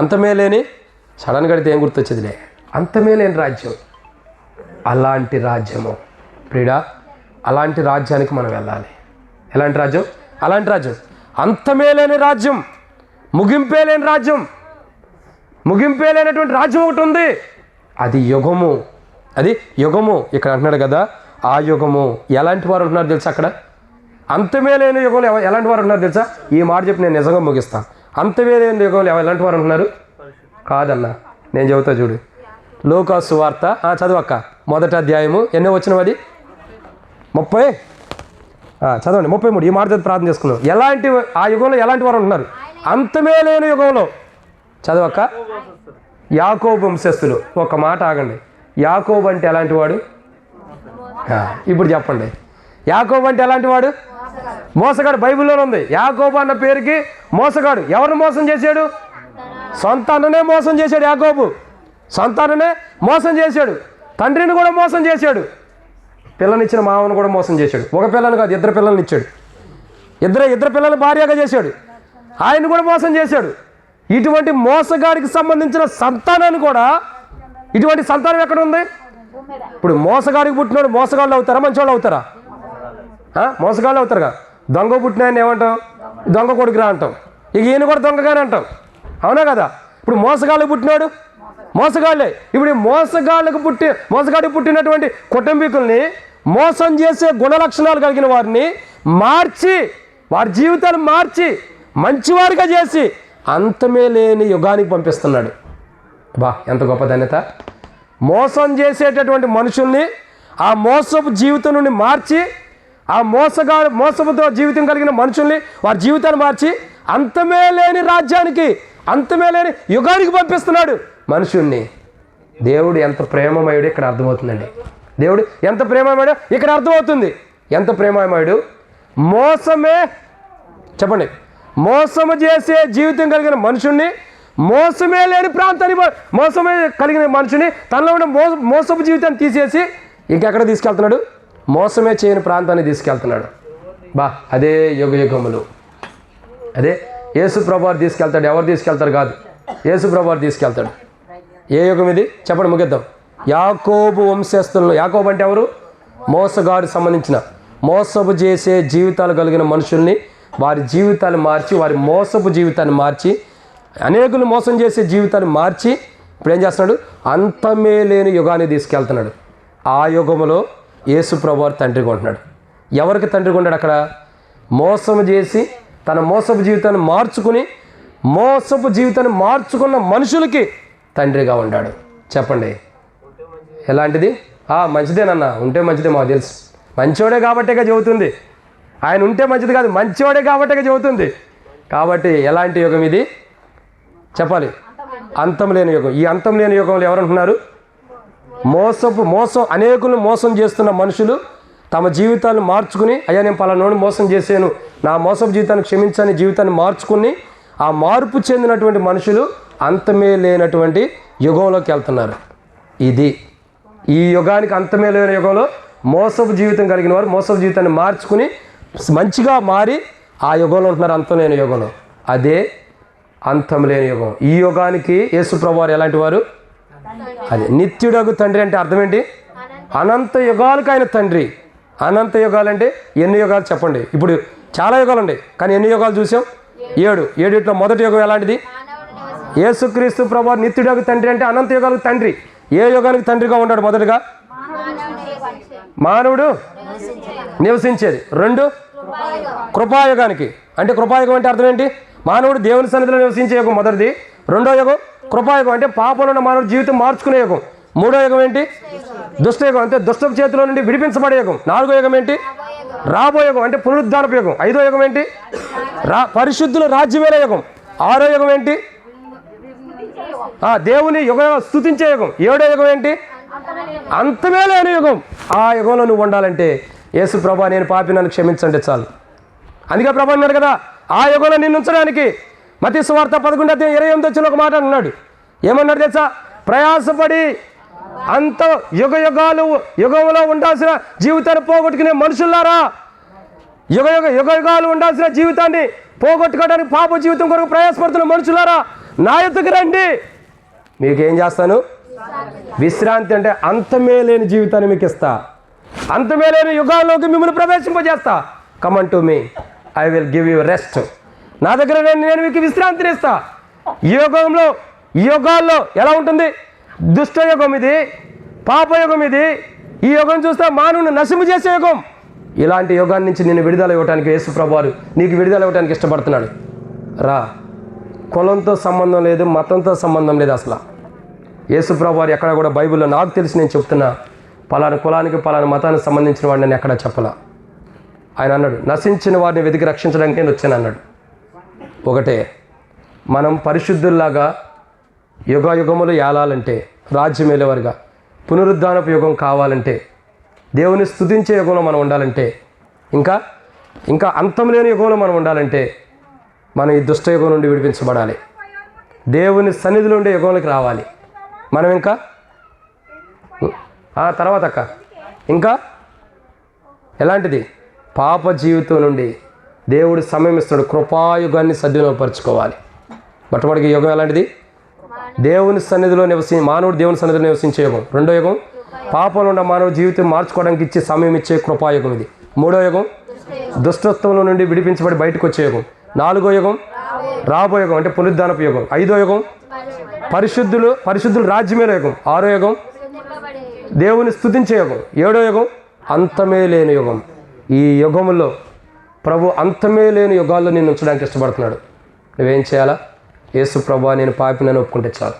అంతమే లేని. సడన్గా అడిగితే ఏం గుర్తొచ్చేదిలే, అంతమే లేని రాజ్యం. అలాంటి రాజ్యము ప్రియుడా, అలాంటి రాజ్యానికి మనం వెళ్ళాలి. ఎలాంటి రాజ్యం? అలాంటి రాజ్యం, అంతమే లేని రాజ్యం, ముగింపే లేని రాజ్యం. ముగింపే లేనటువంటి రాజ్యం ఒకటి ఉంది, అది యుగము. అది యుగము. ఇక్కడ అంటున్నాడు కదా, ఆ యుగము. ఎలాంటి వారు ఉంటున్నారు తెలుసా? అక్కడ అంతమే లేని యుగంలో ఎలాంటి వారు ఉన్నారు తెలుసా? ఈ మాట చెప్పి నేను నిజంగా ముగిస్తాను. అంతమే లేని యుగంలో ఎలాంటి వారు ఉంటున్నారు? కాదన్నా, నేను చెబుతా చూడు. లూకా సువార్త చదవక్క, 1వ అధ్యాయము, ఎన్నో వచ్చినవి? అది 30. చదవండి, 33. ఈ మాట చదివి ప్రార్థన చేసుకున్నాం. ఎలాంటి, ఆ యుగంలో ఎలాంటి వారు ఉంటున్నారు? అంతమే లేని యుగంలో. చదవక్క. యాకోబు వంశస్థులు. ఒక మాట ఆగండి. యాకోబు అంటే ఎలాంటి వాడు? ఇప్పుడు చెప్పండి. యాకోబు అంటే ఎలాంటి వాడు? మోసగాడు. బైబిల్లోనే ఉంది. యాకోబు అన్న పేరుకి మోసగాడు. ఎవరిని మోసం చేశాడు? సంతాననే మోసం చేశాడు. యాకోబు సంతాననే మోసం చేశాడు. తండ్రిని కూడా మోసం చేశాడు. పిల్లనిచ్చిన మామను కూడా మోసం చేశాడు. ఒక పిల్లని కాదు, 2 పిల్లల్ని ఇచ్చాడు. ఇద్దరు పిల్లల్ని భార్యగా చేశాడు. ఆయన కూడా మోసం చేశాడు. ఇటువంటి మోసగాడికి సంబంధించిన సంతానాన్ని కూడా, ఇటువంటి సంతానం ఎక్కడ ఉంది? ఇప్పుడు మోసగాడికి పుట్టినోడు మోసగాళ్ళు అవుతారా, మంచివాళ్ళు అవుతారా? మోసగాళ్ళు అవుతారుగా. దొంగ పుట్టిన ఆయన ఏమంటాం? దొంగ కొడుకురా అంటాం. ఇక ఈయన కూడా దొంగగానే అంటాం, అవునా కదా? ఇప్పుడు మోసగాళ్ళకి పుట్టినాడు మోసగాళ్ళే. ఇప్పుడు మోసగాడికి పుట్టినటువంటి కుటుంబీకుల్ని, మోసం చేసే గుణలక్షణాలు కలిగిన వారిని మార్చి, వారి జీవితాలు మార్చి మంచివారిగా చేసి అంతమే లేని యుగానికి పంపిస్తున్నాడు. ఎంత గొప్ప ధన్యత! మోసం చేసేటటువంటి మనుషుల్ని ఆ మోసపు జీవితం నుండి మార్చి, ఆ మోసపుతో జీవితం కలిగిన మనుషుల్ని వారి జీవితాన్ని మార్చి అంతమే లేని రాజ్యానికి, అంతమే లేని యుగానికి పంపిస్తున్నాడు మనుషుల్ని. దేవుడు ఎంత ప్రేమమయుడు ఇక్కడ అర్థమవుతుందండి. దేవుడు ఎంత ప్రేమమయుడు ఇక్కడ అర్థమవుతుంది. ఎంత ప్రేమమయుడు! మోసమే, చెప్పండి, మోసము చేసే జీవితం కలిగిన మనుషుల్ని, మోసమే లేని ప్రాంతాన్ని, మోసమే కలిగిన మనుషుని తనలో ఉన్న మోసపు జీవితాన్ని తీసేసి ఇంకెక్కడ తీసుకెళ్తున్నాడు? మోసమే చేయని ప్రాంతాన్ని తీసుకెళ్తున్నాడు. అదే యుగములు. అదే యేసు ప్రభువారు తీసుకెళ్తాడు. ఎవరు తీసుకెళ్తారు కాదు, యేసు ప్రభువారు తీసుకెళ్తాడు. ఏ యుగం ఇది? చెప్పండి, ముగిద్దాం. యాకోబు వంశస్థులను. యాకోబు అంటే ఎవరు? మోసగాడు సంబంధించిన, మోసపు చేసే జీవితాలు కలిగిన మనుషుల్ని, వారి జీవితాన్ని మార్చి, వారి మోసపు జీవితాన్ని మార్చి, అనేకులు మోసం చేసే జీవితాన్ని మార్చి ఇప్పుడు ఏం చేస్తున్నాడు? అంతమే లేని యుగాన్ని తీసుకెళ్తున్నాడు. ఆ యుగములో యేసు ప్రభువారు తండ్రిగా ఉంటున్నాడు. ఎవరికి తండ్రిగా ఉన్నాడు? అక్కడ మోసం చేసి తన మోసపు జీవితాన్ని మార్చుకుని, మోసపు జీవితాన్ని మార్చుకున్న మనుషులకి తండ్రిగా ఉన్నాడు. చెప్పండి, ఎలాంటిది? మంచిదేనన్నా, ఉంటే మంచిదే. మాకు తెలుసు, మంచివాడే కాబట్టేగా చెబుతుంది. ఆయన ఉంటే మంచిది కాదు, మంచివాడే కాబట్టేగా చెబుతుంది. కాబట్టి ఎలాంటి యుగం ఇది? చెప్పాలి, అంతం లేని యుగం. ఈ అంతం లేని యుగంలో ఎవరంటున్నారు? మోసం, అనేకులను మోసం చేస్తున్న మనుషులు తమ జీవితాన్ని మార్చుకుని, అయ్యా నేను పలానోని మోసం చేశాను, నా మోసపు జీవితాన్ని క్షమించని జీవితాన్ని మార్చుకుని, ఆ మార్పు చెందినటువంటి మనుషులు అంతమే లేనటువంటి యుగంలోకి వెళ్తున్నారు. ఇది ఈ యుగానికి అంతమే లేని యుగంలో మోసపు జీవితం కలిగిన వారు మోసపు జీవితాన్ని మార్చుకుని మంచిగా మారి ఆ యుగంలో ఉంటున్నారు, అంతం లేని యుగంలో. అదే అంతం లేని యుగం. ఈ యుగానికి యేసు ప్రభువారు ఎలాంటి వారు? అదే నిత్యుడగు తండ్రి. అంటే అర్థం ఏంటి? అనంత యుగాలకు ఆయన తండ్రి. అనంత యుగాలు అంటే ఎన్ని యుగాలు చెప్పండి? ఇప్పుడు చాలా యుగాలు ఉన్నాయి, కానీ ఎన్ని యుగాలు చూసాం? 7. 7 మొదటి యుగం ఎలాంటిది? యేసుక్రీస్తు ప్రభువు నిత్యుడకు తండ్రి అంటే అనంత యుగాలకు తండ్రి. ఏ యుగానికి తండ్రిగా ఉన్నాడు? మొదటగా మానవుడు నివసించేది. 2 కృపాయుగానికి. అంటే కృపాయుగం అంటే అర్థం ఏంటి? మానవుడు దేవుని సన్నిధిలో నివసించే యుగం మొదటిది. 2వ యుగం కృపాయుగం అంటే పాపంలో ఉన్న మానవుడు జీవితం మార్చుకునే యుగం. 3వ యుగం ఏంటి? దుష్టయుగం అంటే దుష్టపు చేతిలో నుండి విడిపించబడే యుగం. 4వ యుగం ఏంటి? రాబోయే యుగం అంటే పునరుద్ధానపు యుగం. 5వ యుగం ఏంటి? పరిశుద్ధుల రాజ్యమేల యుగం. 6వ యుగం ఏంటి? దేవుని యుగ స్తుతించే యుగం. 7వ యుగం ఏంటి? అంతమే లేని యుగం. ఆ యుగంలో నువ్వు ఉండాలంటే యేసు ప్రభా నేను పాపి నన్ను క్షమించండి చాలు. అందుకే ప్రభు అన్నాడు కదా, ఆ యుగంలో నిన్ను ఉంచడానికి. మత్తయి సువార్త 11:28 ఒక మాట అన్నాడు. ఏమన్నాడు తెలుసా? ప్రయాసపడి అంత యుగంలో ఉండాల్సిన జీవితాన్ని పోగొట్టుకునే మనుషులారా, యుగాలు ఉండాల్సిన జీవితాన్ని పోగొట్టుకోవడానికి పాప జీవితం కొరకు ప్రయాసపడుతున్న మనుషులారా, నా యొద్దకు రండి, మీకేం చేస్తాను? విశ్రాంతి అంటే అంతమే లేని జీవితాన్ని మీకు ఇస్తా, అంతమే లేని యుగాల్లోకి మిమ్మల్ని ప్రవేశింపజేస్తా. Come on to me, I will give you rest. నా దగ్గర నేను మీకు విశ్రాంతిని ఇస్తా. ఈ యుగాల్లో ఎలా ఉంటుంది? దుష్టయుగం ఇది, పాపయుగం ఇది. ఈ యుగం చూస్తే మానవుని నశింపు చేసే యుగం. ఇలాంటి యుగాన్ని నుంచి నేను విడుదల ఇవ్వడానికి యేసు ప్రభువారు నీకు విడుదల ఇవ్వడానికి ఇష్టపడుతున్నాడు. రా. కులంతో సంబంధం లేదు, మతంతో సంబంధం లేదు. అసలు యేసు ప్రభువారు ఎక్కడ కూడా బైబిల్లో నాకు తెలిసి నేను చెప్తున్నా, పలానా కులానికి పలానా మతానికి సంబంధించిన వాడిని నేను ఎక్కడా చెప్పలా. ఆయన అన్నాడు, నశించిన వారిని వెతికి రక్షించడానికి నేను వచ్చాను అన్నాడు. ఒకటే, మనం పరిశుద్ధుల్లాగా యుగములు ఏలాలంటే, రాజ్యం ఏలేవారుగా పునరుద్ధానపు యుగం కావాలంటే, దేవుని స్తుతించే యుగంలో మనం ఉండాలంటే, ఇంకా అంతం లేని యుగంలో మనం ఉండాలంటే, మనం ఈ దుష్టయుగం నుండి విడిపించబడాలి. దేవుని సన్నిధిలో ఉండే యుగంలోకి రావాలి. మనం తర్వాత ఇంకా ఎలాంటిది? పాప జీవితం నుండి దేవుడు సమయం ఇస్తాడు, కృపాయుగాన్ని సద్వినియోగపరచుకోవాలి. మొట్టమొదటి యుగం ఎలాంటిది? దేవుని సన్నిధిలో మానవుడు దేవుని సన్నిధిలో నివసించే యుగం. 2వ యుగం పాపంలో ఉన్న మానవుడు జీవితం మార్చుకోవడానికి ఇచ్చే సమయం ఇచ్చే కృపాయుగం ఇది. 3వ యుగం దుష్టత్వంలో నుండి విడిపించబడి బయటకు వచ్చే యుగం. 4వ యుగం రాబోయే యుగం అంటే పునరుద్ధానపు యుగం. 5వ యుగం పరిశుద్ధులు రాజ్యమేల యుగం. 6వ యుగం దేవుని స్తుతించే యుగం. 7వ యుగం అంతమే లేని యుగం. ఈ యుగములో ప్రభు అంతమే లేని యుగాల్లో నేను ఉంచడానికి ఇష్టపడుతున్నాడు. నువ్వేం చేయాలా? యేసు ప్రభువా నేను పాపినని ఒప్పుకుంటే చాలు.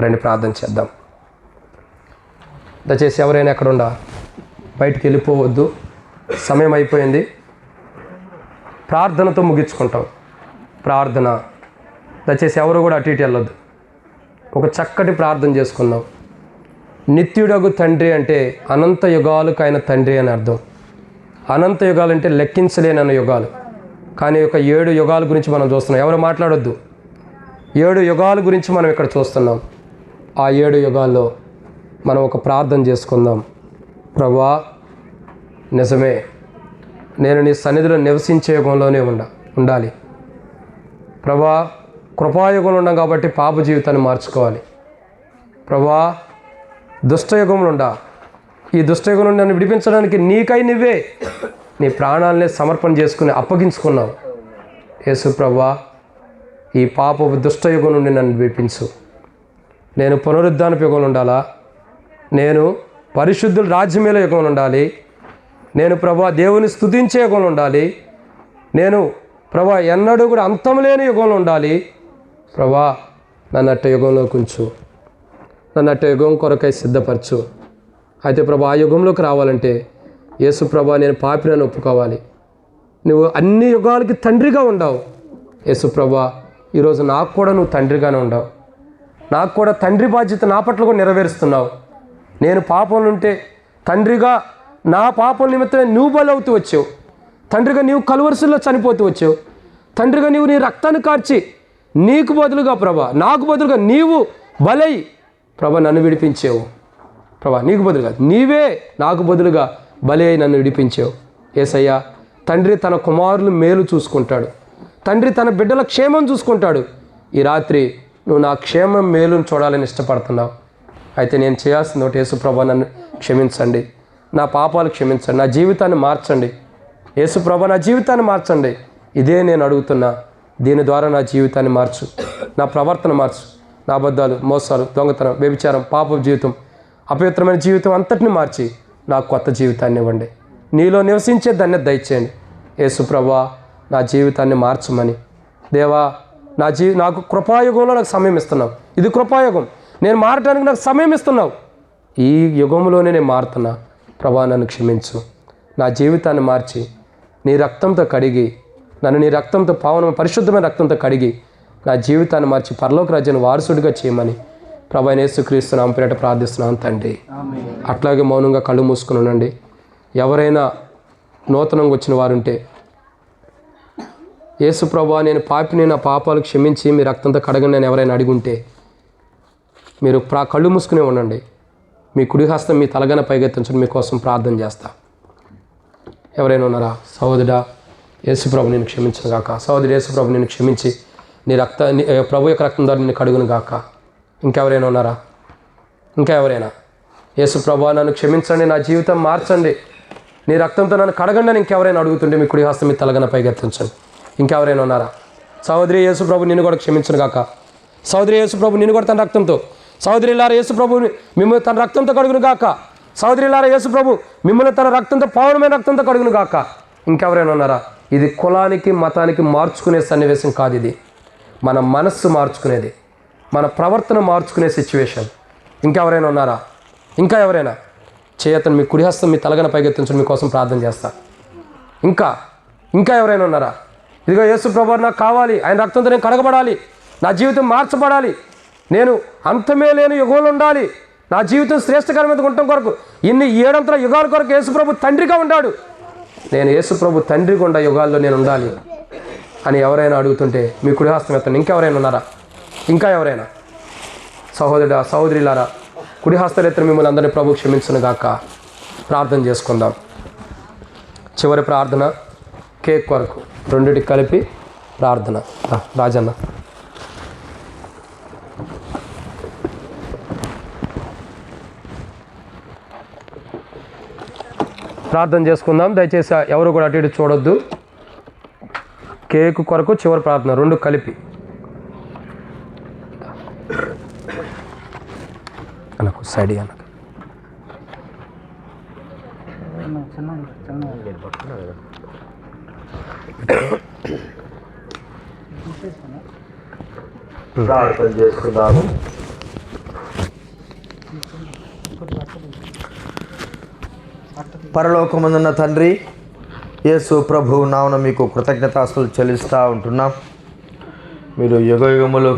రండి ప్రార్థన చేద్దాం. దయచేసి ఎవరైనా ఎక్కడుండా బయటికి వెళ్ళిపోవద్దు, సమయం అయిపోయింది. ప్రార్థనతో ముగించుకుంటాం. ప్రార్థన దయచేసి ఎవరు కూడా అటు ఇటు వెళ్ళొద్దు. ఒక చక్కటి ప్రార్థన చేసుకుందాం. నిత్యుడగు తండ్రి అంటే అనంత యుగాలకు ఆయన తండ్రి అని అర్థం. అనంత యుగాలు అంటే లెక్కించలేనన్న యుగాలు. కానీ ఒక 7 యుగాల గురించి మనం చూస్తున్నాం. ఎవరు మాట్లాడొద్దు. 7 యుగాల గురించి మనం ఇక్కడ చూస్తున్నాం. ఆ 7 యుగాల్లో మనం ఒక ప్రార్థన చేసుకుందాం. ప్రభువా నిజమే, నేను నీ సన్నిధిలో నివసించే యుగంలోనే ఉండాలి. ప్రభువా కృపాయుగంలో ఉన్నాం కాబట్టి పాప జీవితాన్ని మార్చుకోవాలి. ప్రభువా దుష్టయుగంలో ఉండా, ఈ దుష్టయుగం నుండి నన్ను విడిపించడానికి నీకై నువ్వే నీ ప్రాణాలనే సమర్పణ చేసుకుని అప్పగించుకున్నావు. యేసు ప్రభువా ఈ పాపపు దుష్టయుగం నుండి నన్ను విడిపించు. నేను పునరుద్ధానపు యుగంలో ఉండాలా? నేను పరిశుద్ధుల రాజ్యమేల యుగంలో ఉండాలి. నేను ప్రభువా దేవుని స్తుతించే యుగంలో ఉండాలి. నేను ప్రభువా ఎన్నడూ కూడా అంతం లేని యుగంలో ఉండాలి. ప్రభువా నన్ను అట్ట యుగంలోకి ఉంచు, నన్ను అట్ట యుగం కొరకై సిద్ధపరచు. అయితే ప్రభువా ఆ యుగంలోకి రావాలంటే యేసు ప్రభువా నేను పాపినని ఒప్పుకోవాలి. నువ్వు అన్ని యుగాలకి తండ్రిగా ఉండవు. యేసు ప్రభువా ఈరోజు నాకు కూడా నువ్వు తండ్రిగానే ఉండవు. నాకు కూడా తండ్రి బాధ్యత నా పట్ల కూడా నెరవేరుస్తున్నావు. నేను పాపంలో ఉంటే తండ్రిగా నా పాపం నిమిత్తమే నువ్వు బలవుతూ వచ్చావు. తండ్రిగా నీవు కలువరిశిలో చనిపోతూ వచ్చావు. తండ్రిగా నీవు నీ రక్తాన్ని కార్చి నీకు బదులుగా ప్రభా, నాకు బదులుగా నీవు బలై ప్రభా నన్ను విడిపించావు. ప్రభా నీకు బదులుగా నీవే నాకు బదులుగా బలి అయి నన్ను విడిపించావు. యేసయ్యా తండ్రి తన కుమారులు మేలు చూసుకుంటాడు. తండ్రి తన బిడ్డల క్షేమం చూసుకుంటాడు. ఈ రాత్రి నువ్వు నా క్షేమం మేలును చూడాలని ఇష్టపడుతున్నావు. అయితే నేను చేయాల్సింది ఒకటి, యేసు ప్రభా నన్ను క్షమించండి, నా పాపాలు క్షమించండి, నా జీవితాన్ని మార్చండి. యేసు ప్రభు నా జీవితాన్ని మార్చండి. ఇదే నేను అడుగుతున్నా. దీని ద్వారా నా జీవితాన్ని మార్చు, నా ప్రవర్తన మార్చు, నా అబద్ధాలు, మోసాలు, దొంగతనం, వ్యభిచారం, పాప జీవితం, అపవిత్రమైన జీవితం అంతటిని మార్చి నాకు కొత్త జీవితాన్ని ఇవ్వండి. నీలో నివసించే ధన్యత దయచేయండి. యేసు ప్రభువా నా జీవితాన్ని మార్చమని. దేవా నాకు కృపాయుగంలో నాకు సమయం ఇస్తున్నావు. ఇది కృపాయుగం. నేను మారటానికి నాకు సమయం ఇస్తున్నావు. ఈ యుగంలోనే నేను మారుతున్నా. ప్రభా నన్ను క్షమించు. నా జీవితాన్ని మార్చి నీ రక్తంతో కడిగి, నన్ను నీ రక్తంతో పరిశుద్ధమైన రక్తంతో కడిగి నా జీవితాన్ని మార్చి పరలోక రాజ్యాన్ని వారసుడిగా చేయమని ప్రభు యేసుక్రీస్తు నామమున పేరిట ప్రార్థిస్తున్నాను తండ్రి. అట్లాగే మౌనంగా కళ్ళు మూసుకుని ఉండండి. ఎవరైనా నూతనంగా వచ్చిన వారుంటే, యేసు ప్రభువా నేను పాపిని, నా పాపాలు క్షమించి మీ రక్తంతో కడగండి అని ఎవరైనా అడిగుంటే మీరు కళ్ళు మూసుకునే ఉండండి. మీ కుడి హస్తం మీ తలగన పైకెత్తించండి. మీకోసం ప్రార్థన చేస్తా. ఎవరైనా ఉన్నారా? సహోదరుడా యేసు ప్రభు నేను క్షమించను గాక. సహోదరి యేసు ప్రభు నేను క్షమించి నీ ప్రభు యొక్క రక్తం ద్వారా నిన్ను కడుగును గాక. ఇంకెవరైనా ఉన్నారా? ఇంకా ఎవరైనా? యేసు ప్రభువా నన్ను క్షమించండి, నా జీవితం మార్చండి, నీ రక్తంతో నన్ను కడగండి అని ఇంకెవరైనా అడుగుతుంటే మీ కుడి హస్తం మీ తలగన పైకెత్తించండి. ఇంకెవరైనా ఉన్నారా? సహోదరి యేసు ప్రభు నిన్ను కూడా క్షమించను గాక. సహోదరి యేసు ప్రభు నిన్ను కూడా తన రక్తంతో, సహోదరిలారా యేసు ప్రభు మిమ్మల్ని తన రక్తంతో కడుగును గాక. సహోదరిలారా యేసు ప్రభు మిమ్మల్ని తన రక్తంతో, పౌరమైన రక్తంతో కడుగును గాక. ఇంకెవరైనా ఉన్నారా? ఇది కులానికి మతానికి మార్చుకునే సన్నివేశం కాదు. ఇది మన మనస్సు మార్చుకునేది, మన ప్రవర్తన మార్చుకునే సిచ్యువేషన్. ఇంకెవరైనా ఉన్నారా? ఇంకా ఎవరైనా? చేయతను మీ కుడి హస్తం మీ తలగన పైకెత్తించండి. మీకోసం ప్రార్థన చేస్తా. ఇంకా ఎవరైనా ఉన్నారా? ఇదిగో యేసు ప్రభువు నాకు కావాలి, ఆయన రక్తంతో నేను కడగబడాలి, నా జీవితం మార్చబడాలి, నేను అంతమే లేని యుగంలో ఉండాలి, నా జీవితం శ్రేష్టకరమైన ఉండటం కొరకు ఇన్ని 7 యుగాల కొరకు యేసు ప్రభు తండ్రిగా ఉన్నాడు, నేను యేసు ప్రభు తండ్రిగా ఉండ యుగాల్లో నేను ఉండాలి అని ఎవరైనా అడుగుతుంటే మీ కుడి హస్తం ఎత్తండి. ఇంకెవరైనా ఉన్నారా? ఇంకా ఎవరైనా? సహోదరుడా సహోదరిలారా కుడి హస్తరేత్ర మిమ్మల్ని అందరినీ ప్రభు క్షమించును గాక. ప్రార్థన చేసుకుందాం. చివరి ప్రార్థన కేక్ కొరకు రెండిటికి కలిపి ప్రార్థన. రాజన్న ప్రార్థన చేసుకుందాం. దయచేసి ఎవరు కూడా అటు ఇటు చూడొద్దు. కేక్ కొరకు చివరి ప్రార్థన రెండు కలిపి. అనకు సైడ్ అనకు ప్రార్థన చేసుకుందాము. పరలోకమందున్న తండ్రి, యేసు ప్రభు నామమున మీకు కృతజ్ఞతాస్తులు చెల్లిస్తూ ఉంటున్నాం. మీరు యుగయుగములు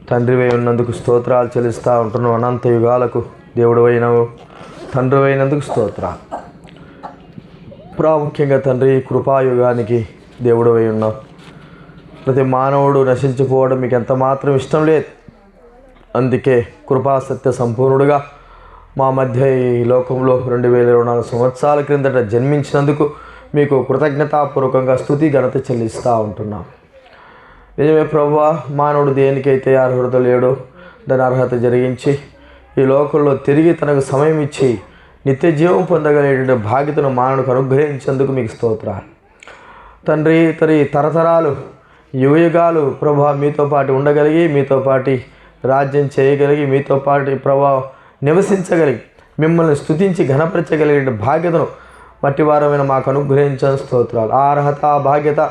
తండ్రివై ఉన్నందుకు స్తోత్రాలు చెల్లిస్తూ ఉంటున్నాం. అనంత యుగాలకు దేవుడు అయినవు తండ్రి అయినందుకు స్తోత్రాలు. ప్రాముఖ్యంగా తండ్రి కృపాయుగానికి దేవుడు అయి ఉన్నావు. ప్రతి మానవుడు నశించిపోవడం మీకు ఎంత మాత్రం ఇష్టం లేదు. అందుకే కృపాసత్య సంపూర్ణుడుగా మా మధ్య ఈ లోకంలో 2024 సంవత్సరాల క్రిందట జన్మించినందుకు మీకు కృతజ్ఞతాపూర్వకంగా స్తుతి ఘనత చెల్లిస్తూ ఉంటున్నాం. నిజమే ప్రభువా, మానవుడు దేనికైతే అర్హత లేడో దాని అర్హత జరిగించి ఈ లోకంలో తిరిగి తనకు సమయం ఇచ్చి నిత్య జీవం పొందగలిగే బాధ్యతను మానవుడికి అనుగ్రహించేందుకు మీకు స్తోత్రాలు. తండ్రి తరతరాలు యుగయుగాలు ప్రభువా మీతో పాటు ఉండగలిగి, మీతో పాటు రాజ్యం చేయగలిగి, మీతో పాటు ప్రభువా నివసించగలిగి, మిమ్మల్ని స్తుతించి ఘనపరచగలిగే బాధ్యతను మట్టివారమైన మాకు అనుగ్రహించిన స్తోత్రాలు. ఆ అర్హత ఆ బాధ్యత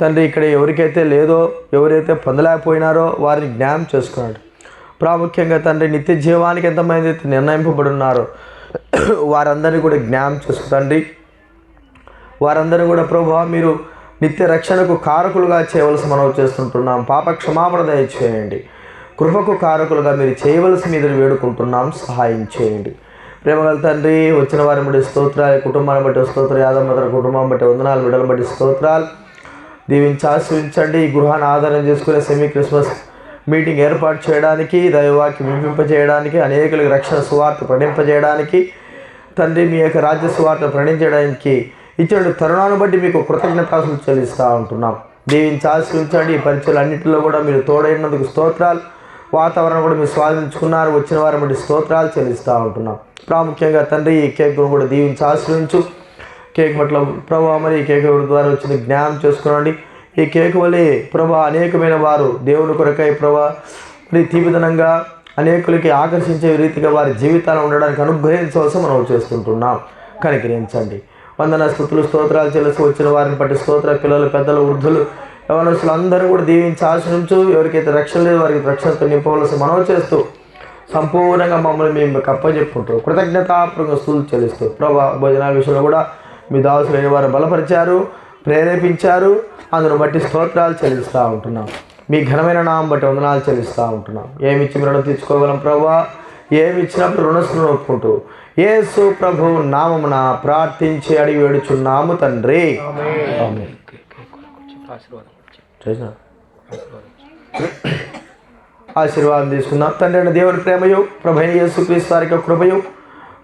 తండ్రి ఇక్కడ ఎవరికైతే లేదో, ఎవరైతే పొందలేకపోయినారో వారిని జ్ఞానం చేసుకున్నాడు. ప్రాముఖ్యంగా తండ్రి నిత్య జీవానికి ఎంతమంది అయితే నిర్ణయింపబడి ఉన్నారో వారందరినీ కూడా జ్ఞానం చేసుకుంటండి. వారందరూ కూడా ప్రభువా మీరు నిత్య రక్షణకు కారకులుగా చేయవలసి మనం చేస్తుంటున్నాం. పాప క్షమాపణ దయచేయండి. కృపకు కారకులుగా మీరు చేయవలసి మీద వేడుకుంటున్నాం. సహాయం చేయండి. ప్రేమగల తండ్రి, వచ్చిన వారిని బట్టి స్తోత్రాలు, కుటుంబాన్ని బట్టి స్తోత్రాలు, యాదమ్మతర కుటుంబం బట్టి వందనాలు, బిడ్డలను బట్టి స్తోత్రాలు. దీవించి ఆశ్రయించండి. ఈ గృహాన్ని ఆధారం చేసుకునే సెమీ క్రిస్మస్ మీటింగ్ ఏర్పాటు చేయడానికి, దైవవాక్యం వినిపింపజేయడానికి, అనేకులకు రక్షణ సువార్త ప్రకటింపజేయడానికి, తండ్రి మీ యొక్క రాజ్య సువార్త ప్రకటించడానికి ఇచ్చిన తరుణాన్ని బట్టి మీకు కృతజ్ఞతాస్తులు చెల్లిస్తూ ఉంటున్నాం. దీవించి ఆశ్రయించండి. ఈ పరిచయాలు అన్నింటిలో కూడా మీరు తోడైనందుకు స్తోత్రాలు. వాతావరణం కూడా మీరు స్వాధీనించుకున్నారు. వచ్చిన వారి బట్టి స్తోత్రాలు చెల్లిస్తూ ఉంటున్నాం. ప్రాముఖ్యంగా తండ్రి ఈ కేక్ను కూడా దీవించి ఆశ్రయించు. కేక్ పట్ల ప్రభా మరి ఈ కేక్ ద్వారా వచ్చిన జ్ఞానం చేసుకునండి. ఈ కేక్ వల్లే ప్రభా అనేకమైన వారు దేవుని కొరకై ప్రభా మరి తీపిదనంగా అనేకులకి ఆకర్షించే రీతిగా వారి జీవితాలు ఉండడానికి అనుగ్రహించవలసి మనం చేస్తుంటున్నాం. కనికరించండి. వందన స్తుతులు స్తోత్రాలు చెల్లిస్తూ వచ్చిన వారిని బట్టి స్తోత్ర. పిల్లలు, పెద్దలు, వృద్ధులు, యవనస్తులు అందరూ కూడా దీవించి ఆశ్రయించు. ఎవరికైతే రక్షణ లేదు వారికి రక్షణతో నింపవలసి మనం చేస్తూ సంపూర్ణంగా మమ్మల్ని మేము అప్పచెప్పుకుంటూ కృతజ్ఞతాపూర్వక స్తుతులు చెల్లిస్తూ ప్రభా భోజనాల విషయంలో కూడా మీ దాసులైన వారు బలపరిచారు, ప్రేరేపించారు. అందును బట్టి స్తోత్రాలు చెల్లిస్తూ ఉంటున్నాం. మీ ఘనమైన నామం బట్టి వందనాలు చెల్లిస్తూ ఉంటున్నాం. ఏమి ఇచ్చి రుణం తీర్చుకోగలం ప్రభా? ఏమి ఇచ్చినప్పుడు రుణస్థులను ఒప్పుకుంటూ యేసు ప్రభు నామమున ప్రార్థించి అడిగి వేడుచున్నాము తండ్రి. ఆశీర్వాదం తీసుకుందాం. తండ్రి అయిన దేవుని ప్రేమయు, ప్రభు అయిన యేసుక్రీస్తు వారి యొక్క కృపయు,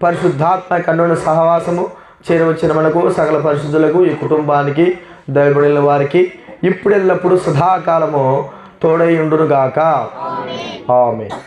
పరిశుద్ధాత్మ కన్నుల సహవాసము చేరవచ్చిన మనకు సకల పరిశుద్ధులకు ఈ కుటుంబానికి దైవబడిన వారికి ఇప్పుడెల్లప్పుడు సదాకాలము తోడై ఉండునుగాక. ఆమేన్.